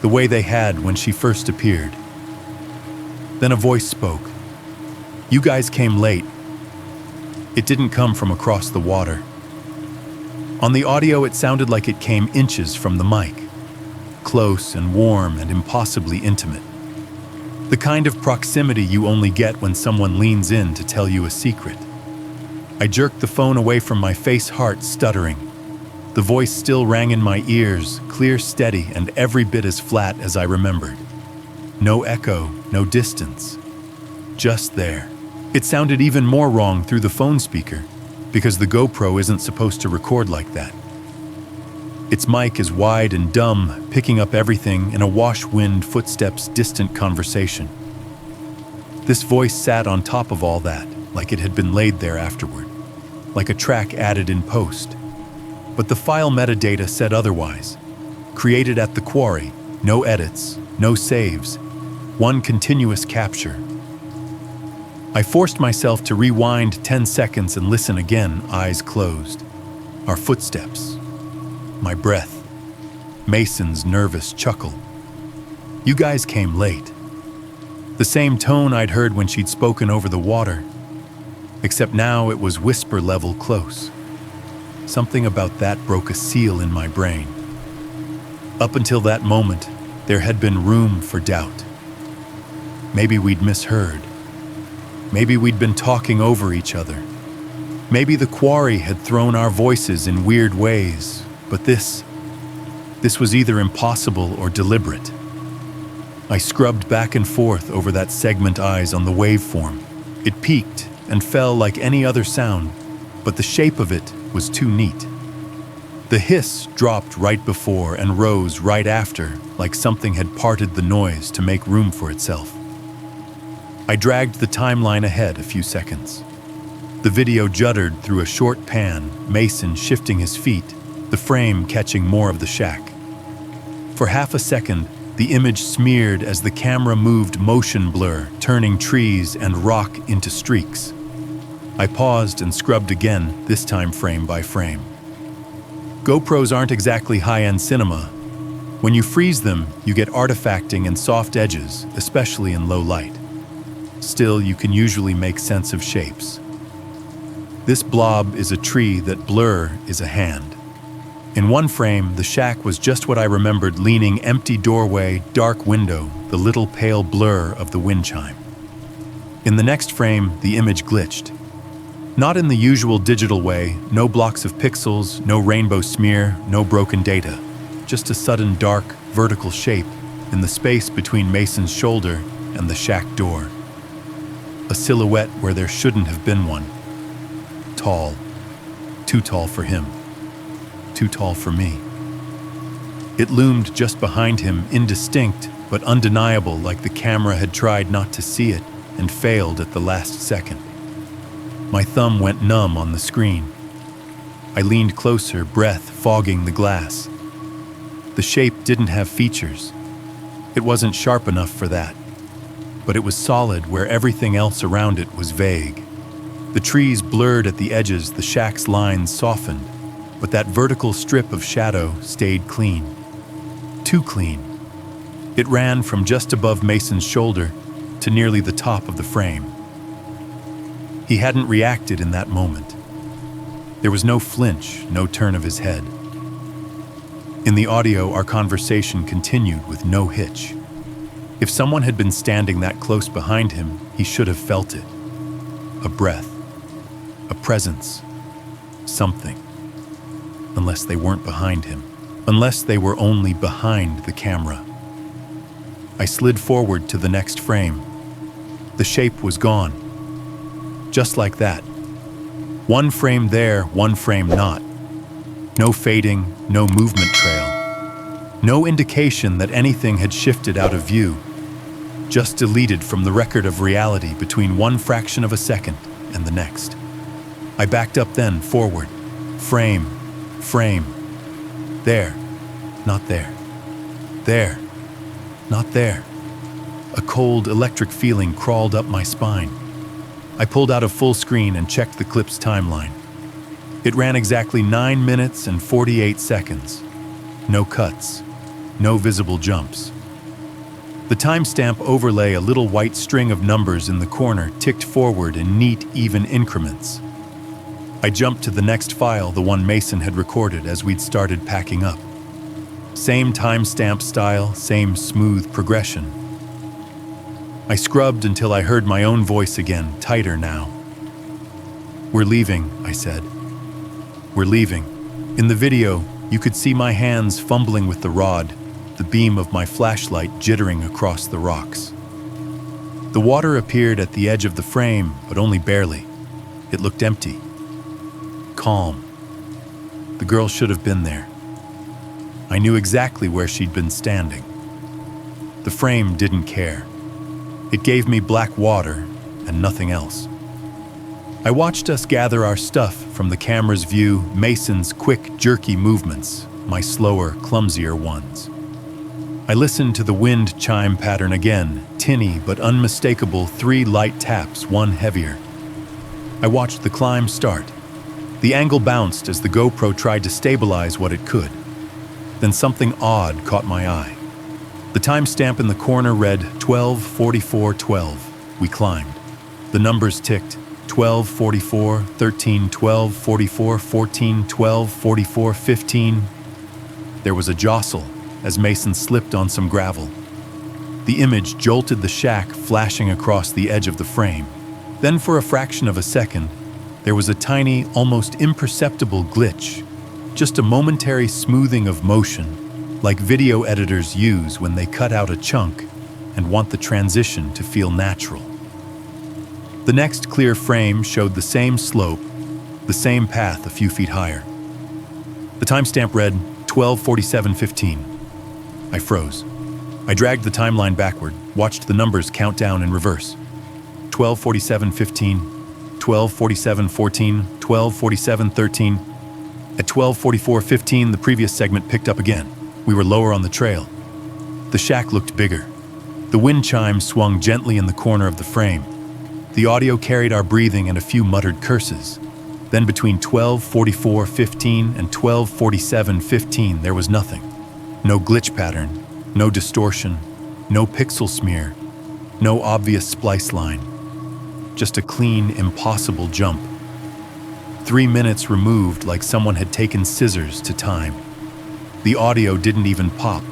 the way they had when she first appeared. Then a voice spoke. You guys came late. It didn't come from across the water. On the audio, it sounded like it came inches from the mic, close and warm and impossibly intimate. The kind of proximity you only get when someone leans in to tell you a secret. I jerked the phone away from my face, heart stuttering. The voice still rang in my ears, clear, steady, and every bit as flat as I remembered. No echo, no distance. Just there. It sounded even more wrong through the phone speaker, because the GoPro isn't supposed to record like that. Its mic is wide and dumb, picking up everything in a wash-wind, footsteps, distant conversation. This voice sat on top of all that, like it had been laid there afterward, like a track added in post. But the file metadata said otherwise. Created at the quarry, no edits, no saves, one continuous capture. I forced myself to rewind 10 seconds and listen again, eyes closed. Our footsteps. My breath. Mason's nervous chuckle. You guys came late. The same tone I'd heard when she'd spoken over the water, except now it was whisper level close. Something about that broke a seal in my brain. Up until that moment, there had been room for doubt. Maybe we'd misheard. Maybe we'd been talking over each other. Maybe the quarry had thrown our voices in weird ways, but this was either impossible or deliberate. I scrubbed back and forth over that segment eyes on the waveform. It peaked and fell like any other sound, but the shape of it was too neat. The hiss dropped right before and rose right after, like something had parted the noise to make room for itself. I dragged the timeline ahead a few seconds. The video juddered through a short pan, Mason shifting his feet, the frame catching more of the shack. For half a second, the image smeared as the camera moved motion blur, turning trees and rock into streaks. I paused and scrubbed again, this time frame by frame. GoPros aren't exactly high-end cinema. When you freeze them, you get artifacting and soft edges, especially in low light. Still, you can usually make sense of shapes. This blob is a tree, that blur is a hand. In one frame, the shack was just what I remembered, leaning empty doorway, dark window, the little pale blur of the wind chime. In the next frame, the image glitched. Not in the usual digital way, no blocks of pixels, no rainbow smear, no broken data. Just a sudden dark, vertical shape in the space between Mason's shoulder and the shack door. A silhouette where there shouldn't have been one. Tall. Too tall for him. Too tall for me. It loomed just behind him, indistinct but undeniable, like the camera had tried not to see it and failed at the last second. My thumb went numb on the screen. I leaned closer, breath fogging the glass. The shape didn't have features. It wasn't sharp enough for that. But it was solid where everything else around it was vague. The trees blurred at the edges, the shack's lines softened, but that vertical strip of shadow stayed clean. Too clean. It ran from just above Mason's shoulder to nearly the top of the frame. He hadn't reacted in that moment. There was no flinch, no turn of his head. In the audio, our conversation continued with no hitch. If someone had been standing that close behind him, he should have felt it. A breath, a presence, something. Unless they weren't behind him. Unless they were only behind the camera. I slid forward to the next frame. The shape was gone. Just like that. One frame there, one frame not. No fading, no movement trail. No indication that anything had shifted out of view. Just deleted from the record of reality between one fraction of a second and the next. I backed up then, forward. Frame. There. Not there. There. Not there. A cold, electric feeling crawled up my spine. I pulled out a full screen and checked the clip's timeline. It ran exactly 9 minutes and 48 seconds. No cuts. No visible jumps. The timestamp overlay, a little white string of numbers in the corner, ticked forward in neat, even increments. I jumped to the next file, the one Mason had recorded as we'd started packing up. Same timestamp style, same smooth progression. I scrubbed until I heard my own voice again, tighter now. "We're leaving," I said. "We're leaving." In the video, you could see my hands fumbling with the rod, the beam of my flashlight jittering across the rocks. The water appeared at the edge of the frame, but only barely. It looked empty. Calm. The girl should have been there. I knew exactly where she'd been standing. The frame didn't care. It gave me black water and nothing else. I watched us gather our stuff from the camera's view, Mason's quick, jerky movements, my slower, clumsier ones. I listened to the wind chime pattern again, tinny but unmistakable, 3 light taps, one heavier. I watched the climb start. The angle bounced as the GoPro tried to stabilize what it could. Then something odd caught my eye. The timestamp in the corner read 12:44:12. We climbed. The numbers ticked 12:44, 13, 12:44, 14, 12:44, 15. There was a jostle as Mason slipped on some gravel. The image jolted the shack, flashing across the edge of the frame. Then for a fraction of a second, there was a tiny, almost imperceptible glitch. Just a momentary smoothing of motion, like video editors use when they cut out a chunk and want the transition to feel natural. The next clear frame showed the same slope, the same path a few feet higher. The timestamp read 12:47:15. I froze. I dragged the timeline backward, watched the numbers count down in reverse. 12:47:15, 12:47:14, 12:47:13. At 12:44:15, the previous segment picked up again. We were lower on the trail. The shack looked bigger. The wind chime swung gently in the corner of the frame. The audio carried our breathing and a few muttered curses. Then between 12:44:15 and 12:47:15, there was nothing. No glitch pattern, no distortion, no pixel smear, no obvious splice line. Just a clean, impossible jump. 3 minutes removed, like someone had taken scissors to time. The audio didn't even pop.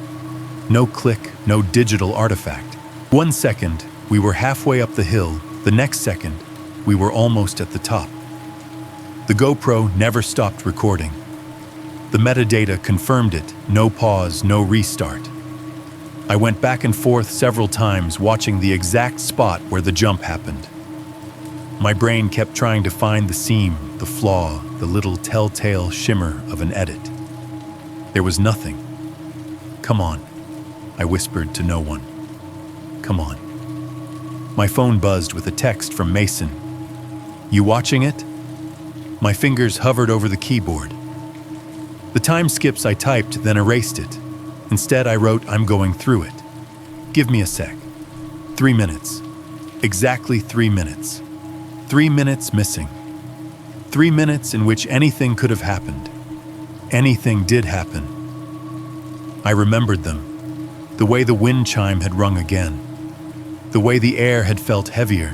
No click, no digital artifact. 1 second, we were halfway up the hill. The next second, we were almost at the top. The GoPro never stopped recording. The metadata confirmed it, no pause, no restart. I went back and forth several times watching the exact spot where the jump happened. My brain kept trying to find the seam, the flaw, the little telltale shimmer of an edit. There was nothing. "Come on," I whispered to no one. "Come on." My phone buzzed with a text from Mason. "You watching it?" My fingers hovered over the keyboard. The time skips I typed, then erased it. Instead, I wrote, "I'm going through it. Give me a sec." 3 minutes. Exactly 3 minutes. 3 minutes missing. 3 minutes in which anything could have happened. Anything did happen. I remembered them. The way the wind chime had rung again. The way the air had felt heavier.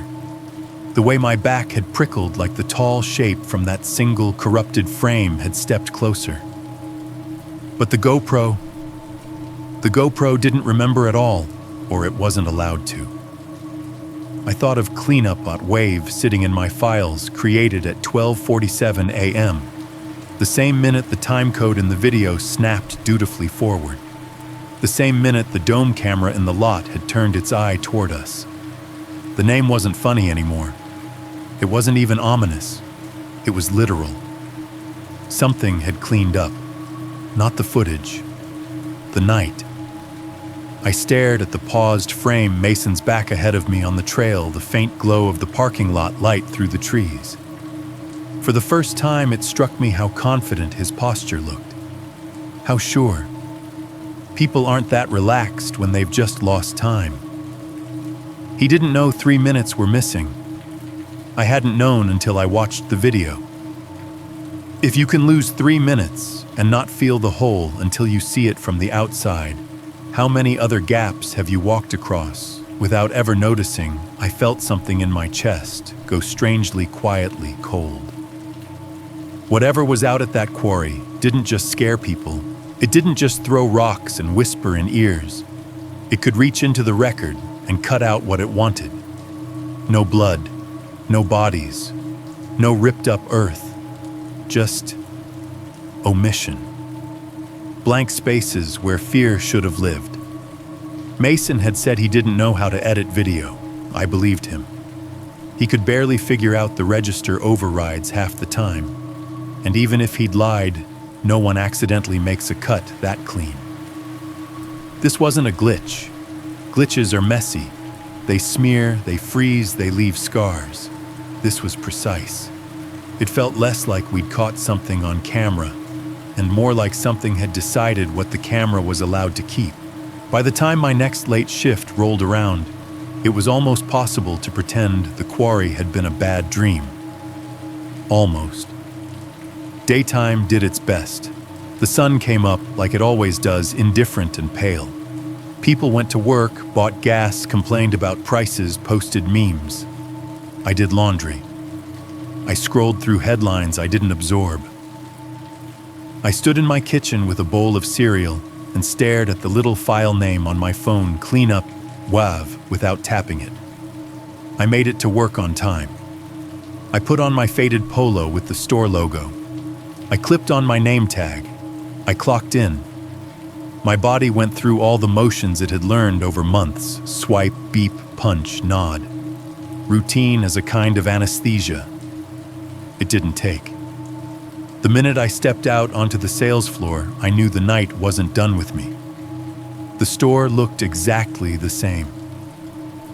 The way my back had prickled like the tall shape from that single corrupted frame had stepped closer. But the GoPro didn't remember at all, or it wasn't allowed to. I thought of cleanup at Wave sitting in my files created at 12:47 a.m., the same minute the time code in the video snapped dutifully forward, the same minute the dome camera in the lot had turned its eye toward us. The name wasn't funny anymore. It wasn't even ominous. It was literal. Something had cleaned up. Not the footage. The night. I stared at the paused frame Mason's back ahead of me on the trail, the faint glow of the parking lot light through the trees. For the first time, it struck me how confident his posture looked. How sure. People aren't that relaxed when they've just lost time. He didn't know 3 minutes were missing. I hadn't known until I watched the video. If you can lose 3 minutes and not feel the hole until you see it from the outside, how many other gaps have you walked across without ever noticing? I felt something in my chest go strangely quietly cold. Whatever was out at that quarry didn't just scare people. It didn't just throw rocks and whisper in ears. It could reach into the record and cut out what it wanted. No blood, no bodies, no ripped up earth, just omission. Blank spaces where fear should have lived. Mason had said he didn't know how to edit video. I believed him. He could barely figure out the register overrides half the time. And even if he'd lied, no one accidentally makes a cut that clean. This wasn't a glitch. Glitches are messy. They smear, they freeze, they leave scars. This was precise. It felt less like we'd caught something on camera, and more like something had decided what the camera was allowed to keep. By the time my next late shift rolled around, it was almost possible to pretend the quarry had been a bad dream. Almost. Daytime did its best. The sun came up like it always does, indifferent and pale. People went to work, bought gas, complained about prices, posted memes. I did laundry. I scrolled through headlines I didn't absorb. I stood in my kitchen with a bowl of cereal and stared at the little file name on my phone, Cleanup WAV, without tapping it. I made it to work on time. I put on my faded polo with the store logo. I clipped on my name tag. I clocked in. My body went through all the motions it had learned over months: swipe, beep, punch, nod. Routine as a kind of anesthesia. It didn't take. The minute I stepped out onto the sales floor, I knew the night wasn't done with me. The store looked exactly the same.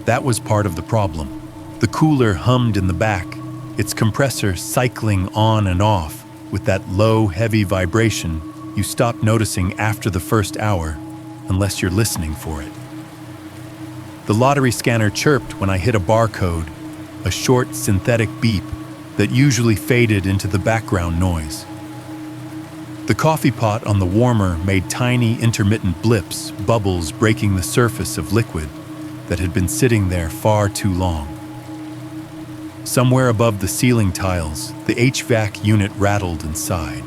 That was part of the problem. The cooler hummed in the back, its compressor cycling on and off with that low, heavy vibration you stop noticing after the first hour, unless you're listening for it. The lottery scanner chirped when I hit a barcode, a short synthetic beep that usually faded into the background noise. The coffee pot on the warmer made tiny intermittent blips, bubbles breaking the surface of liquid that had been sitting there far too long. Somewhere above the ceiling tiles, the HVAC unit rattled and sighed.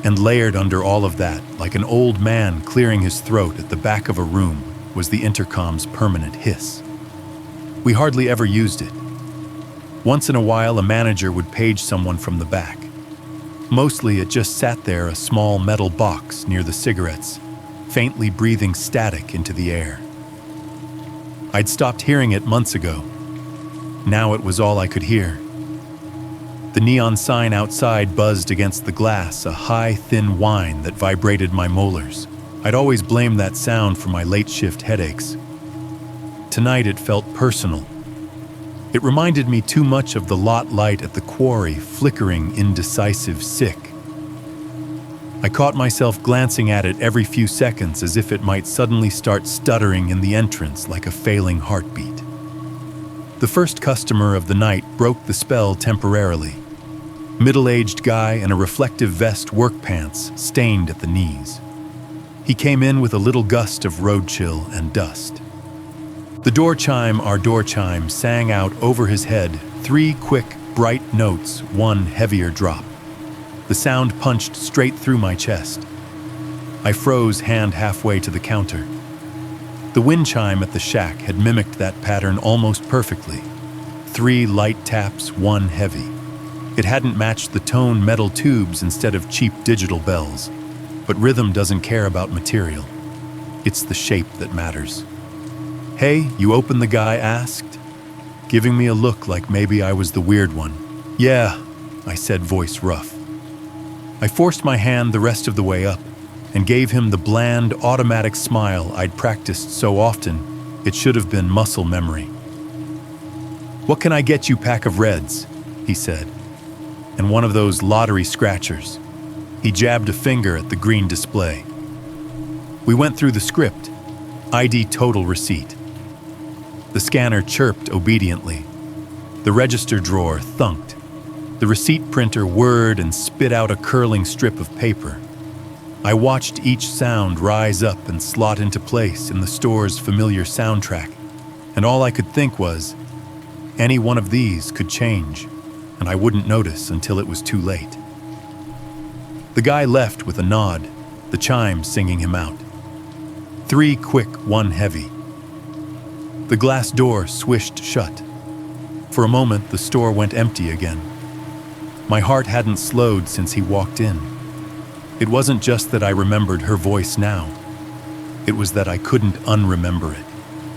And layered under all of that, like an old man clearing his throat at the back of a room, was the intercom's permanent hiss. We hardly ever used it. Once in a while, a manager would page someone from the back. Mostly it just sat there, a small metal box near the cigarettes, faintly breathing static into the air. I'd stopped hearing it months ago. Now it was all I could hear. The neon sign outside buzzed against the glass, a high, thin whine that vibrated my molars. I'd always blamed that sound for my late shift headaches. Tonight it felt personal. It reminded me too much of the lot light at the quarry, flickering, indecisive, sick. I caught myself glancing at it every few seconds as if it might suddenly start stuttering in the entrance like a failing heartbeat. The first customer of the night broke the spell temporarily. Middle-aged guy in a reflective vest, work pants stained at the knees. He came in with a little gust of road chill and dust. The door chime, our door chime, sang out over his head, 3 quick, bright notes, 1 heavier drop. The sound punched straight through my chest. I froze, hand halfway to the counter. The wind chime at the shack had mimicked that pattern almost perfectly. 3 light taps, 1 heavy. It hadn't matched the tone metal tubes instead of cheap digital bells. But rhythm doesn't care about material. It's the shape that matters. "Hey, you open?" the guy asked, giving me a look like maybe I was the weird one. "Yeah," I said, voice rough. I forced my hand the rest of the way up and gave him the bland, automatic smile I'd practiced so often it should have been muscle memory. "What can I get you, pack of reds?" he said, and one of those lottery scratchers. He jabbed a finger at the green display. We went through the script. ID total receipt. The scanner chirped obediently. The register drawer thunked. The receipt printer whirred and spit out a curling strip of paper. I watched each sound rise up and slot into place in the store's familiar soundtrack, and all I could think was, any one of these could change, and I wouldn't notice until it was too late. The guy left with a nod, the chime singing him out. 3 quick, 1 heavy. The glass door swished shut. For a moment, the store went empty again. My heart hadn't slowed since he walked in. It wasn't just that I remembered her voice now. It was that I couldn't unremember it.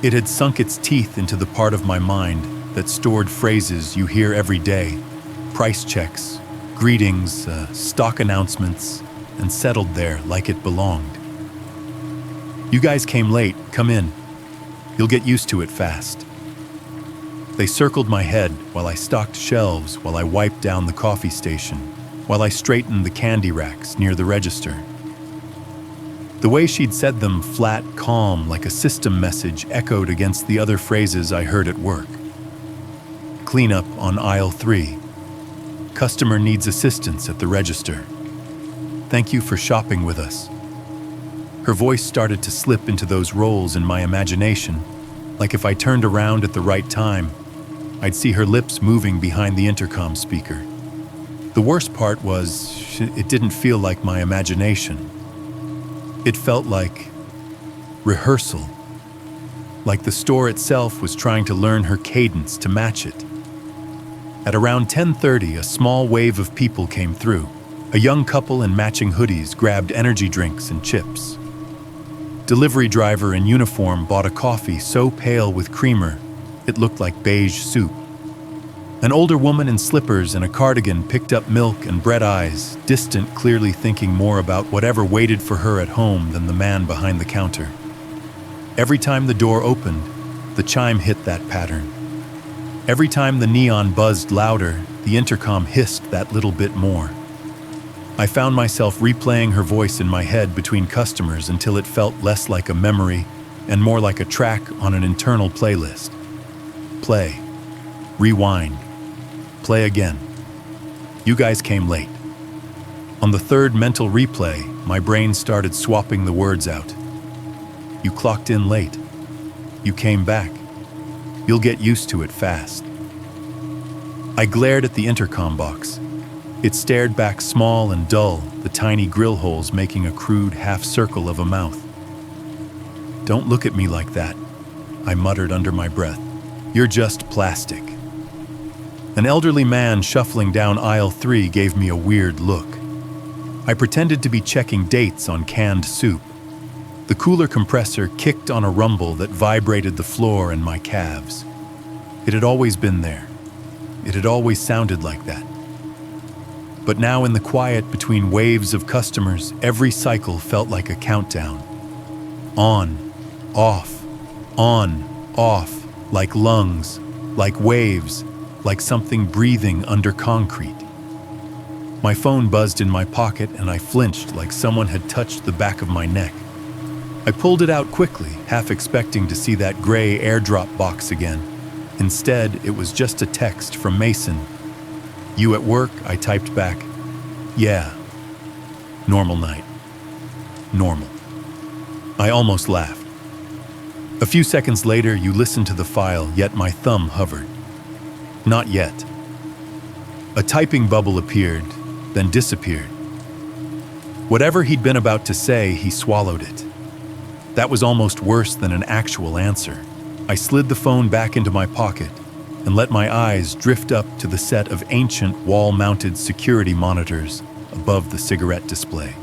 It had sunk its teeth into the part of my mind that stored phrases you hear every day, price checks, greetings, stock announcements, and settled there like it belonged. "You guys came late, come in. You'll get used to it fast." They circled my head while I stocked shelves, while I wiped down the coffee station, while I straightened the candy racks near the register. The way she'd said them, flat, calm, like a system message, echoed against the other phrases I heard at work. "Cleanup on aisle 3. Customer needs assistance at the register. Thank you for shopping with us." Her voice started to slip into those roles in my imagination, like if I turned around at the right time, I'd see her lips moving behind the intercom speaker. The worst part was, it didn't feel like my imagination. It felt like rehearsal, like the store itself was trying to learn her cadence to match it. At around 10:30, a small wave of people came through. A young couple in matching hoodies grabbed energy drinks and chips. Delivery driver in uniform bought a coffee so pale with creamer, it looked like beige soup. An older woman in slippers and a cardigan picked up milk and bread eyes, distant, clearly thinking more about whatever waited for her at home than the man behind the counter. Every time the door opened, the chime hit that pattern. Every time the neon buzzed louder, the intercom hissed that little bit more. I found myself replaying her voice in my head between customers until it felt less like a memory and more like a track on an internal playlist. Play. Rewind. Play again. You guys came late. On the third mental replay, my brain started swapping the words out. You clocked in late. You came back. You'll get used to it fast. I glared at the intercom box. It stared back small and dull, the tiny grill holes making a crude half-circle of a mouth. "Don't look at me like that," I muttered under my breath. "You're just plastic." An elderly man shuffling down aisle 3 gave me a weird look. I pretended to be checking dates on canned soup. The cooler compressor kicked on a rumble that vibrated the floor and my calves. It had always been there. It had always sounded like that. But now in the quiet between waves of customers, every cycle felt like a countdown. On, off, like lungs, like waves, like something breathing under concrete. My phone buzzed in my pocket and I flinched like someone had touched the back of my neck. I pulled it out quickly, half expecting to see that gray airdrop box again. Instead, it was just a text from Mason. "You at work?" I typed back. "Yeah. Normal night. Normal." I almost laughed. A few seconds later, you listened to the file, yet my thumb hovered. Not yet. A typing bubble appeared, then disappeared. Whatever he'd been about to say, he swallowed it. That was almost worse than an actual answer. I slid the phone back into my pocket and let my eyes drift up to the set of ancient wall-mounted security monitors above the cigarette display.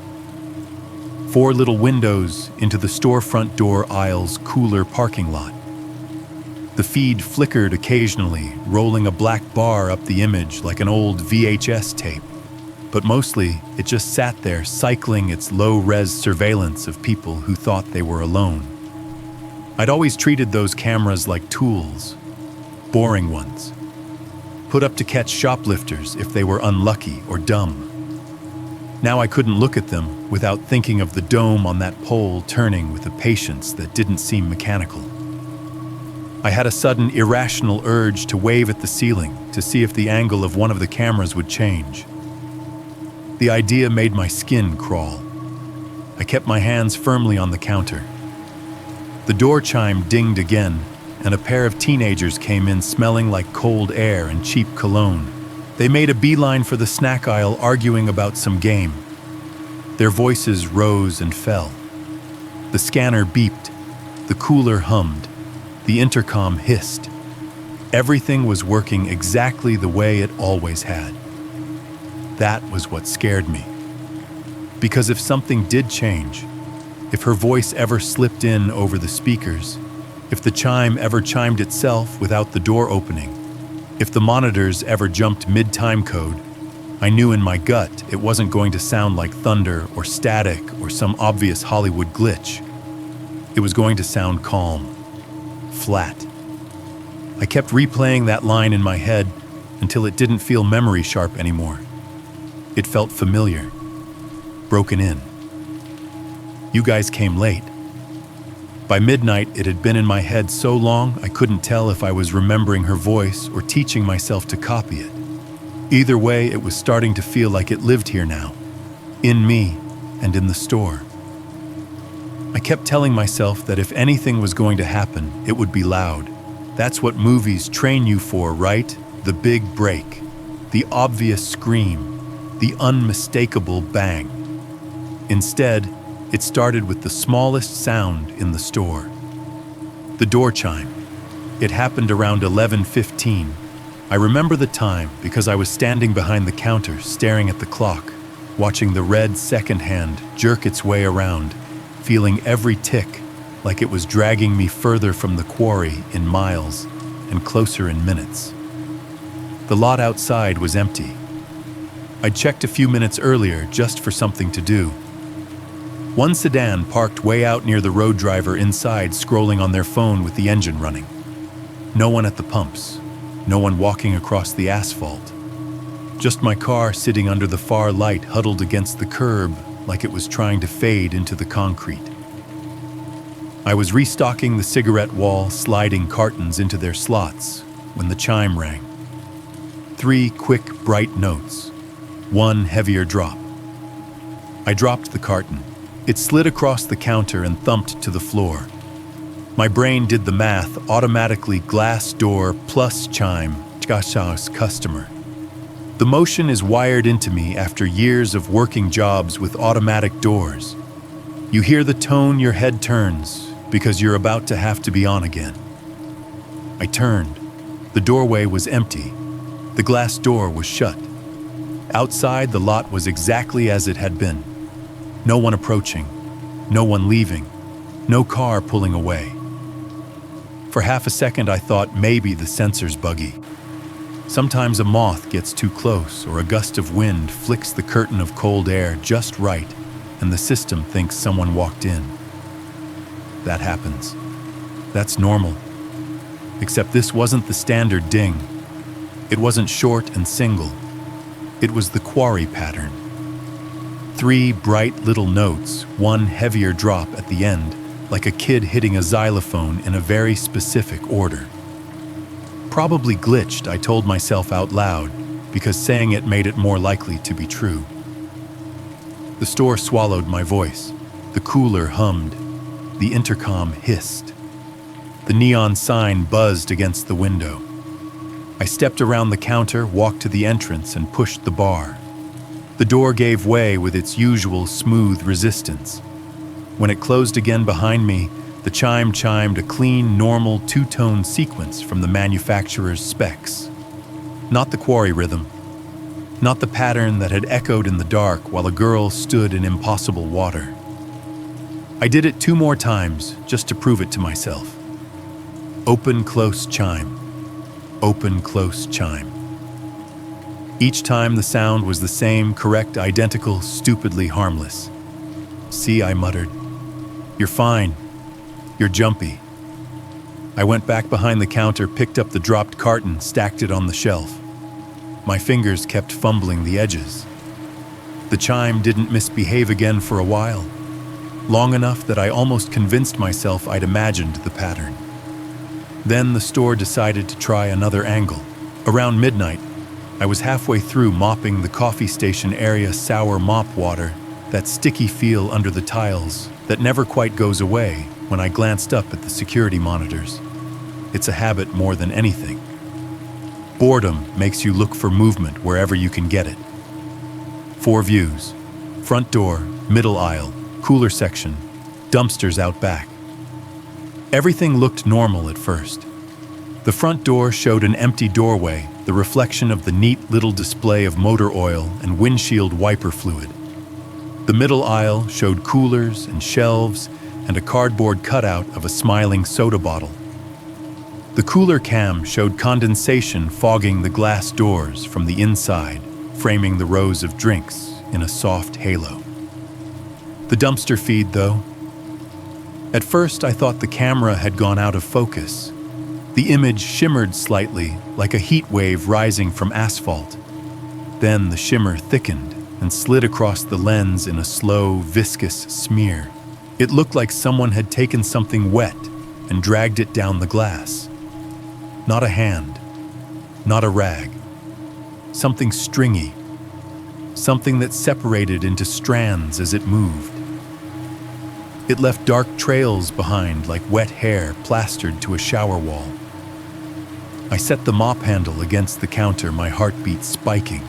4 little windows into the storefront door aisle's cooler parking lot. The feed flickered occasionally, rolling a black bar up the image like an old VHS tape. But mostly, it just sat there cycling its low-res surveillance of people who thought they were alone. I'd always treated those cameras like tools, boring ones, put up to catch shoplifters if they were unlucky or dumb. Now I couldn't look at them without thinking of the dome on that pole turning with a patience that didn't seem mechanical. I had a sudden irrational urge to wave at the ceiling to see if the angle of one of the cameras would change. The idea made my skin crawl. I kept my hands firmly on the counter. The door chime dinged again, and a pair of teenagers came in smelling like cold air and cheap cologne. They made a beeline for the snack aisle arguing about some game. Their voices rose and fell. The scanner beeped. The cooler hummed. The intercom hissed. Everything was working exactly the way it always had. That was what scared me. Because if something did change, if her voice ever slipped in over the speakers, if the chime ever chimed itself without the door opening, if the monitors ever jumped mid-time code, I knew in my gut it wasn't going to sound like thunder or static or some obvious Hollywood glitch. It was going to sound calm, flat. I kept replaying that line in my head until it didn't feel memory sharp anymore. It felt familiar, broken in. You guys came late. By midnight, it had been in my head so long I couldn't tell if I was remembering her voice or teaching myself to copy it. Either way, it was starting to feel like it lived here now, in me and in the store. I kept telling myself that if anything was going to happen, it would be loud. That's what movies train you for, right? The big break, the obvious scream, the unmistakable bang. Instead, it started with the smallest sound in the store. The door chime. It happened around 11:15. I remember the time because I was standing behind the counter staring at the clock, watching the red second hand jerk its way around, feeling every tick like it was dragging me further from the quarry in miles and closer in minutes. The lot outside was empty. I'd checked a few minutes earlier just for something to do. One sedan parked way out near the road driver inside scrolling on their phone with the engine running. No one at the pumps. No one walking across the asphalt. Just my car sitting under the far light huddled against the curb like it was trying to fade into the concrete. I was restocking the cigarette wall, sliding cartons into their slots when the chime rang. 3 quick, bright notes. 1 heavier drop. I dropped the carton. It slid across the counter and thumped to the floor. My brain did the math, automatically glass door plus chime, customer. The motion is wired into me after years of working jobs with automatic doors. You hear the tone, your head turns, because you're about to have to be on again. I turned. The doorway was empty. The glass door was shut. Outside, the lot was exactly as it had been. No one approaching, no one leaving, no car pulling away. For half a second, I thought maybe the sensor's buggy. Sometimes a moth gets too close or a gust of wind flicks the curtain of cold air just right and the system thinks someone walked in. That happens. That's normal. Except this wasn't the standard ding. It wasn't short and single. It was the quarry pattern. 3 bright little notes, one heavier drop at the end, like a kid hitting a xylophone in a very specific order. Probably glitched, I told myself out loud, because saying it made it more likely to be true. The store swallowed my voice. The cooler hummed. The intercom hissed. The neon sign buzzed against the window. I stepped around the counter, walked to the entrance, and pushed the bar. The door gave way with its usual smooth resistance. When it closed again behind me, the chime chimed a clean, normal 2-tone sequence from the manufacturer's specs. Not the quarry rhythm. Not the pattern that had echoed in the dark while a girl stood in impossible water. I did it 2 more times just to prove it to myself. Open, close chime. Open, close chime. Each time the sound was the same, correct, identical, stupidly harmless. "See," I muttered. "You're fine. You're jumpy." I went back behind the counter, picked up the dropped carton, stacked it on the shelf. My fingers kept fumbling the edges. The chime didn't misbehave again for a while, long enough that I almost convinced myself I'd imagined the pattern. Then the store decided to try another angle. Around midnight, I was halfway through mopping the coffee station area sour mop water, that sticky feel under the tiles that never quite goes away when I glanced up at the security monitors. It's a habit more than anything. Boredom makes you look for movement wherever you can get it. 4 views: front door, middle aisle, cooler section, dumpsters out back. Everything looked normal at first. The front door showed an empty doorway, the reflection of the neat little display of motor oil and windshield wiper fluid. The middle aisle showed coolers and shelves and a cardboard cutout of a smiling soda bottle. The cooler cam showed condensation fogging the glass doors from the inside, framing the rows of drinks in a soft halo. The dumpster feed, though. At first, I thought the camera had gone out of focus. The image shimmered slightly, like a heat wave rising from asphalt. Then the shimmer thickened and slid across the lens in a slow, viscous smear. It looked like someone had taken something wet and dragged it down the glass. Not a hand, not a rag. Something stringy. Something that separated into strands as it moved. It left dark trails behind like wet hair plastered to a shower wall. I set the mop handle against the counter, my heartbeat spiking.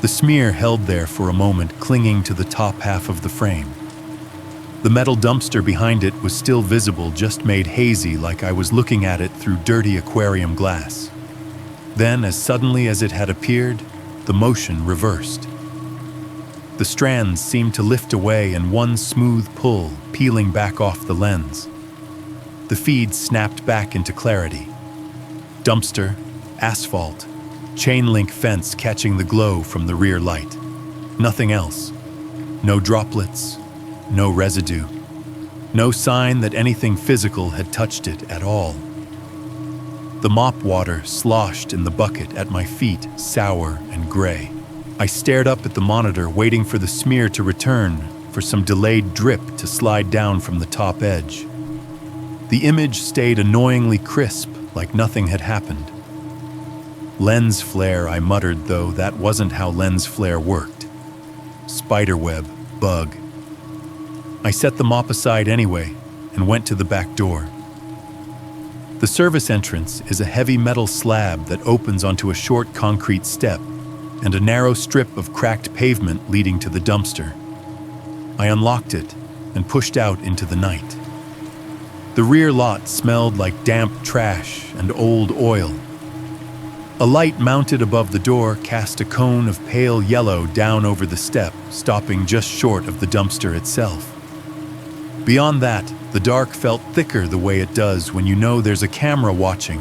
The smear held there for a moment, clinging to the top half of the frame. The metal dumpster behind it was still visible, just made hazy like I was looking at it through dirty aquarium glass. Then, as suddenly as it had appeared, the motion reversed. The strands seemed to lift away in one smooth pull, peeling back off the lens. The feed snapped back into clarity. Dumpster, asphalt, chain link fence catching the glow from the rear light. Nothing else. No droplets, no residue. No sign that anything physical had touched it at all. The mop water sloshed in the bucket at my feet, sour and gray. I stared up at the monitor, waiting for the smear to return, for some delayed drip to slide down from the top edge. The image stayed annoyingly crisp, like nothing had happened. Lens flare, I muttered, though that wasn't how lens flare worked. Spiderweb, bug. I set the mop aside anyway and went to the back door. The service entrance is a heavy metal slab that opens onto a short concrete step and a narrow strip of cracked pavement leading to the dumpster. I unlocked it and pushed out into the night. The rear lot smelled like damp trash and old oil. A light mounted above the door cast a cone of pale yellow down over the step, stopping just short of the dumpster itself. Beyond that, the dark felt thicker the way it does when you know there's a camera watching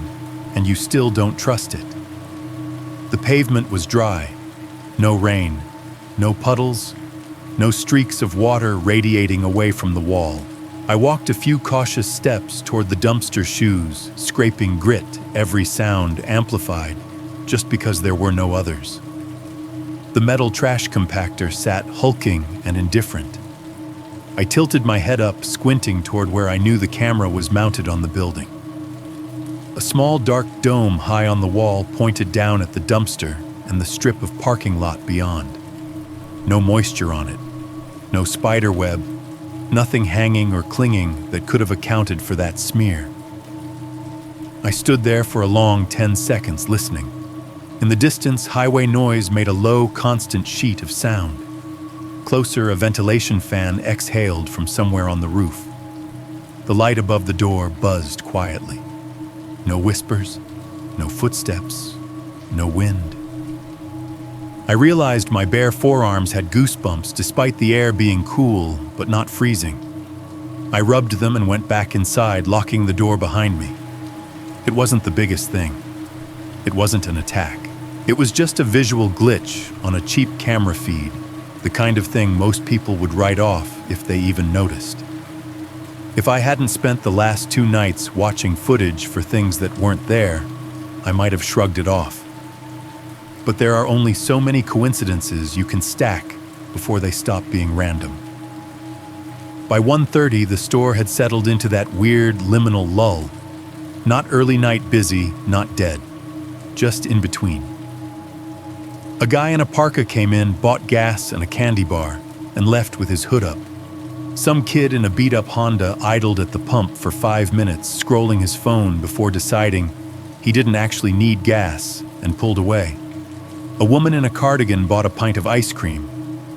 and you still don't trust it. The pavement was dry. No rain, no puddles, no streaks of water radiating away from the wall. I walked a few cautious steps toward the dumpster shoes, scraping grit, every sound amplified, just because there were no others. The metal trash compactor sat hulking and indifferent. I tilted my head up, squinting toward where I knew the camera was mounted on the building. A small dark dome high on the wall pointed down at the dumpster and the strip of parking lot beyond. No moisture on it, no spider web, nothing hanging or clinging that could have accounted for that smear. I stood there for a long 10 seconds listening. In the distance, highway noise made a low, constant sheet of sound. Closer, a ventilation fan exhaled from somewhere on the roof. The light above the door buzzed quietly. No whispers, no footsteps, no wind. I realized my bare forearms had goosebumps despite the air being cool, but not freezing. I rubbed them and went back inside, locking the door behind me. It wasn't the biggest thing. It wasn't an attack. It was just a visual glitch on a cheap camera feed, the kind of thing most people would write off if they even noticed. If I hadn't spent the last 2 nights watching footage for things that weren't there, I might have shrugged it off. But there are only so many coincidences you can stack before they stop being random. By 1:30, the store had settled into that weird liminal lull. Not early night busy, not dead. Just in between. A guy in a parka came in, bought gas and a candy bar, and left with his hood up. Some kid in a beat-up Honda idled at the pump for 5 minutes, scrolling his phone before deciding he didn't actually need gas and pulled away. A woman in a cardigan bought a pint of ice cream,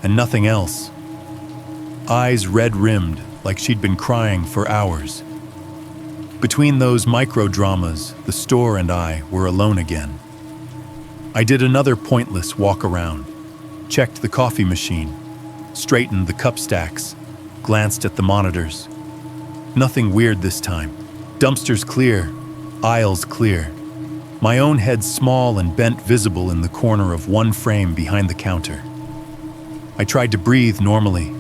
and nothing else. Eyes red-rimmed, like she'd been crying for hours. Between those micro-dramas, the store and I were alone again. I did another pointless walk around, checked the coffee machine, straightened the cup stacks, glanced at the monitors. Nothing weird this time. Dumpsters clear, aisles clear. My own head small and bent, visible in the corner of one frame behind the counter. I tried to breathe normally.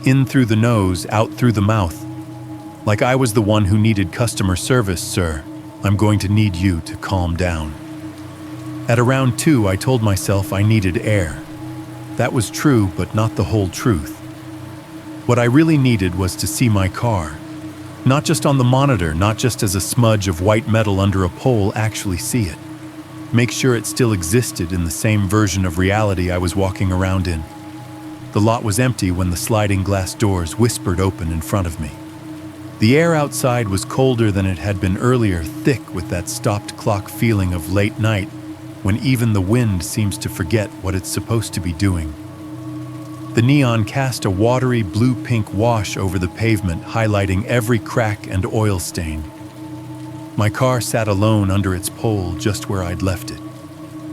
In through the nose, out through the mouth. Like I was the one who needed customer service, sir. I'm going to need you to calm down. At around 2, I told myself I needed air. That was true, but not the whole truth. What I really needed was to see my car. Not just on the monitor, not just as a smudge of white metal under a pole, actually see it. Make sure it still existed in the same version of reality I was walking around in. The lot was empty when the sliding glass doors whispered open in front of me. The air outside was colder than it had been earlier, thick with that stopped clock feeling of late night, when even the wind seems to forget what it's supposed to be doing. The neon cast a watery blue-pink wash over the pavement, highlighting every crack and oil stain. My car sat alone under its pole just where I'd left it.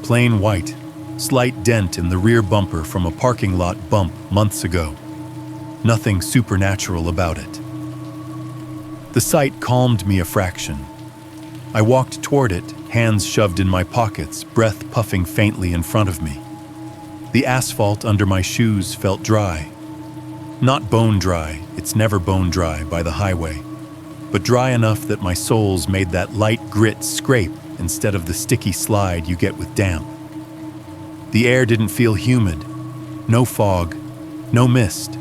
Plain white, slight dent in the rear bumper from a parking lot bump months ago. Nothing supernatural about it. The sight calmed me a fraction. I walked toward it, hands shoved in my pockets, breath puffing faintly in front of me. The asphalt under my shoes felt dry. Not bone dry, it's never bone dry by the highway, but dry enough that my soles made that light grit scrape instead of the sticky slide you get with damp. The air didn't feel humid. No fog, no mist,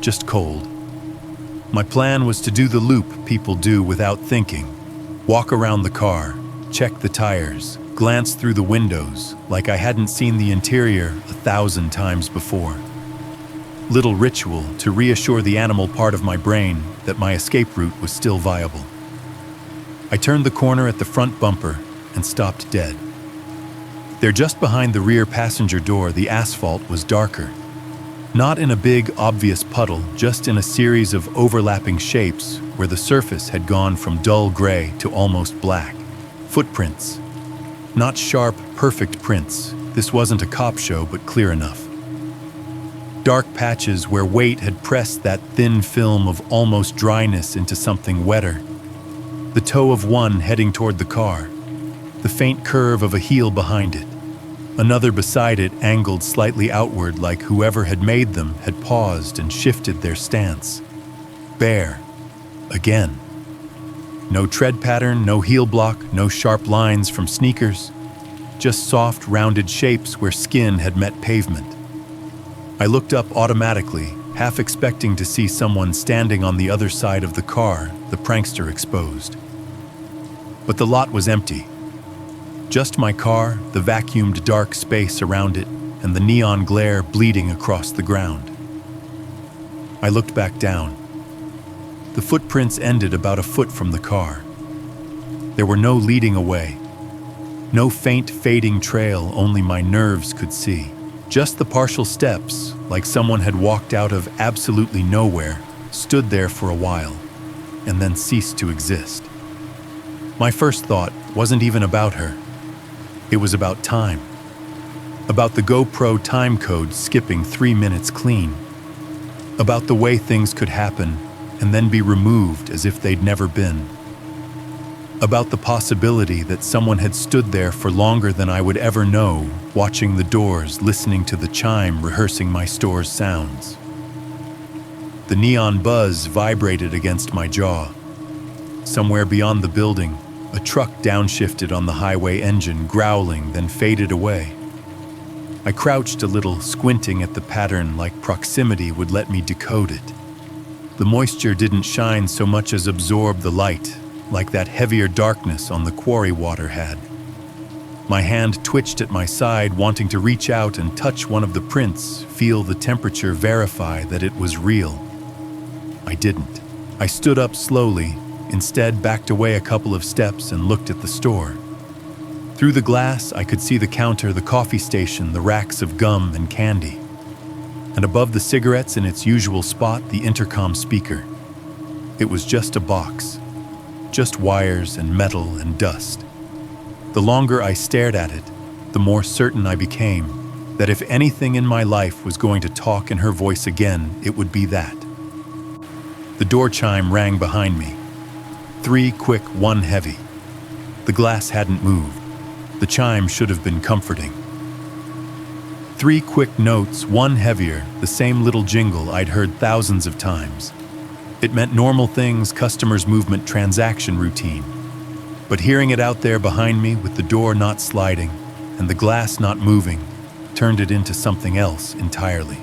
just cold. My plan was to do the loop people do without thinking. Walk around the car, check the tires, glance through the windows like I hadn't seen the interior 1,000 times before. Little ritual to reassure the animal part of my brain that my escape route was still viable. I turned the corner at the front bumper and stopped dead. There, just behind the rear passenger door, the asphalt was darker. Not in a big, obvious puddle, just in a series of overlapping shapes where the surface had gone from dull gray to almost black. Footprints. Not sharp, perfect prints. This wasn't a cop show, but clear enough. Dark patches where weight had pressed that thin film of almost dryness into something wetter. The toe of one heading toward the car. The faint curve of a heel behind it. Another beside it angled slightly outward, like whoever had made them had paused and shifted their stance. Bare. Again. No tread pattern, no heel block, no sharp lines from sneakers. Just soft, rounded shapes where skin had met pavement. I looked up automatically, half expecting to see someone standing on the other side of the car, the prankster exposed. But the lot was empty. Just my car, the vacuumed dark space around it, and the neon glare bleeding across the ground. I looked back down. The footprints ended about a foot from the car. There were no leading away. No faint, fading trail only my nerves could see. Just the partial steps, like someone had walked out of absolutely nowhere, stood there for a while, and then ceased to exist. My first thought wasn't even about her. It was about time. About the GoPro time code skipping 3 minutes clean. About the way things could happen and then be removed as if they'd never been. About the possibility that someone had stood there for longer than I would ever know, watching the doors, listening to the chime rehearsing my store's sounds. The neon buzz vibrated against my jaw. Somewhere beyond the building, a truck downshifted on the highway engine, growling, then faded away. I crouched a little, squinting at the pattern like proximity would let me decode it. The moisture didn't shine so much as absorb the light, like that heavier darkness on the quarry water had. My hand twitched at my side, wanting to reach out and touch one of the prints, feel the temperature verify that it was real. I didn't. I stood up slowly, instead backed away a couple of steps and looked at the store. Through the glass, I could see the counter, the coffee station, the racks of gum and candy. And above the cigarettes in its usual spot, the intercom speaker. It was just a box. Just wires and metal and dust. The longer I stared at it, the more certain I became that if anything in my life was going to talk in her voice again, it would be that. The door chime rang behind me. 3 quick, 1 heavy. The glass hadn't moved. The chime should have been comforting. 3 quick notes, 1 heavier, the same little jingle I'd heard thousands of times. It meant normal things, customers' movement, transaction routine. But hearing it out there behind me with the door not sliding and the glass not moving turned it into something else entirely.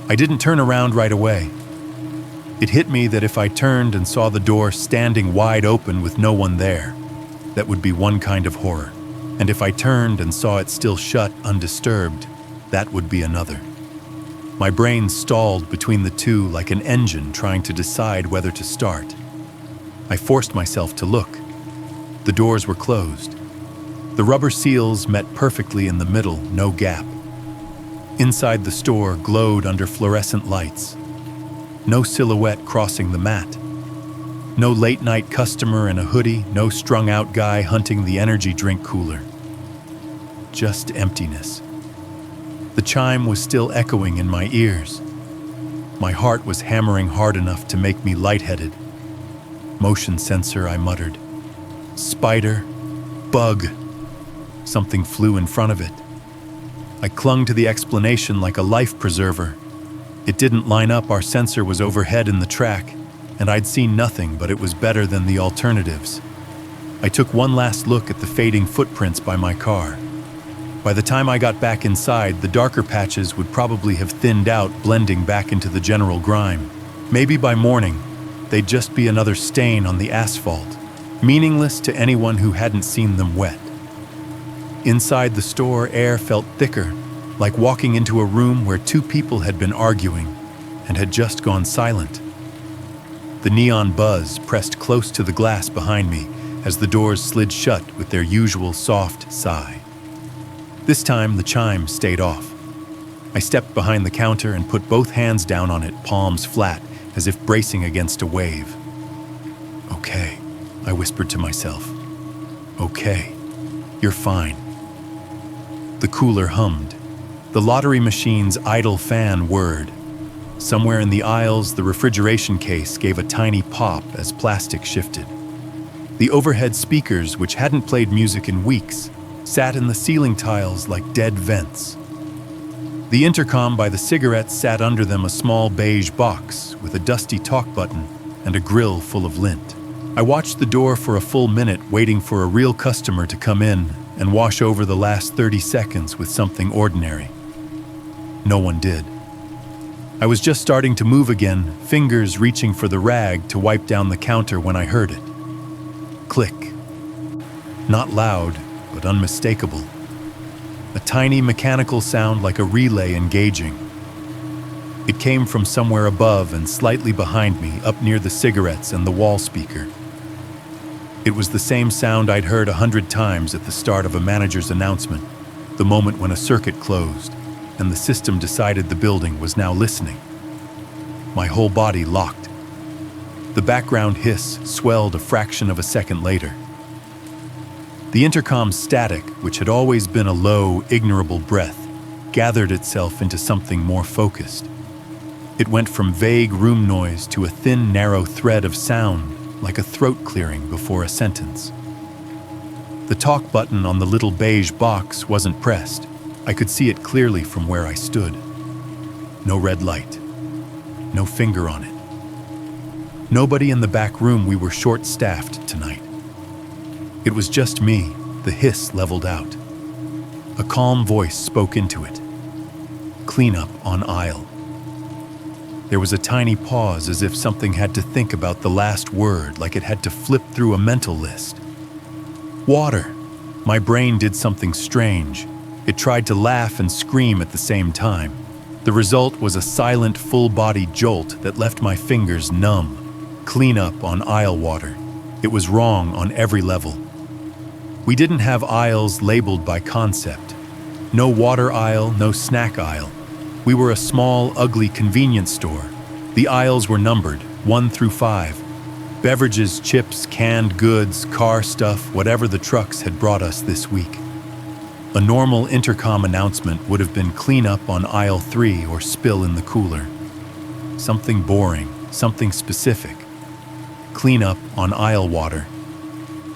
I didn't turn around right away. It hit me that if I turned and saw the door standing wide open with no one there, that would be one kind of horror. And if I turned and saw it still shut, undisturbed, that would be another. My brain stalled between the two like an engine trying to decide whether to start. I forced myself to look. The doors were closed. The rubber seals met perfectly in the middle, no gap. Inside the store glowed under fluorescent lights. No silhouette crossing the mat. No late-night customer in a hoodie, no strung-out guy hunting the energy drink cooler. Just emptiness. The chime was still echoing in my ears. My heart was hammering hard enough to make me lightheaded. Motion sensor, I muttered. Spider. Bug. Something flew in front of it. I clung to the explanation like a life preserver. It didn't line up, our sensor was overhead in the track, and I'd seen nothing, but it was better than the alternatives. I took one last look at the fading footprints by my car. By the time I got back inside, the darker patches would probably have thinned out, blending back into the general grime. Maybe by morning, they'd just be another stain on the asphalt, meaningless to anyone who hadn't seen them wet. Inside the store, air felt thicker, like walking into a room where 2 people had been arguing and had just gone silent. The neon buzz pressed close to the glass behind me as the doors slid shut with their usual soft sigh. This time, the chime stayed off. I stepped behind the counter and put both hands down on it, palms flat, as if bracing against a wave. Okay, I whispered to myself. Okay. You're fine." The cooler hummed. The lottery machine's idle fan whirred. Somewhere in the aisles, the refrigeration case gave a tiny pop as plastic shifted. The overhead speakers, which hadn't played music in weeks, sat in the ceiling tiles like dead vents. The intercom by the cigarettes sat under them, a small beige box with a dusty talk button and a grill full of lint. I watched the door for a full minute, waiting for a real customer to come in and wash over the last 30 seconds with something ordinary. No one did. I was just starting to move again, fingers reaching for the rag to wipe down the counter, when I heard it. Click. Not loud, but unmistakable. A tiny mechanical sound like a relay engaging. It came from somewhere above and slightly behind me, up near the cigarettes and the wall speaker. It was the same sound I'd heard 100 times at the start of a manager's announcement, the moment when a circuit closed and the system decided the building was now listening. My whole body locked. The background hiss swelled a fraction of a second later. The intercom's static, which had always been a low, ignorable breath, gathered itself into something more focused. It went from vague room noise to a thin, narrow thread of sound, like a throat clearing before a sentence. The talk button on the little beige box wasn't pressed. I could see it clearly from where I stood. No red light. No finger on it. Nobody in the back room. We were short-staffed tonight. It was just me. The hiss leveled out. A calm voice spoke into it. "Cleanup on aisle." There was a tiny pause, as if something had to think about the last word, like it had to flip through a mental list. "Water." My brain did something strange. It tried to laugh and scream at the same time. The result was a silent, full-body jolt that left my fingers numb. Cleanup on aisle water. It was wrong on every level. We didn't have aisles labeled by concept. No water aisle, no snack aisle. We were a small, ugly convenience store. The aisles were numbered, 1 through 5. Beverages, chips, canned goods, car stuff, whatever the trucks had brought us this week. A normal intercom announcement would have been "clean up on aisle 3" or "spill in the cooler." Something boring, something specific. Clean up on aisle water.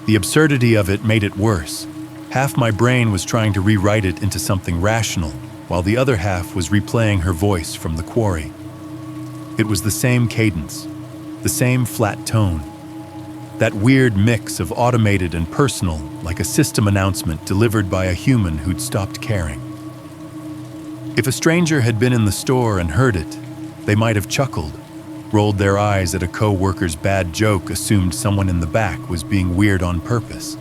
The absurdity of it made it worse. Half my brain was trying to rewrite it into something rational, while the other half was replaying her voice from the quarry. It was the same cadence, the same flat tone. That weird mix of automated and personal, like a system announcement delivered by a human who'd stopped caring. If a stranger had been in the store and heard it, they might have chuckled, rolled their eyes at a co-worker's bad joke, assumed someone in the back was being weird on purpose.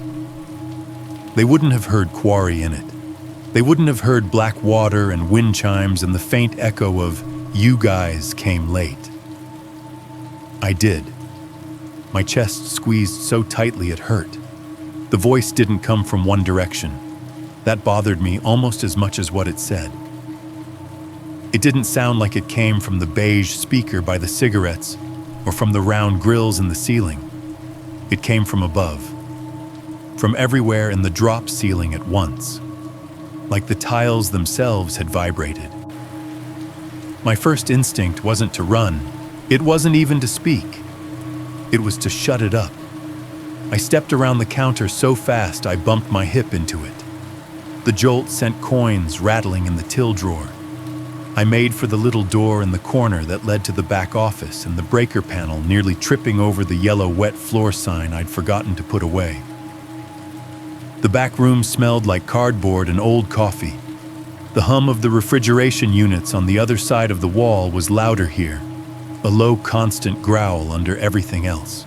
They wouldn't have heard quarry in it. They wouldn't have heard black water and wind chimes and the faint echo of "you guys came late." I did. My chest squeezed so tightly it hurt. The voice didn't come from one direction. That bothered me almost as much as what it said. It didn't sound like it came from the beige speaker by the cigarettes or from the round grills in the ceiling. It came from above. From everywhere in the drop ceiling at once. Like the tiles themselves had vibrated. My first instinct wasn't to run. It wasn't even to speak. It was to shut it up. I stepped around the counter so fast I bumped my hip into it. The jolt sent coins rattling in the till drawer. I made for the little door in the corner that led to the back office and the breaker panel, nearly tripping over the yellow wet floor sign I'd forgotten to put away. The back room smelled like cardboard and old coffee. The hum of the refrigeration units on the other side of the wall was louder here, a low, constant growl under everything else.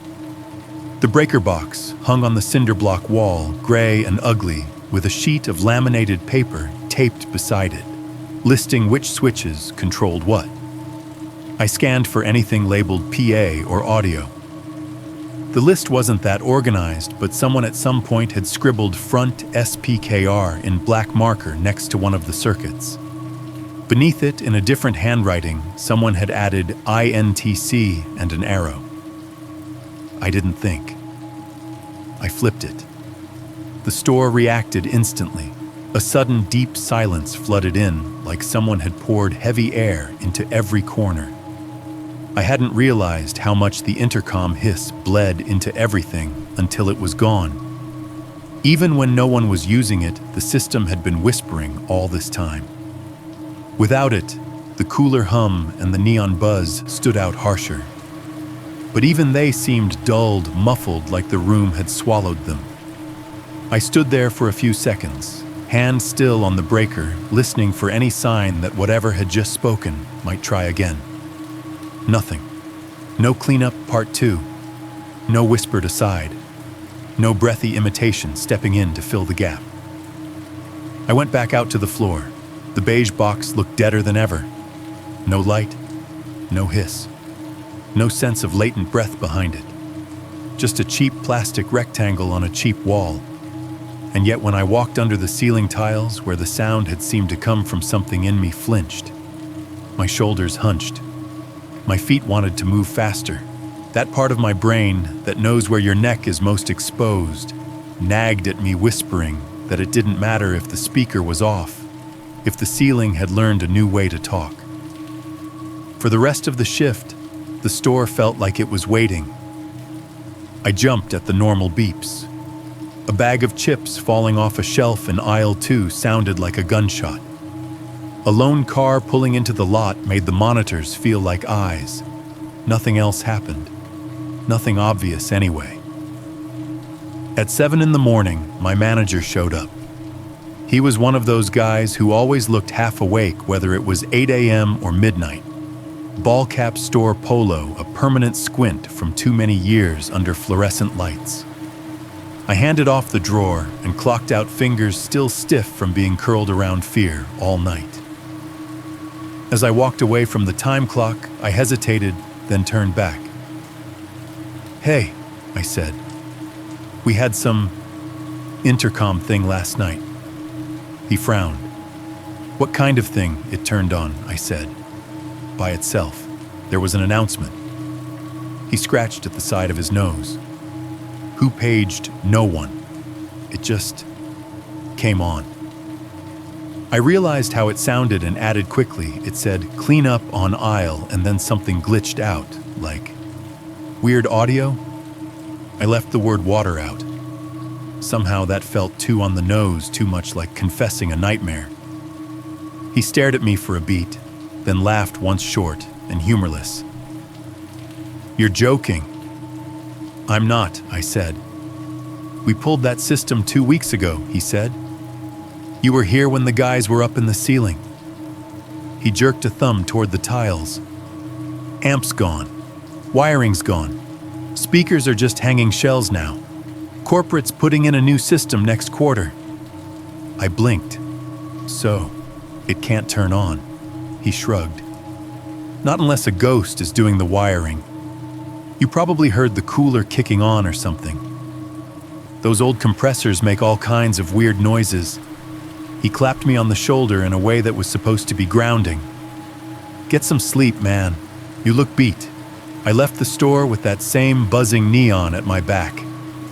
The breaker box hung on the cinder block wall, gray and ugly, with a sheet of laminated paper taped beside it, listing which switches controlled what. I scanned for anything labeled PA or audio. The list wasn't that organized, but someone at some point had scribbled front SPKR in black marker next to one of the circuits. Beneath it, in a different handwriting, someone had added INTC and an arrow. I didn't think. I flipped it. The store reacted instantly. A sudden deep silence flooded in, like someone had poured heavy air into every corner. I hadn't realized how much the intercom hiss bled into everything until it was gone. Even when no one was using it, the system had been whispering all this time. Without it, the cooler hum and the neon buzz stood out harsher. But even they seemed dulled, muffled, like the room had swallowed them. I stood there for a few seconds, hand still on the breaker, listening for any sign that whatever had just spoken might try again. Nothing. No cleanup part 2. No whispered aside. No breathy imitation stepping in to fill the gap. I went back out to the floor. The beige box looked deader than ever. No light, no hiss. No sense of latent breath behind it. Just a cheap plastic rectangle on a cheap wall. And yet when I walked under the ceiling tiles where the sound had seemed to come from something in me flinched. My shoulders hunched. My feet wanted to move faster. That part of my brain that knows where your neck is most exposed nagged at me, whispering that it didn't matter if the speaker was off, if the ceiling had learned a new way to talk. For the rest of the shift, the store felt like it was waiting. I jumped at the normal beeps. A bag of chips falling off a shelf in aisle 2 sounded like a gunshot. A lone car pulling into the lot made the monitors feel like eyes. Nothing else happened. Nothing obvious anyway. At 7 in the morning, my manager showed up. He was one of those guys who always looked half awake whether it was 8 a.m. or midnight. Ball-cap store polo, a permanent squint from too many years under fluorescent lights. I handed off the drawer and clocked out, fingers still stiff from being curled around fear all night. As I walked away from the time clock, I hesitated, then turned back. "Hey," I said. "We had some intercom thing last night." He frowned. "What kind of thing?" "It turned on," I said. "By itself. There was an announcement." He scratched at the side of his nose. "Who paged? No one. It just came on." I realized how it sounded and added quickly. It said, "Clean up on aisle," and then something glitched out, like weird audio. I left the word water out. Somehow that felt too on the nose, too much like confessing a nightmare. He stared at me for a beat, then laughed once short and humorless. "You're joking." "I'm not," I said. "We pulled that system 2 weeks ago," he said. "You were here when the guys were up in the ceiling." He jerked a thumb toward the tiles. "Amp's gone. Wiring's gone. Speakers are just hanging shells now. Corporate's putting in a new system next quarter." I blinked. "So, it can't turn on." He shrugged. "Not unless a ghost is doing the wiring. You probably heard the cooler kicking on or something. Those old compressors make all kinds of weird noises." He clapped me on the shoulder in a way that was supposed to be grounding. "Get some sleep, man. You look beat." I left the store with that same buzzing neon at my back,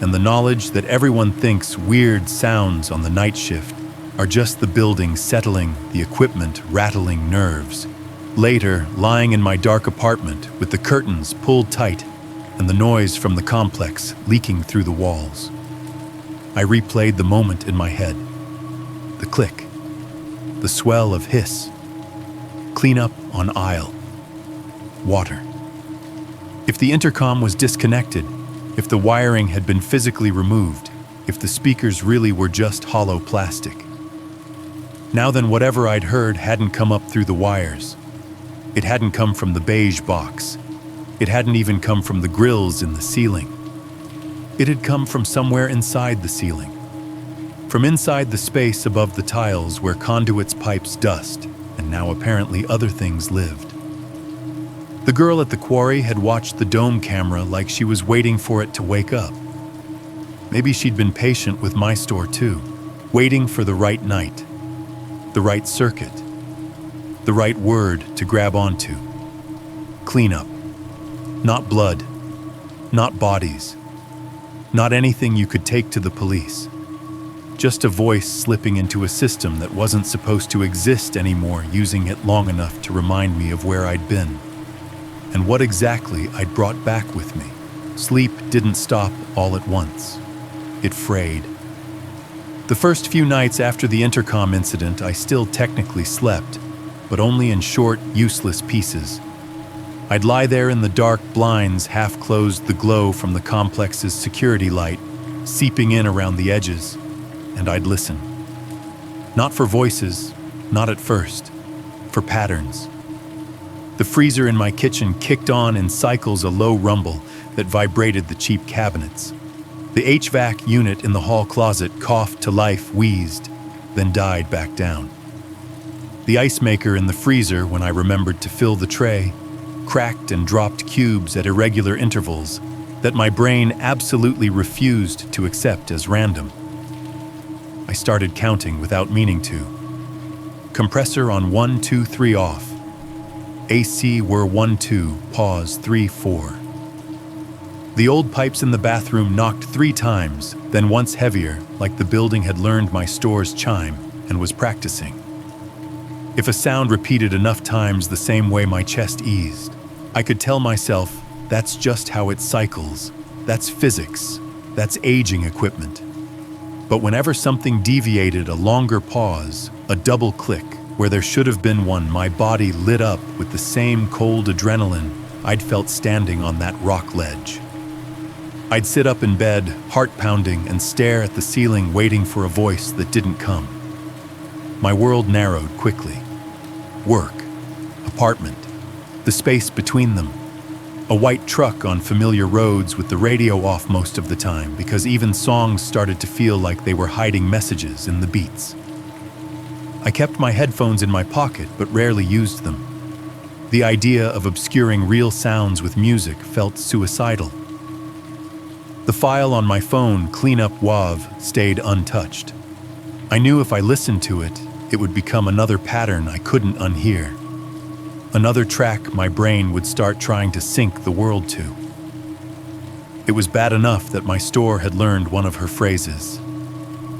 and the knowledge that everyone thinks weird sounds on the night shift are just the building settling, the equipment rattling nerves. Later, lying in my dark apartment with the curtains pulled tight and the noise from the complex leaking through the walls, I replayed the moment in my head. The click, the swell of hiss, clean up on aisle, water. If the intercom was disconnected, if the wiring had been physically removed, if the speakers really were just hollow plastic. Now then, whatever I'd heard hadn't come up through the wires. It hadn't come from the beige box. It hadn't even come from the grills in the ceiling. It had come from somewhere inside the ceiling. From inside the space above the tiles where conduits pipes dust, and now apparently other things lived. The girl at the quarry had watched the dome camera like she was waiting for it to wake up. Maybe she'd been patient with my store too, waiting for the right night, the right circuit, the right word to grab onto. Cleanup. Not blood, not bodies, not anything you could take to the police. just a voice slipping into a system that wasn't supposed to exist anymore, using it long enough to remind me of where I'd been and what exactly I'd brought back with me. Sleep didn't stop all at once. It frayed. The first few nights after the intercom incident, I still technically slept, but only in short, useless pieces. I'd lie there in the dark blinds, half closed, the glow from the complex's security light seeping in around the edges, and I'd listen. Not for voices, not at first, for patterns. The freezer in my kitchen kicked on in cycles, a low rumble that vibrated the cheap cabinets. The HVAC unit in the hall closet coughed to life, wheezed, then died back down. The ice maker in the freezer, when I remembered to fill the tray, cracked and dropped cubes at irregular intervals that my brain absolutely refused to accept as random. I started counting without meaning to. Compressor on 1, 2, 3 off. AC were 1, 2, pause 3, 4. The old pipes in the bathroom knocked 3 times, then once heavier, like the building had learned my store's chime and was practicing. If a sound repeated enough times the same way, my chest eased. I could tell myself, that's just how it cycles. That's physics. That's aging equipment. But whenever something deviated, a longer pause, a double click, where there should have been one, my body lit up with the same cold adrenaline I'd felt standing on that rock ledge. I'd sit up in bed, heart pounding, and stare at the ceiling, waiting for a voice that didn't come. My world narrowed quickly. Work, apartment, the space between them. A white truck on familiar roads with the radio off most of the time, because even songs started to feel like they were hiding messages in the beats. I kept my headphones in my pocket but rarely used them. The idea of obscuring real sounds with music felt suicidal. The file on my phone, Cleanup WAV, stayed untouched. I knew if I listened to it, it would become another pattern I couldn't unhear. Another track my brain would start trying to sync the world to. It was bad enough that my store had learned one of her phrases.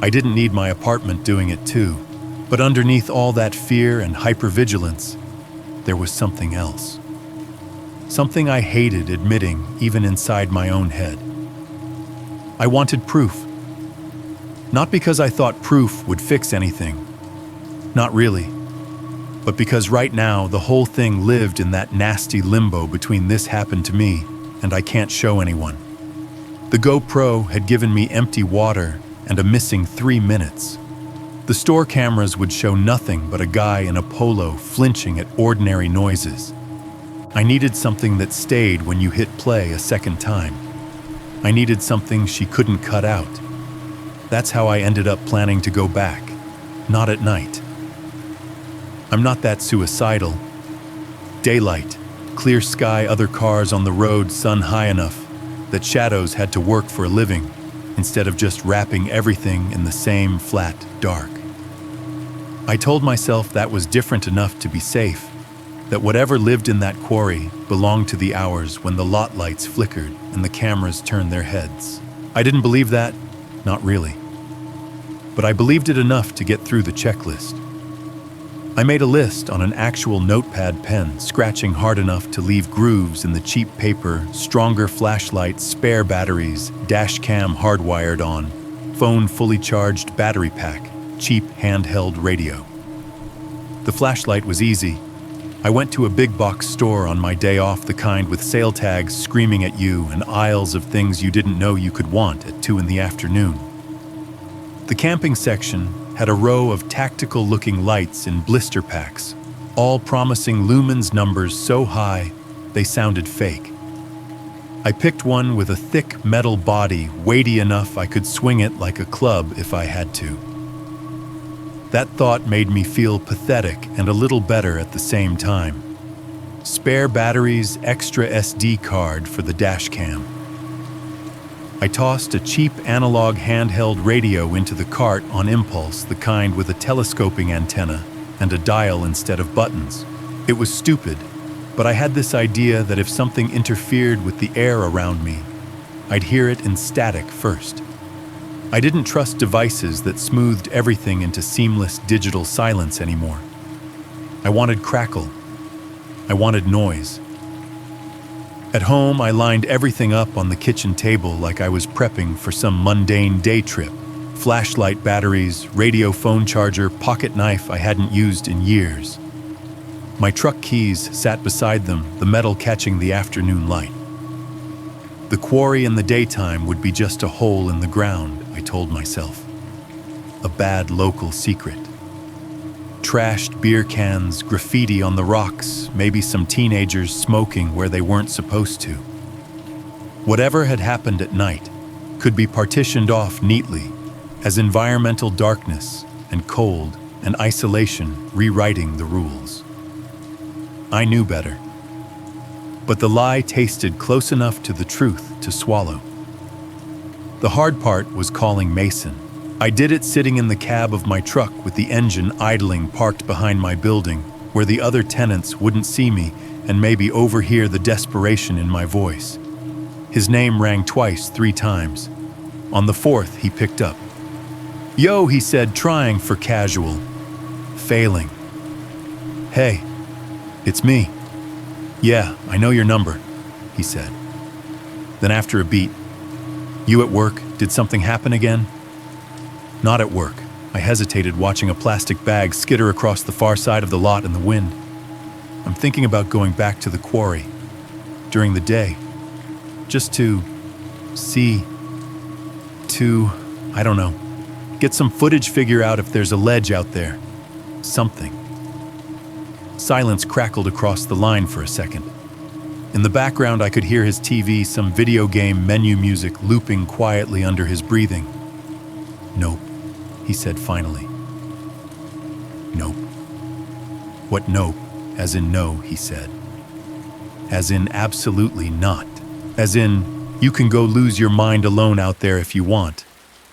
I didn't need my apartment doing it too, but underneath all that fear and hypervigilance, there was something else. Something I hated admitting even inside my own head. I wanted proof. Not because I thought proof would fix anything. Not really. But because right now the whole thing lived in that nasty limbo between this happened to me and I can't show anyone. The GoPro had given me empty water and a missing 3 minutes. The store cameras would show nothing but a guy in a polo flinching at ordinary noises. I needed something that stayed when you hit play a second time. I needed something she couldn't cut out. That's how I ended up planning to go back, not at night. I'm not that suicidal. Daylight, clear sky, other cars on the road, sun high enough that shadows had to work for a living instead of just wrapping everything in the same flat dark. I told myself that was different enough to be safe, that whatever lived in that quarry belonged to the hours when the lot lights flickered and the cameras turned their heads. I didn't believe that, not really. But I believed it enough to get through the checklist. I made a list on an actual notepad pen, scratching hard enough to leave grooves in the cheap paper, stronger flashlight, spare batteries, dash cam hardwired on, phone fully charged, battery pack, cheap handheld radio. The flashlight was easy. I went to a big box store on my day off, the kind with sale tags screaming at you and aisles of things you didn't know you could want at 2 p.m. The camping section had a row of tactical-looking lights in blister packs, all promising lumens numbers so high they sounded fake. I picked one with a thick metal body, weighty enough I could swing it like a club if I had to. That thought made me feel pathetic and a little better at the same time. Spare batteries, extra SD card for the dash cam. I tossed a cheap analog handheld radio into the cart on impulse, the kind with a telescoping antenna and a dial instead of buttons. It was stupid, but I had this idea that if something interfered with the air around me, I'd hear it in static first. I didn't trust devices that smoothed everything into seamless digital silence anymore. I wanted crackle. I wanted noise. At home, I lined everything up on the kitchen table like I was prepping for some mundane day trip. Flashlight batteries, radio phone charger, pocket knife I hadn't used in years. My truck keys sat beside them, the metal catching the afternoon light. The quarry in the daytime would be just a hole in the ground, I told myself. A bad local secret. Trashed beer cans, graffiti on the rocks, maybe some teenagers smoking where they weren't supposed to. Whatever had happened at night could be partitioned off neatly as environmental darkness and cold and isolation rewriting the rules. I knew better. But the lie tasted close enough to the truth to swallow. The hard part was calling Mason. I did it sitting in the cab of my truck with the engine idling parked behind my building, where the other tenants wouldn't see me and maybe overhear the desperation in my voice. His name rang twice, 3 times. On the 4th, he picked up. "Yo," he said, trying for casual. Failing. "Hey, it's me." "Yeah, I know your number," he said. Then after a beat, "You at work? Did something happen again?" "Not at work." I hesitated, watching a plastic bag skitter across the far side of the lot in the wind. "I'm thinking about going back to the quarry during the day, just to see, I don't know, get some footage, figure out if there's a ledge out there. Something." Silence crackled across the line for a second. In the background, I could hear his TV, some video game menu music looping quietly under his breathing. "Nope," he said finally. "Nope." "What nope?" "As in no," he said. "As in absolutely not. As in, you can go lose your mind alone out there if you want,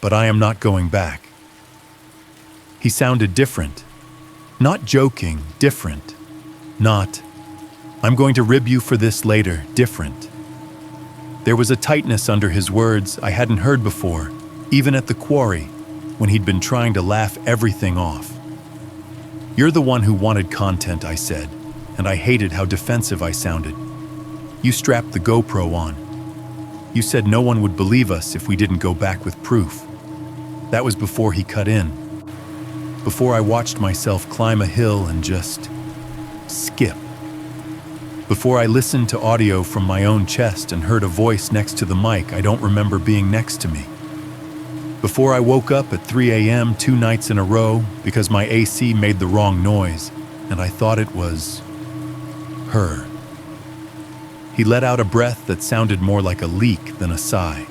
but I am not going back." He sounded different. Not joking, different. Not, "I'm going to rib you for this later," different. There was a tightness under his words I hadn't heard before, even at the quarry, when he'd been trying to laugh everything off. "You're the one who wanted content," I said, and I hated how defensive I sounded. "You strapped the GoPro on. You said no one would believe us if we didn't go back with proof." That was before he cut in. Before I watched myself climb a hill and just skip. Before I listened to audio from my own chest and heard a voice next to the mic I don't remember being next to me. Before I woke up at 3 a.m. 2 nights in a row because my AC made the wrong noise and I thought it was her. He let out a breath that sounded more like a leak than a sigh.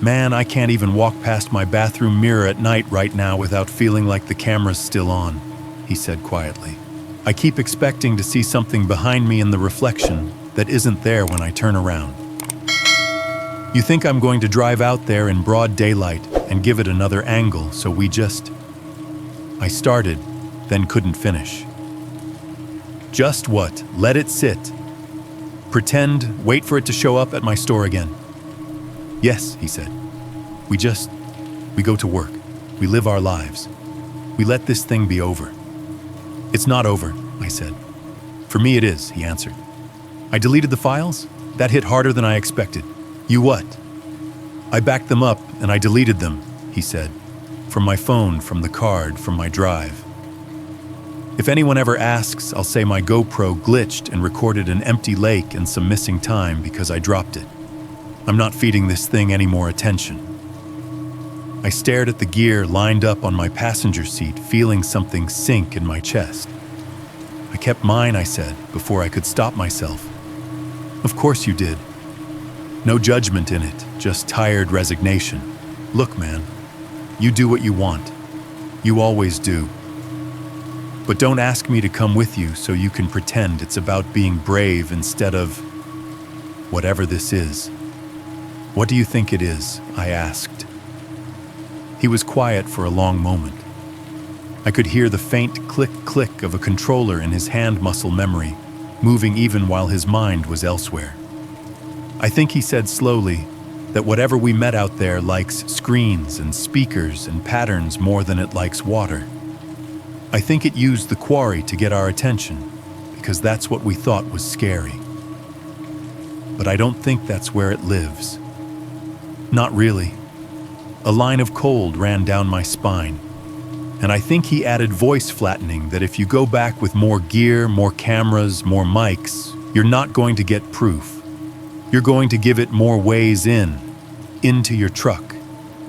"Man, I can't even walk past my bathroom mirror at night right now without feeling like the camera's still on," he said quietly. "I keep expecting to see something behind me in the reflection that isn't there when I turn around. You think I'm going to drive out there in broad daylight and give it another angle, so we just..." I started, then couldn't finish. "Just what? Let it sit. Pretend, wait for it to show up at my store again." "Yes," he said. We go to work. We live our lives. We let this thing be over." "It's not over," I said. "For me it is," he answered. "I deleted the files? That hit harder than I expected." "You what?" "I backed them up and I deleted them," he said. "From my phone, from the card, from my drive. If anyone ever asks, I'll say my GoPro glitched and recorded an empty lake and some missing time because I dropped it. I'm not feeding this thing any more attention." I stared at the gear lined up on my passenger seat, feeling something sink in my chest. "I kept mine," I said, before I could stop myself. "Of course you did." No judgment in it, just tired resignation. "Look, man, you do what you want. You always do. But don't ask me to come with you so you can pretend it's about being brave instead of whatever this is." "What do you think it is?" I asked. He was quiet for a long moment. I could hear the faint click-click of a controller in his hand muscle memory, moving even while his mind was elsewhere. "I think," he said slowly, that whatever we met out there likes screens and speakers and patterns more than it likes water. I think it used the quarry to get our attention, because that's what we thought was scary. But I don't think that's where it lives. Not really. A line of cold ran down my spine, and I think he added voice flattening that if you go back with more gear, more cameras, more mics, you're not going to get proof. You're going to give it more ways into your truck,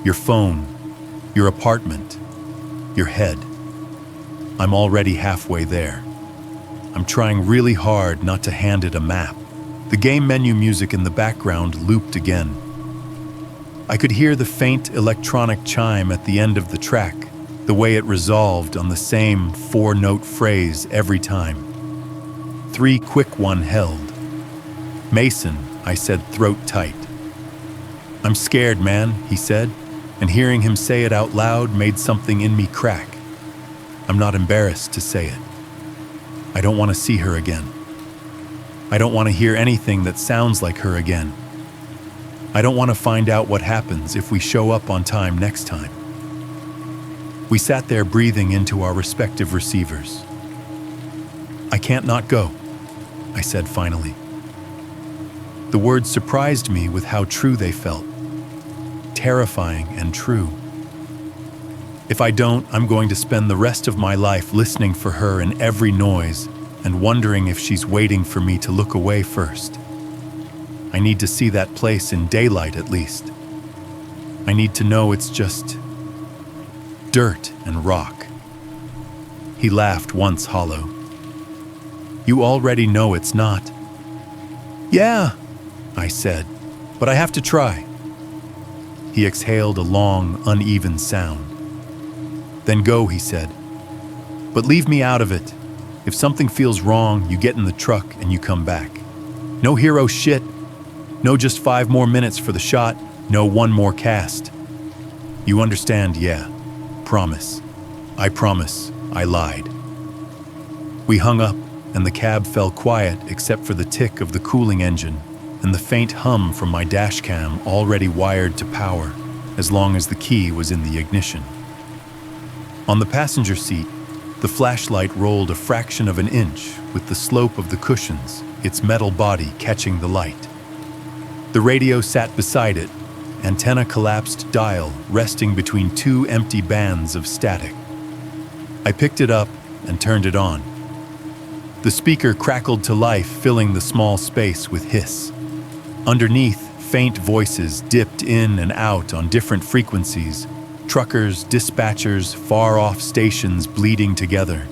your phone, your apartment, your head. I'm already halfway there. I'm trying really hard not to hand it a map. The game menu music in the background looped again. I could hear the faint electronic chime at the end of the track, the way it resolved on the same 4-note phrase every time. 3 quick one held. Mason, I said, throat tight. I'm scared, man, he said, and hearing him say it out loud made something in me crack. I'm not embarrassed to say it. I don't want to see her again. I don't want to hear anything that sounds like her again. I don't want to find out what happens if we show up on time next time. We sat there breathing into our respective receivers. I can't not go, I said finally. The words surprised me with how true they felt. Terrifying and true. If I don't, I'm going to spend the rest of my life listening for her in every noise and wondering if she's waiting for me to look away first. I need to see that place in daylight at least. I need to know it's just dirt and rock. He laughed once hollow. You already know it's not. Yeah, I said, but I have to try. He exhaled a long, uneven sound. Then go, he said. But leave me out of it. If something feels wrong, you get in the truck and you come back. No hero shit. No just 5 more minutes for the shot. No 1 more cast. You understand, yeah. Promise. I promise. I lied. We hung up, and the cab fell quiet except for the tick of the cooling engine and the faint hum from my dash cam already wired to power, as long as the key was in the ignition. On the passenger seat, the flashlight rolled a fraction of an inch with the slope of the cushions, its metal body catching the light. The radio sat beside it, antenna collapsed dial resting between 2 empty bands of static. I picked it up and turned it on. The speaker crackled to life, filling the small space with hiss. Underneath, faint voices dipped in and out on different frequencies, truckers, dispatchers, far-off stations bleeding together.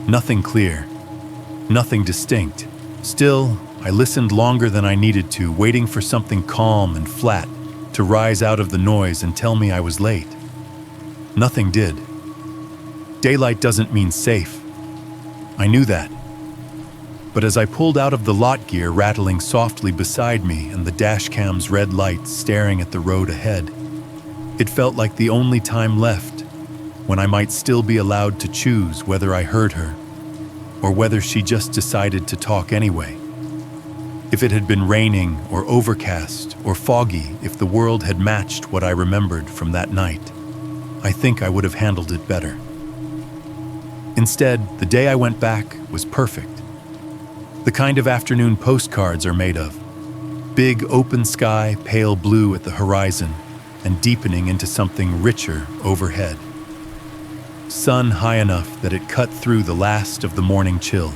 Nothing clear, nothing distinct. Still, I listened longer than I needed to, waiting for something calm and flat to rise out of the noise and tell me I was late. Nothing did. Daylight doesn't mean safe. I knew that. But as I pulled out of the lot gear rattling softly beside me and the dash cam's red lights staring at the road ahead, it felt like the only time left when I might still be allowed to choose whether I heard her or whether she just decided to talk anyway. If it had been raining or overcast or foggy, if the world had matched what I remembered from that night, I think I would have handled it better. Instead, the day I went back was perfect. The kind of afternoon postcards are made of. Big open sky, pale blue at the horizon, and deepening into something richer overhead. Sun high enough that it cut through the last of the morning chill.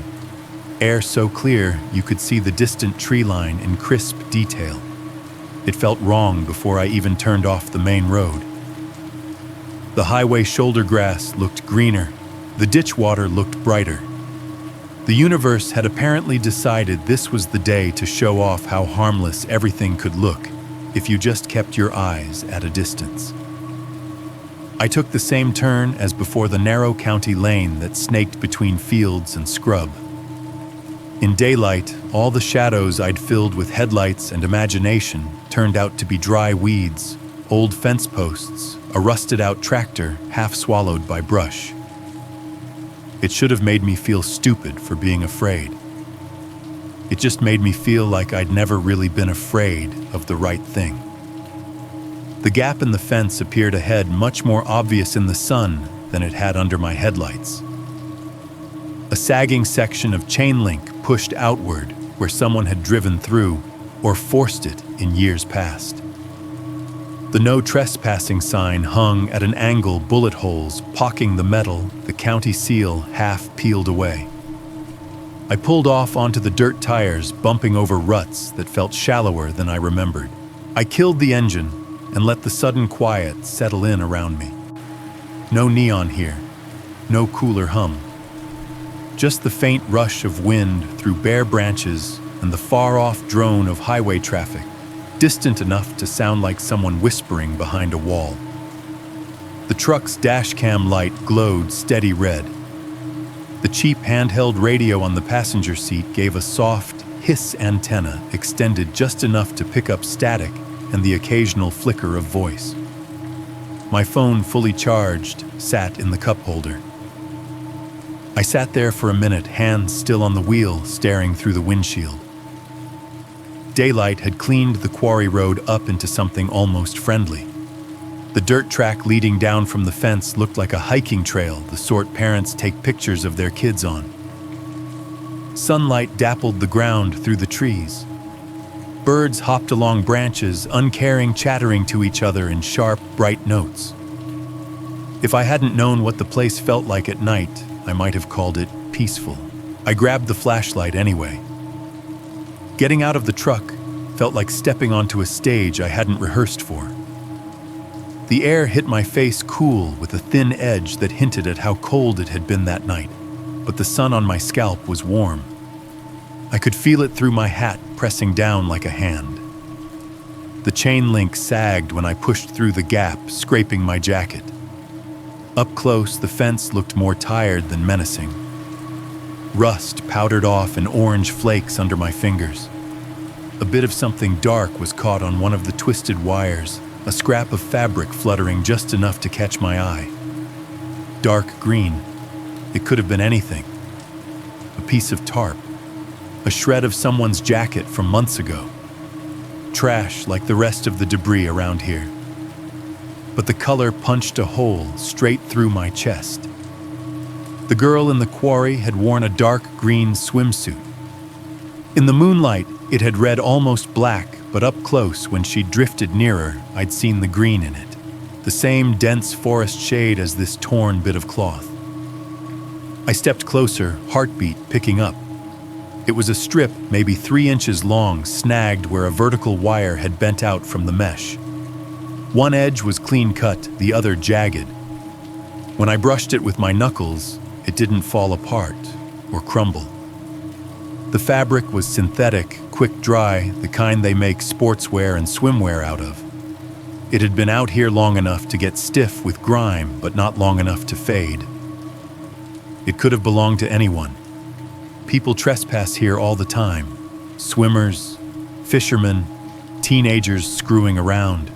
Air so clear you could see the distant tree line in crisp detail. It felt wrong before I even turned off the main road. The highway shoulder grass looked greener. The ditch water looked brighter. The universe had apparently decided this was the day to show off how harmless everything could look if you just kept your eyes at a distance. I took the same turn as before the narrow county lane that snaked between fields and scrub. In daylight, all the shadows I'd filled with headlights and imagination turned out to be dry weeds, old fence posts, a rusted-out tractor half swallowed by brush. It should have made me feel stupid for being afraid. It just made me feel like I'd never really been afraid of the right thing. The gap in the fence appeared ahead much more obvious in the sun than it had under my headlights. A sagging section of chain link pushed outward where someone had driven through or forced it in years past. The no trespassing sign hung at an angle, bullet holes pocking the metal, the county seal half peeled away. I pulled off onto the dirt tires, bumping over ruts that felt shallower than I remembered. I killed the engine and let the sudden quiet settle in around me. No neon here, no cooler hum. Just the faint rush of wind through bare branches and the far-off drone of highway traffic, distant enough to sound like someone whispering behind a wall. The truck's dashcam light glowed steady red. The cheap handheld radio on the passenger seat gave a soft hiss antenna extended just enough to pick up static and the occasional flicker of voice. My phone, fully charged, sat in the cup holder. I sat there for a minute, hands still on the wheel, staring through the windshield. Daylight had cleaned the quarry road up into something almost friendly. The dirt track leading down from the fence looked like a hiking trail, the sort parents take pictures of their kids on. Sunlight dappled the ground through the trees. Birds hopped along branches, uncaring, chattering to each other in sharp, bright notes. If I hadn't known what the place felt like at night, I might have called it peaceful. I grabbed the flashlight anyway. Getting out of the truck felt like stepping onto a stage I hadn't rehearsed for. The air hit my face cool with a thin edge that hinted at how cold it had been that night, but the sun on my scalp was warm. I could feel it through my hat pressing down like a hand. The chain link sagged when I pushed through the gap, scraping my jacket. Up close, the fence looked more tired than menacing. Rust powdered off in orange flakes under my fingers. A bit of something dark was caught on one of the twisted wires, a scrap of fabric fluttering just enough to catch my eye. Dark green. It could have been anything. A piece of tarp. A shred of someone's jacket from months ago. Trash like the rest of the debris around here. But the color punched a hole straight through my chest. The girl in the quarry had worn a dark green swimsuit. In the moonlight, it had read almost black, but up close, when she drifted nearer, I'd seen the green in it. The same dense forest shade as this torn bit of cloth. I stepped closer, heartbeat picking up. It was a strip, maybe 3 inches long, snagged where a vertical wire had bent out from the mesh. One edge was clean cut, the other jagged. When I brushed it with my knuckles, it didn't fall apart or crumble. The fabric was synthetic, quick dry, the kind they make sportswear and swimwear out of. It had been out here long enough to get stiff with grime, but not long enough to fade. It could have belonged to anyone. People trespass here all the time. Swimmers, fishermen, teenagers screwing around.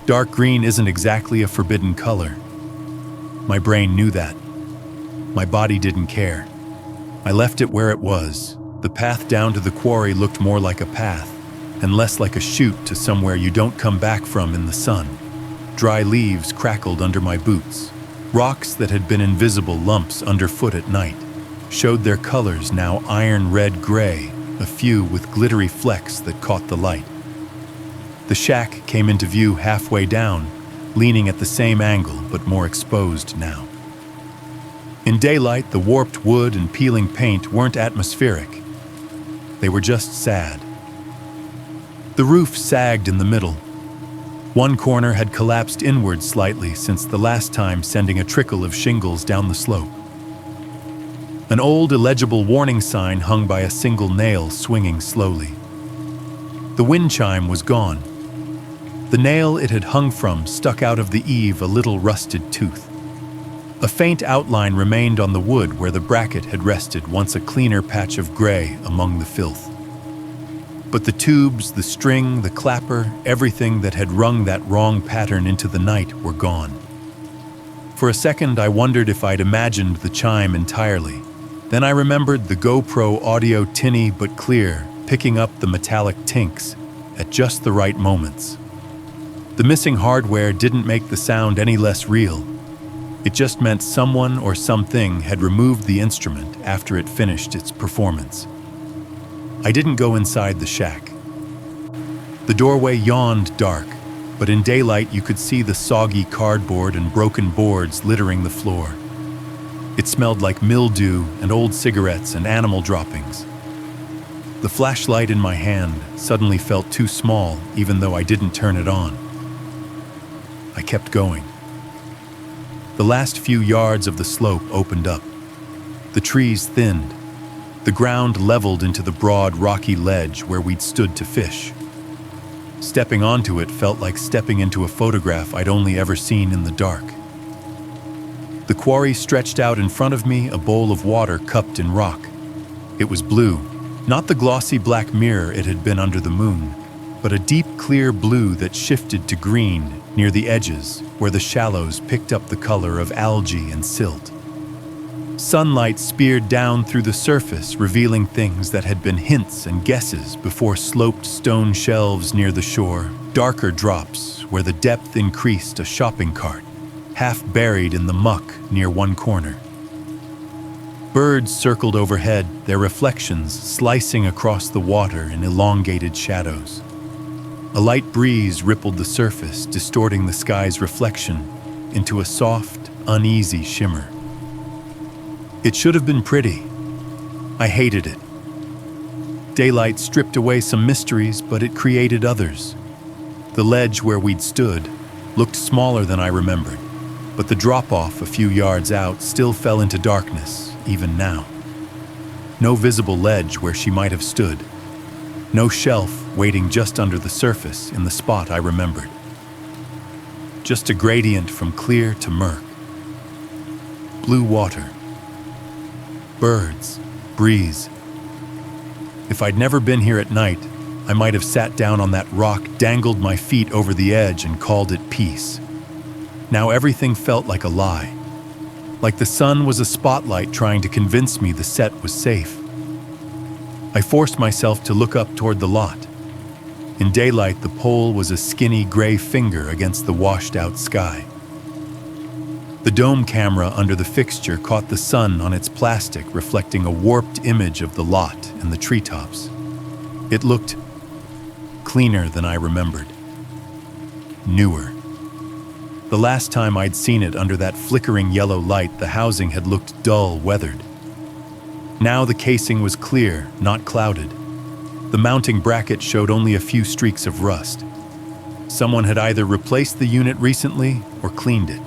Dark green isn't exactly a forbidden color. My brain knew that. My body didn't care. I left it where it was. The path down to the quarry looked more like a path, and less like a chute to somewhere you don't come back from in the sun. Dry leaves crackled under my boots. Rocks that had been invisible lumps underfoot at night showed their colors now iron red-gray, a few with glittery flecks that caught the light. The shack came into view halfway down, leaning at the same angle but more exposed now. In daylight, the warped wood and peeling paint weren't atmospheric. They were just sad. The roof sagged in the middle. One corner had collapsed inward slightly since the last time, sending a trickle of shingles down the slope. An old illegible warning sign hung by a single nail swinging slowly. The wind chime was gone. The nail it had hung from stuck out of the eave, a little rusted tooth. A faint outline remained on the wood where the bracket had rested, once a cleaner patch of gray among the filth. But the tubes, the string, the clapper, everything that had rung that wrong pattern into the night were gone. For a second, I wondered if I'd imagined the chime entirely. Then I remembered the GoPro audio, tinny but clear, picking up the metallic tinks at just the right moments. The missing hardware didn't make the sound any less real. It just meant someone or something had removed the instrument after it finished its performance. I didn't go inside the shack. The doorway yawned dark, but in daylight you could see the soggy cardboard and broken boards littering the floor. It smelled like mildew and old cigarettes and animal droppings. The flashlight in my hand suddenly felt too small, even though I didn't turn it on. I kept going. The last few yards of the slope opened up. The trees thinned. The ground leveled into the broad, rocky ledge where we'd stood to fish. Stepping onto it felt like stepping into a photograph I'd only ever seen in the dark. The quarry stretched out in front of me, a bowl of water cupped in rock. It was blue, not the glossy black mirror it had been under the moon, but a deep, clear blue that shifted to green near the edges where the shallows picked up the color of algae and silt. Sunlight speared down through the surface, revealing things that had been hints and guesses before sloped stone shelves near the shore, darker drops where the depth increased, a shopping cart, half buried in the muck near one corner. Birds circled overhead, their reflections slicing across the water in elongated shadows. A light breeze rippled the surface, distorting the sky's reflection into a soft, uneasy shimmer. It should have been pretty. I hated it. Daylight stripped away some mysteries, but it created others. The ledge where we'd stood looked smaller than I remembered, but the drop-off a few yards out still fell into darkness, even now. No visible ledge where she might have stood. No shelf waiting just under the surface in the spot I remembered. Just a gradient from clear to murk. Blue water. Birds, breeze. If I'd never been here at night, I might have sat down on that rock, dangled my feet over the edge, and called it peace. Now everything felt like a lie. Like the sun was a spotlight trying to convince me the set was safe. I forced myself to look up toward the lot. In daylight, the pole was a skinny gray finger against the washed-out sky. The dome camera under the fixture caught the sun on its plastic, reflecting a warped image of the lot and the treetops. It looked cleaner than I remembered. Newer. The last time I'd seen it under that flickering yellow light, the housing had looked dull, weathered. Now the casing was clear, not clouded. The mounting bracket showed only a few streaks of rust. Someone had either replaced the unit recently or cleaned it.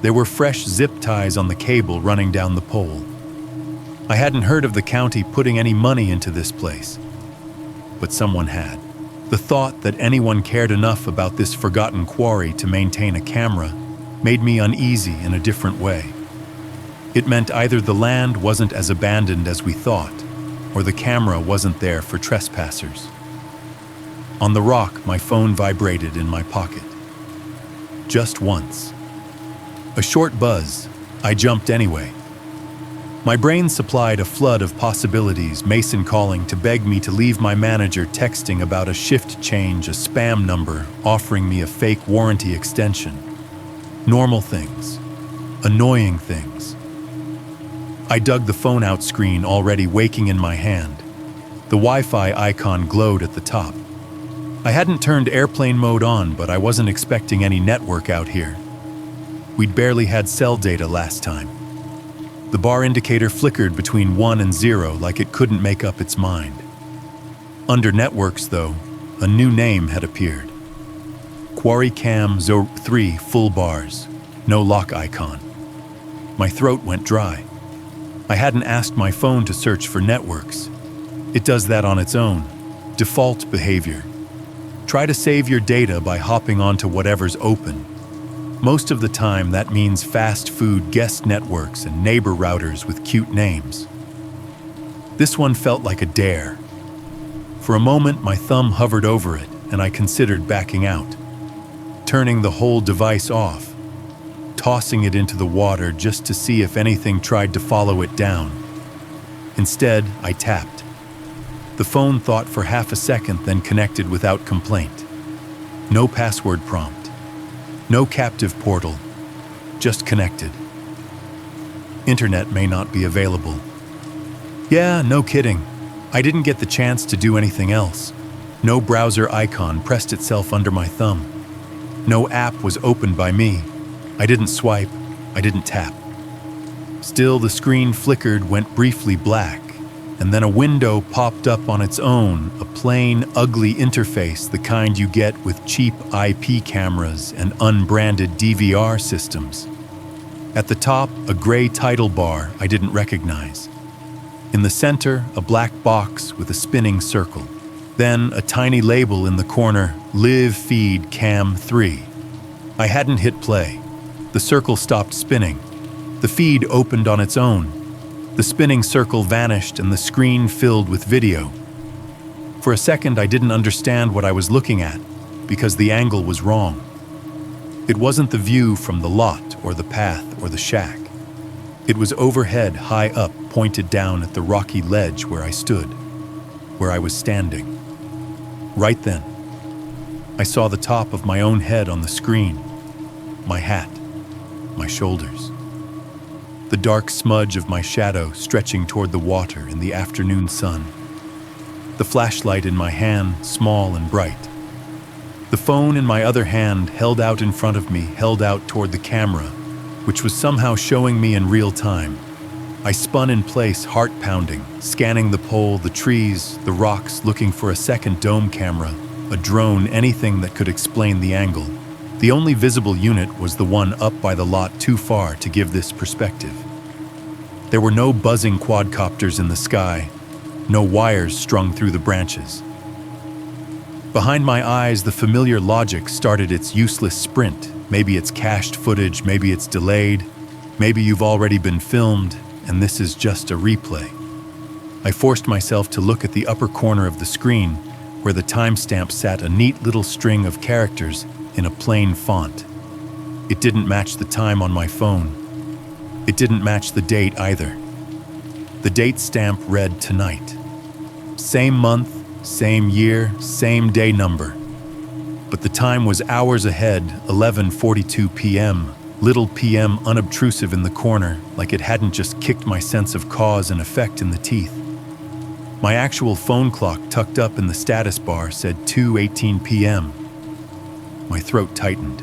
There were fresh zip ties on the cable running down the pole. I hadn't heard of the county putting any money into this place, but someone had. The thought that anyone cared enough about this forgotten quarry to maintain a camera made me uneasy in a different way. It meant either the land wasn't as abandoned as we thought, or the camera wasn't there for trespassers. On the rock, my phone vibrated in my pocket. Just once. A short buzz. I jumped anyway. My brain supplied a flood of possibilities, Mason calling to beg me to leave, my manager texting about a shift change, a spam number offering me a fake warranty extension. Normal things. Annoying things. I dug the phone out screen, already waking in my hand. The Wi-Fi icon glowed at the top. I hadn't turned airplane mode on, but I wasn't expecting any network out here. We'd barely had cell data last time. The bar indicator flickered between 1 and 0 like it couldn't make up its mind. Under networks, though, a new name had appeared. Quarry Cam 03 full bars, no lock icon. My throat went dry. I hadn't asked my phone to search for networks. It does that on its own. Default behavior. Try to save your data by hopping onto whatever's open. Most of the time, that means fast food guest networks and neighbor routers with cute names. This one felt like a dare. For a moment, my thumb hovered over it, and I considered backing out, turning the whole device off, tossing it into the water just to see if anything tried to follow it down. Instead, I tapped. The phone thought for half a second, then connected without complaint. No password prompt. No captive portal. Just connected. Internet may not be available. Yeah, no kidding. I didn't get the chance to do anything else. No browser icon pressed itself under my thumb. No app was opened by me. I didn't swipe. I didn't tap. Still, the screen flickered, went briefly black, and then a window popped up on its own, a plain, ugly interface, the kind you get with cheap IP cameras and unbranded DVR systems. At the top, a gray title bar I didn't recognize. In the center, a black box with a spinning circle. Then a tiny label in the corner, Live Feed Cam 3. I hadn't hit play. The circle stopped spinning. The feed opened on its own. The spinning circle vanished and the screen filled with video. For a second, I didn't understand what I was looking at because the angle was wrong. It wasn't the view from the lot or the path or the shack. It was overhead, high up, pointed down at the rocky ledge where I stood, where I was standing. Right then, I saw the top of my own head on the screen, my hat, my shoulders. The dark smudge of my shadow stretching toward the water in the afternoon sun. The flashlight in my hand, small and bright. The phone in my other hand, held out in front of me, held out toward the camera, which was somehow showing me in real time. I spun in place, heart pounding, scanning the pole, the trees, the rocks, looking for a second dome camera, a drone, anything that could explain the angle. The only visible unit was the one up by the lot too far to give this perspective. There were no buzzing quadcopters in the sky, no wires strung through the branches. Behind my eyes, the familiar logic started its useless sprint. Maybe it's cached footage, maybe it's delayed, maybe you've already been filmed, and this is just a replay. I forced myself to look at the upper corner of the screen, where the timestamp sat, a neat little string of characters in a plain font. It didn't match the time on my phone. It didn't match the date either. The date stamp read tonight. Same month, same year, same day number. But the time was hours ahead, 11:42 p.m., little p.m. unobtrusive in the corner, like it hadn't just kicked my sense of cause and effect in the teeth. My actual phone clock tucked up in the status bar said 2:18 p.m. My throat tightened.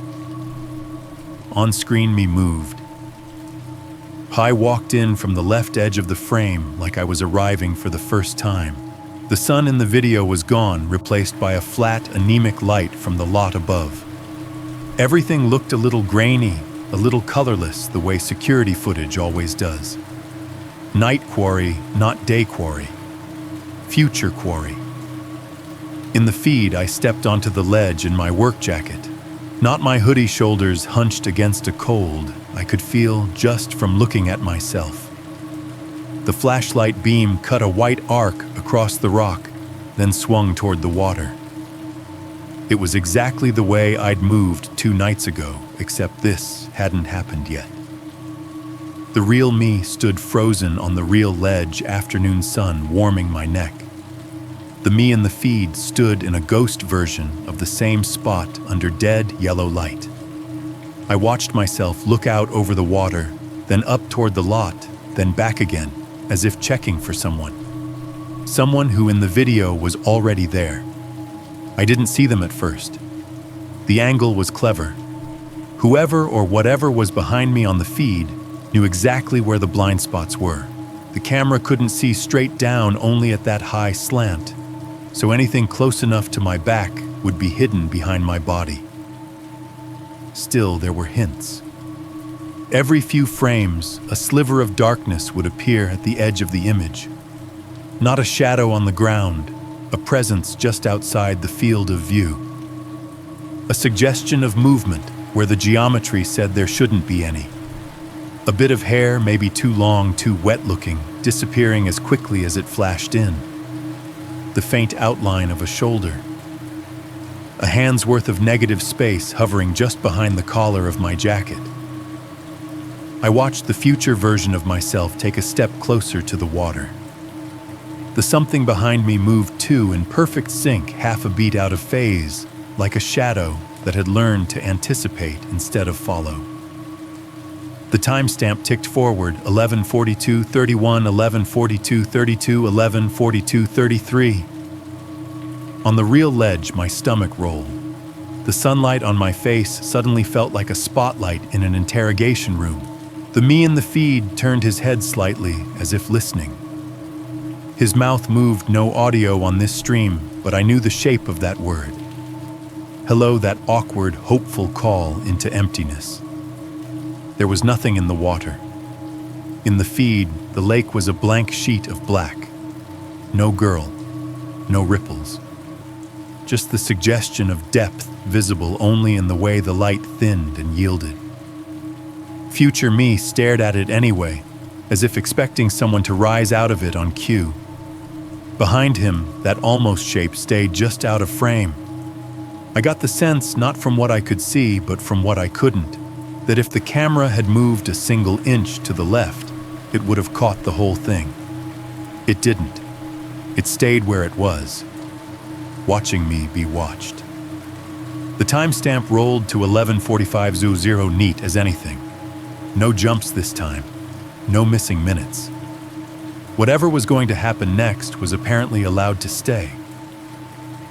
On screen, me moved. I walked in from the left edge of the frame like I was arriving for the first time. The sun in the video was gone, replaced by a flat, anemic light from the lot above. Everything looked a little grainy, a little colorless, the way security footage always does. Night quarry, not day quarry. Future quarry. In the feed, I stepped onto the ledge in my work jacket. Not my hoodie shoulders hunched against a cold I could feel just from looking at myself. The flashlight beam cut a white arc across the rock, then swung toward the water. It was exactly the way I'd moved 2 nights ago, except this hadn't happened yet. The real me stood frozen on the real ledge, afternoon sun warming my neck. The me in the feed stood in a ghost version of the same spot under dead yellow light. I watched myself look out over the water, then up toward the lot, then back again, as if checking for someone. Someone who in the video was already there. I didn't see them at first. The angle was clever. Whoever or whatever was behind me on the feed knew exactly where the blind spots were. The camera couldn't see straight down, only at that high slant, so anything close enough to my back would be hidden behind my body. Still, there were hints. Every few frames, a sliver of darkness would appear at the edge of the image. Not a shadow on the ground, a presence just outside the field of view. A suggestion of movement where the geometry said there shouldn't be any. A bit of hair, maybe too long, too wet-looking, disappearing as quickly as it flashed in. The faint outline of a shoulder. A hand's worth of negative space hovering just behind the collar of my jacket. I watched the future version of myself take a step closer to the water. The something behind me moved too, in perfect sync, half a beat out of phase, like a shadow that had learned to anticipate instead of follow. The timestamp ticked forward, 11:42:31, 11:42:32, 11:42:33. On the real ledge, my stomach rolled. The sunlight on my face suddenly felt like a spotlight in an interrogation room. The me in the feed turned his head slightly, as if listening. His mouth moved, no audio on this stream, but I knew the shape of that word. Hello, that awkward, hopeful call into emptiness. There was nothing in the water. In the feed, the lake was a blank sheet of black. No girl, no ripples. Just the suggestion of depth visible only in the way the light thinned and yielded. Future me stared at it anyway, as if expecting someone to rise out of it on cue. Behind him, that almost shape stayed just out of frame. I got the sense, not from what I could see, but from what I couldn't, that if the camera had moved a single inch to the left, it would have caught the whole thing. It didn't. It stayed where it was, watching me be watched. The timestamp rolled to 11:45:00, neat as anything. No jumps this time. No missing minutes. Whatever was going to happen next was apparently allowed to stay.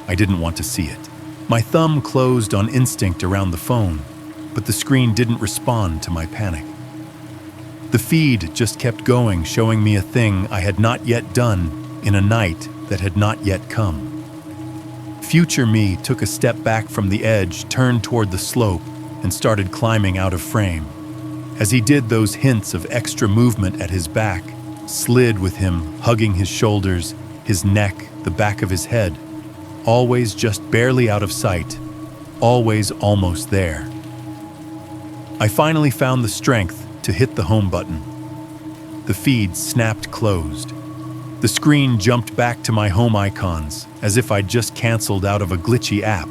I didn't want to see it. My thumb closed on instinct around the phone, but the screen didn't respond to my panic. The feed just kept going, showing me a thing I had not yet done in a night that had not yet come. Future me took a step back from the edge, turned toward the slope, and started climbing out of frame. As he did, those hints of extra movement at his back slid with him, hugging his shoulders, his neck, the back of his head, always just barely out of sight, always almost there. I finally found the strength to hit the home button. The feed snapped closed. The screen jumped back to my home icons, as if I'd just canceled out of a glitchy app.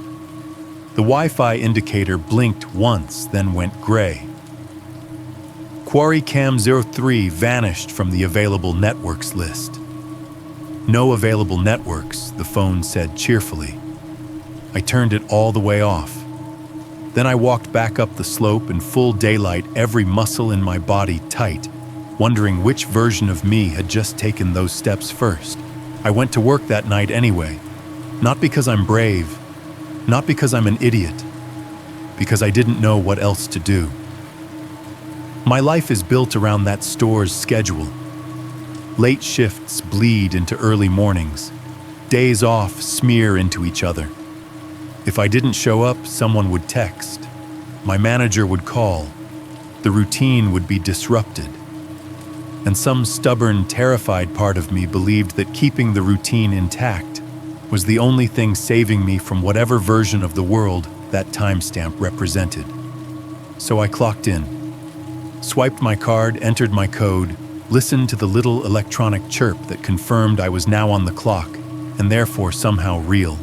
The Wi-Fi indicator blinked once, then went gray. Quarry Cam 03 vanished from the available networks list. No available networks, the phone said cheerfully. I turned it all the way off. Then I walked back up the slope in full daylight, every muscle in my body tight, wondering which version of me had just taken those steps first. I went to work that night anyway, not because I'm brave, not because I'm an idiot, because I didn't know what else to do. My life is built around that store's schedule. Late shifts bleed into early mornings. Days off smear into each other. If I didn't show up, someone would text. My manager would call. The routine would be disrupted. And some stubborn, terrified part of me believed that keeping the routine intact was the only thing saving me from whatever version of the world that timestamp represented. So I clocked in, swiped my card, entered my code, listened to the little electronic chirp that confirmed I was now on the clock, and therefore somehow real.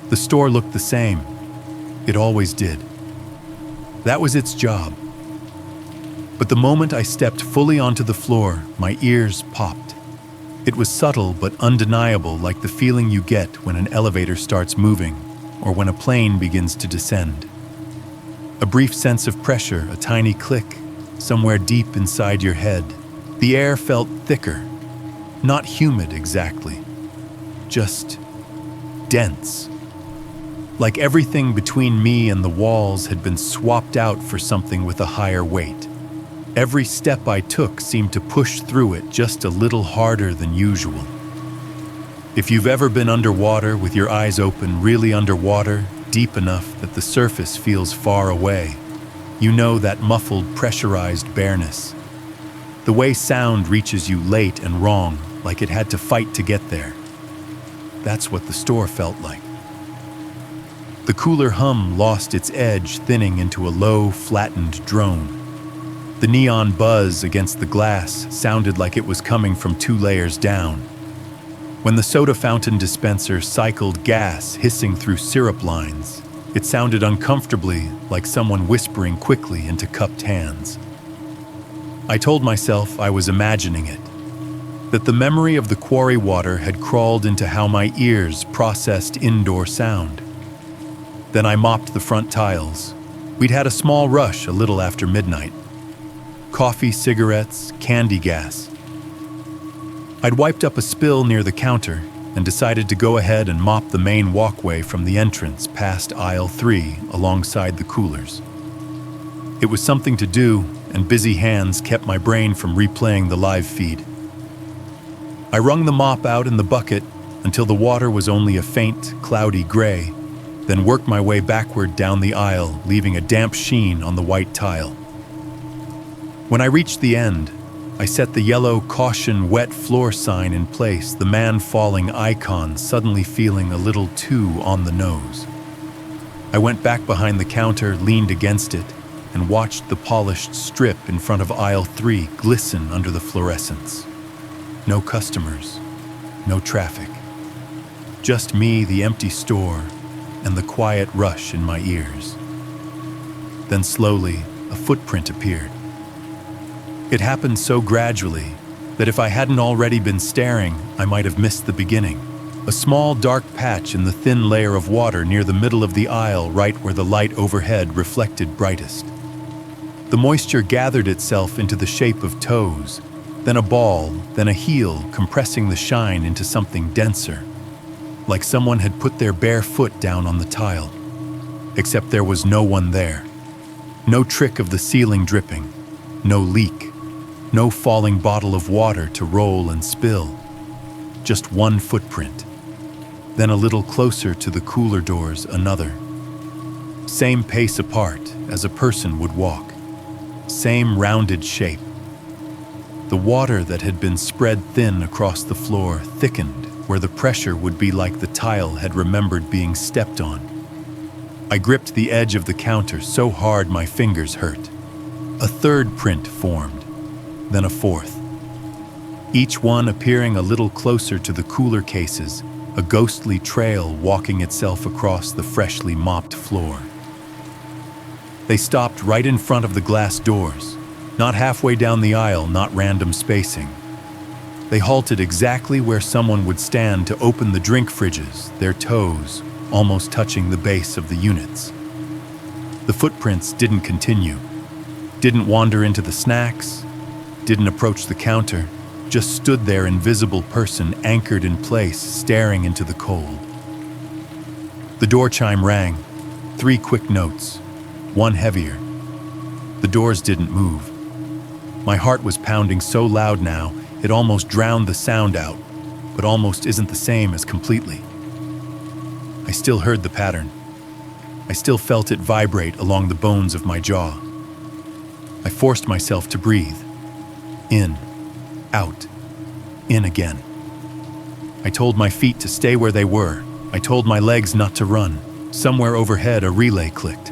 The store looked the same. It always did. That was its job. But the moment I stepped fully onto the floor, my ears popped. It was subtle but undeniable, like the feeling you get when an elevator starts moving or when a plane begins to descend. A brief sense of pressure, a tiny click, somewhere deep inside your head. The air felt thicker, not humid exactly, just dense. Like everything between me and the walls had been swapped out for something with a higher weight. Every step I took seemed to push through it just a little harder than usual. If you've ever been underwater with your eyes open, really underwater, deep enough that the surface feels far away, you know that muffled, pressurized bareness. The way sound reaches you late and wrong, like it had to fight to get there. That's what the store felt like. The cooler hum lost its edge, thinning into a low, flattened drone. The neon buzz against the glass sounded like it was coming from 2 layers down. When the soda fountain dispenser cycled gas hissing through syrup lines, it sounded uncomfortably like someone whispering quickly into cupped hands. I told myself I was imagining it, that the memory of the quarry water had crawled into how my ears processed indoor sound. Then I mopped the front tiles. We'd had a small rush a little after midnight. Coffee, cigarettes, candy gas. I'd wiped up a spill near the counter and decided to go ahead and mop the main walkway from the entrance past aisle 3 alongside the coolers. It was something to do, and busy hands kept my brain from replaying the live feed. I wrung the mop out in the bucket until the water was only a faint, cloudy gray, then worked my way backward down the aisle, leaving a damp sheen on the white tile. When I reached the end, I set the yellow "Caution Wet Floor" sign in place, the man falling icon suddenly feeling a little too on the nose. I went back behind the counter, leaned against it, and watched the polished strip in front of aisle 3 glisten under the fluorescence. No customers, no traffic. Just me, the empty store, and the quiet rush in my ears. Then slowly, a footprint appeared. It happened so gradually that if I hadn't already been staring, I might have missed the beginning. A small dark patch in the thin layer of water near the middle of the aisle, right where the light overhead reflected brightest. The moisture gathered itself into the shape of toes, then a ball, then a heel, compressing the shine into something denser, like someone had put their bare foot down on the tile. Except there was no one there. No trick of the ceiling dripping, no leak, no falling bottle of water to roll and spill. Just one footprint. Then a little closer to the cooler doors, another. Same pace apart as a person would walk. Same rounded shape. The water that had been spread thin across the floor thickened where the pressure would be like the tile had remembered being stepped on. I gripped the edge of the counter so hard my fingers hurt. A third print formed, then a fourth. Each one appearing a little closer to the cooler cases, a ghostly trail walking itself across the freshly mopped floor. They stopped right in front of the glass doors, not halfway down the aisle, not random spacing. They halted exactly where someone would stand to open the drink fridges, their toes almost touching the base of the units. The footprints didn't continue, didn't wander into the snacks, didn't approach the counter, just stood there, invisible person anchored in place, staring into the cold. The door chime rang, 3 quick notes, one heavier. The doors didn't move. My heart was pounding so loud now, it almost drowned the sound out, but almost isn't the same as completely. I still heard the pattern. I still felt it vibrate along the bones of my jaw. I forced myself to breathe. In, out, in again. I told my feet to stay where they were. I told my legs not to run. Somewhere overhead, a relay clicked.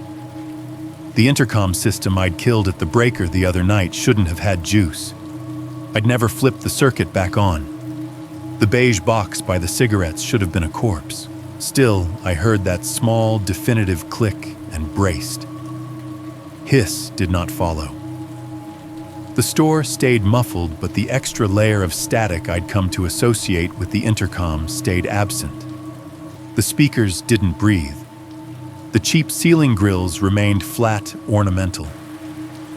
The intercom system I'd killed at the breaker the other night shouldn't have had juice. I'd never flipped the circuit back on. The beige box by the cigarettes should have been a corpse. Still, I heard that small, definitive click and braced. Hiss did not follow. The store stayed muffled, but the extra layer of static I'd come to associate with the intercom stayed absent. The speakers didn't breathe. The cheap ceiling grills remained flat, ornamental.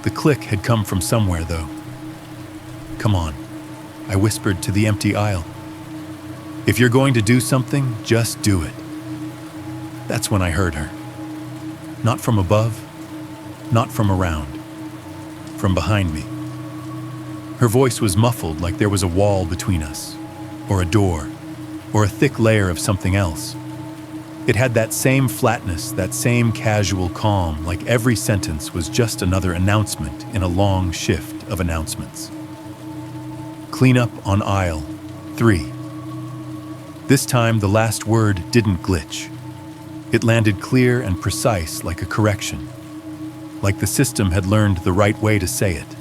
The click had come from somewhere, though. "Come on," I whispered to the empty aisle. "If you're going to do something, just do it." That's when I heard her. Not from above, not from around, from behind me. Her voice was muffled, like there was a wall between us, or a door, or a thick layer of something else. It had that same flatness, that same casual calm, like every sentence was just another announcement in a long shift of announcements. Clean up on aisle 3. This time, the last word didn't glitch. It landed clear and precise, like a correction, like the system had learned the right way to say it.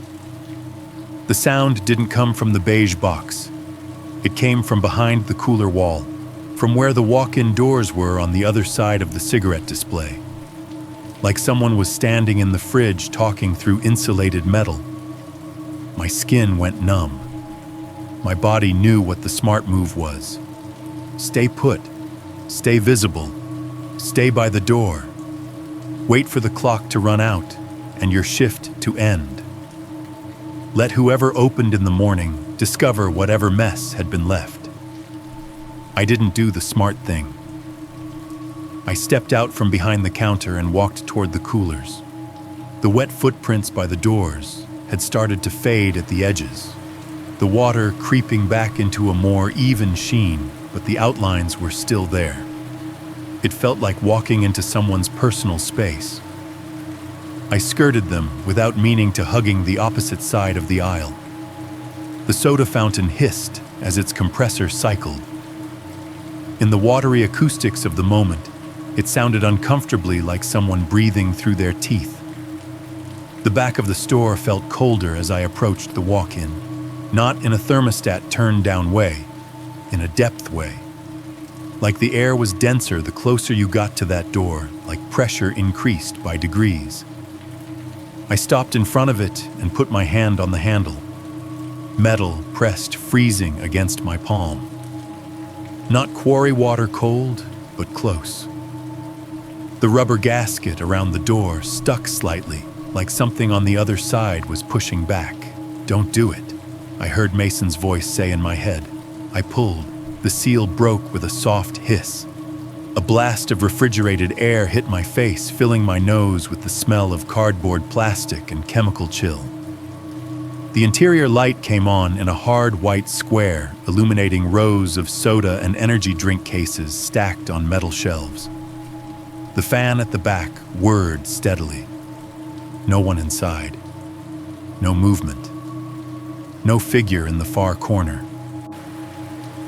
The sound didn't come from the beige box. It came from behind the cooler wall, from where the walk-in doors were on the other side of the cigarette display. Like someone was standing in the fridge talking through insulated metal. My skin went numb. My body knew what the smart move was. Stay put, stay visible, stay by the door, Wait for the clock to run out and your shift to end. Let whoever opened in the morning discover whatever mess had been left. I didn't do the smart thing. I stepped out from behind the counter and walked toward the coolers. The wet footprints by the doors had started to fade at the edges, the water creeping back into a more even sheen, but the outlines were still there. It felt like walking into someone's personal space. I skirted them without meaning to, hugging the opposite side of the aisle. The soda fountain hissed as its compressor cycled. In the watery acoustics of the moment, it sounded uncomfortably like someone breathing through their teeth. The back of the store felt colder as I approached the walk-in, not in a thermostat turned down way, in a depth way. Like the air was denser the closer you got to that door, like pressure increased by degrees. I stopped in front of it and put my hand on the handle. Metal pressed freezing against my palm. Not quarry water cold, but close. The rubber gasket around the door stuck slightly, like something on the other side was pushing back. "Don't do it," I heard Mason's voice say in my head. I pulled. The seal broke with a soft hiss. A blast of refrigerated air hit my face, filling my nose with the smell of cardboard, plastic, and chemical chill. The interior light came on in a hard white square, illuminating rows of soda and energy drink cases stacked on metal shelves. The fan at the back whirred steadily. No one inside. No movement. No figure in the far corner.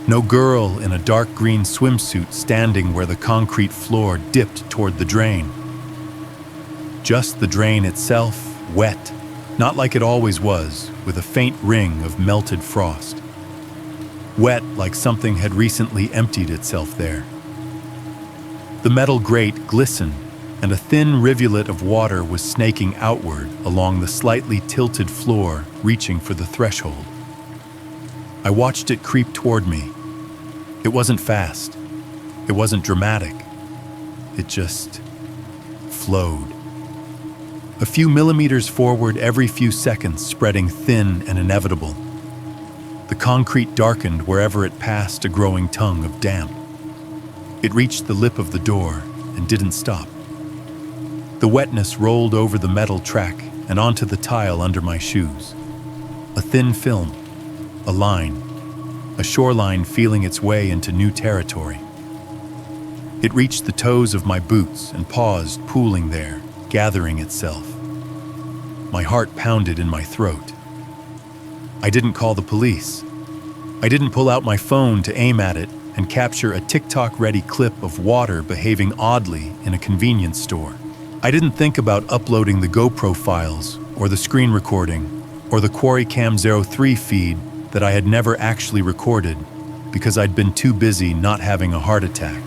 No girl in a dark green swimsuit standing where the concrete floor dipped toward the drain. Just the drain itself, wet, not like it always was, with a faint ring of melted frost. Wet like something had recently emptied itself there. The metal grate glistened, and a thin rivulet of water was snaking outward along the slightly tilted floor, reaching for the threshold. I watched it creep toward me. It wasn't fast. It wasn't dramatic. It just flowed. A few millimeters forward every few seconds, spreading thin and inevitable. The concrete darkened wherever it passed a growing tongue of damp. It reached the lip of the door and didn't stop. The wetness rolled over the metal track and onto the tile under my shoes. A thin film, a line, a shoreline feeling its way into new territory. It reached the toes of my boots and paused, pooling there, gathering itself. My heart pounded in my throat. I didn't call the police. I didn't pull out my phone to aim at it and capture a TikTok-ready clip of water behaving oddly in a convenience store. I didn't think about uploading the GoPro files or the screen recording or the Quarry Cam 03 feed that I had never actually recorded because I'd been too busy not having a heart attack.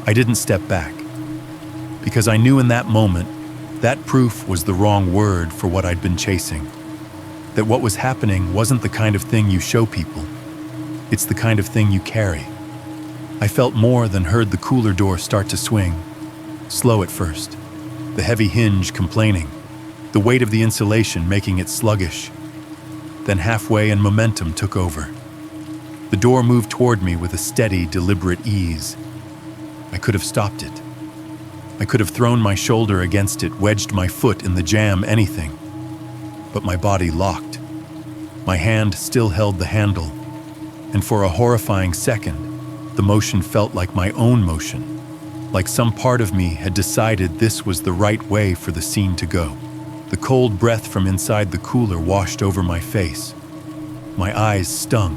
I didn't step back because I knew in that moment that proof was the wrong word for what I'd been chasing. That what was happening wasn't the kind of thing you show people. It's the kind of thing you carry. I felt more than heard the cooler door start to swing. Slow at first, the heavy hinge complaining, the weight of the insulation making it sluggish. Then halfway and momentum took over. The door moved toward me with a steady, deliberate ease. I could have stopped it. I could have thrown my shoulder against it, wedged my foot in the jam, anything. But my body locked. My hand still held the handle, and for a horrifying second, the motion felt like my own motion, like some part of me had decided this was the right way for the scene to go. The cold breath from inside the cooler washed over my face. My eyes stung.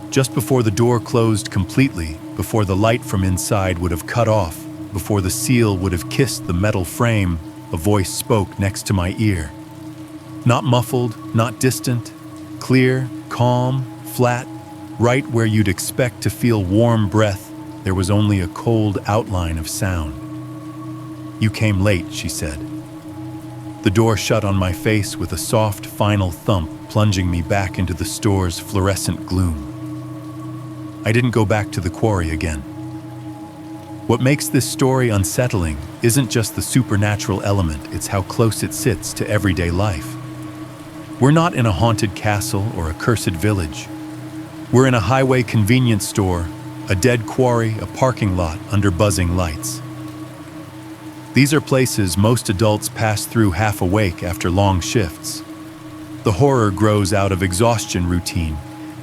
Just before the door closed completely, before the light from inside would have cut off, before the seal would have kissed the metal frame, a voice spoke next to my ear. Not muffled, not distant, clear, calm, flat, right where you'd expect to feel warm breath, there was only a cold outline of sound. "You came late," she said. The door shut on my face with a soft, final thump, plunging me back into the store's fluorescent gloom. I didn't go back to the quarry again. What makes this story unsettling isn't just the supernatural element, it's how close it sits to everyday life. We're not in a haunted castle or a cursed village. We're in a highway convenience store, a dead quarry, a parking lot under buzzing lights. These are places most adults pass through half awake after long shifts. The horror grows out of exhaustion routine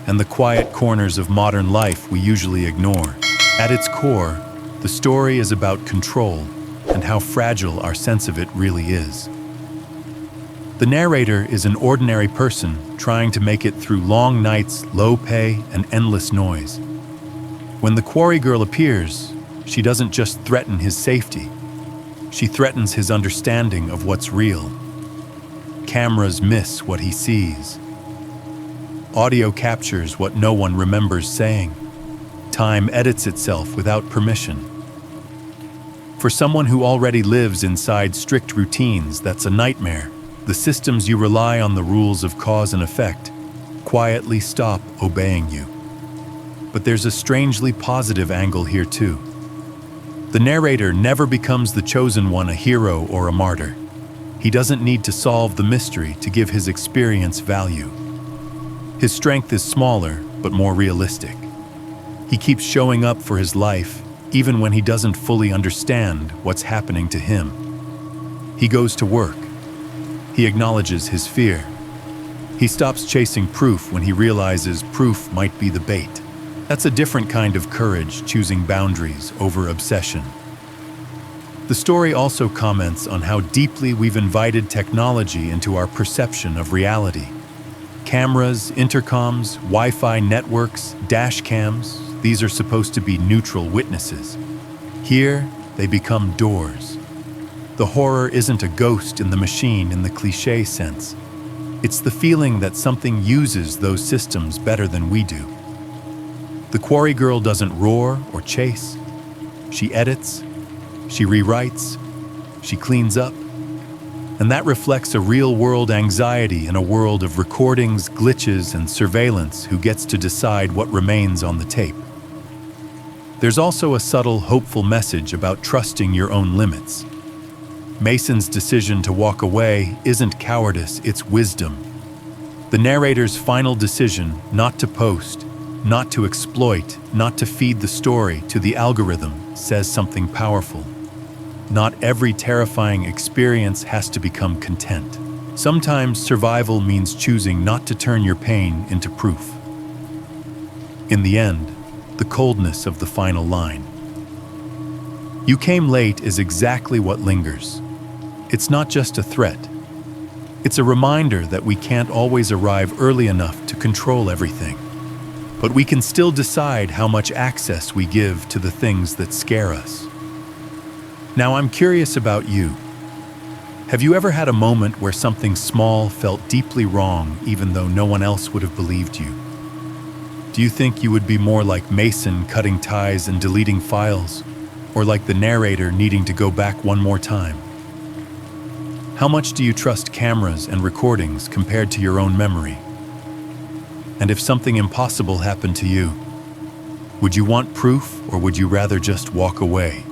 and the quiet corners of modern life we usually ignore. At its core, the story is about control and how fragile our sense of it really is. The narrator is an ordinary person trying to make it through long nights, low pay, and endless noise. When the quarry girl appears, she doesn't just threaten his safety. She threatens his understanding of what's real. Cameras miss what he sees. Audio captures what no one remembers saying. Time edits itself without permission. For someone who already lives inside strict routines, that's a nightmare. The systems you rely on, the rules of cause and effect, quietly stop obeying you. But there's a strangely positive angle here too. The narrator never becomes the chosen one, a hero or a martyr. He doesn't need to solve the mystery to give his experience value. His strength is smaller, but more realistic. He keeps showing up for his life, even when he doesn't fully understand what's happening to him. He goes to work. He acknowledges his fear. He stops chasing proof when he realizes proof might be the bait. That's a different kind of courage, choosing boundaries over obsession. The story also comments on how deeply we've invited technology into our perception of reality. Cameras, intercoms, Wi-Fi networks, dash cams, these are supposed to be neutral witnesses. Here, they become doors. The horror isn't a ghost in the machine in the cliché sense. It's the feeling that something uses those systems better than we do. The quarry girl doesn't roar or chase. She edits, she rewrites, she cleans up. And that reflects a real-world anxiety in a world of recordings, glitches, and surveillance. Who gets to decide what remains on the tape? There's also a subtle, hopeful message about trusting your own limits. Mason's decision to walk away isn't cowardice, it's wisdom. The narrator's final decision not to post, not to exploit, not to feed the story to the algorithm says something powerful. Not every terrifying experience has to become content. Sometimes survival means choosing not to turn your pain into proof. In the end, the coldness of the final line. "You came late" is exactly what lingers. It's not just a threat. It's a reminder that we can't always arrive early enough to control everything. But we can still decide how much access we give to the things that scare us. Now, I'm curious about you. Have you ever had a moment where something small felt deeply wrong even though no one else would have believed you? Do you think you would be more like Mason, cutting ties and deleting files, or like the narrator needing to go back one more time? How much do you trust cameras and recordings compared to your own memory? And if something impossible happened to you, would you want proof or would you rather just walk away?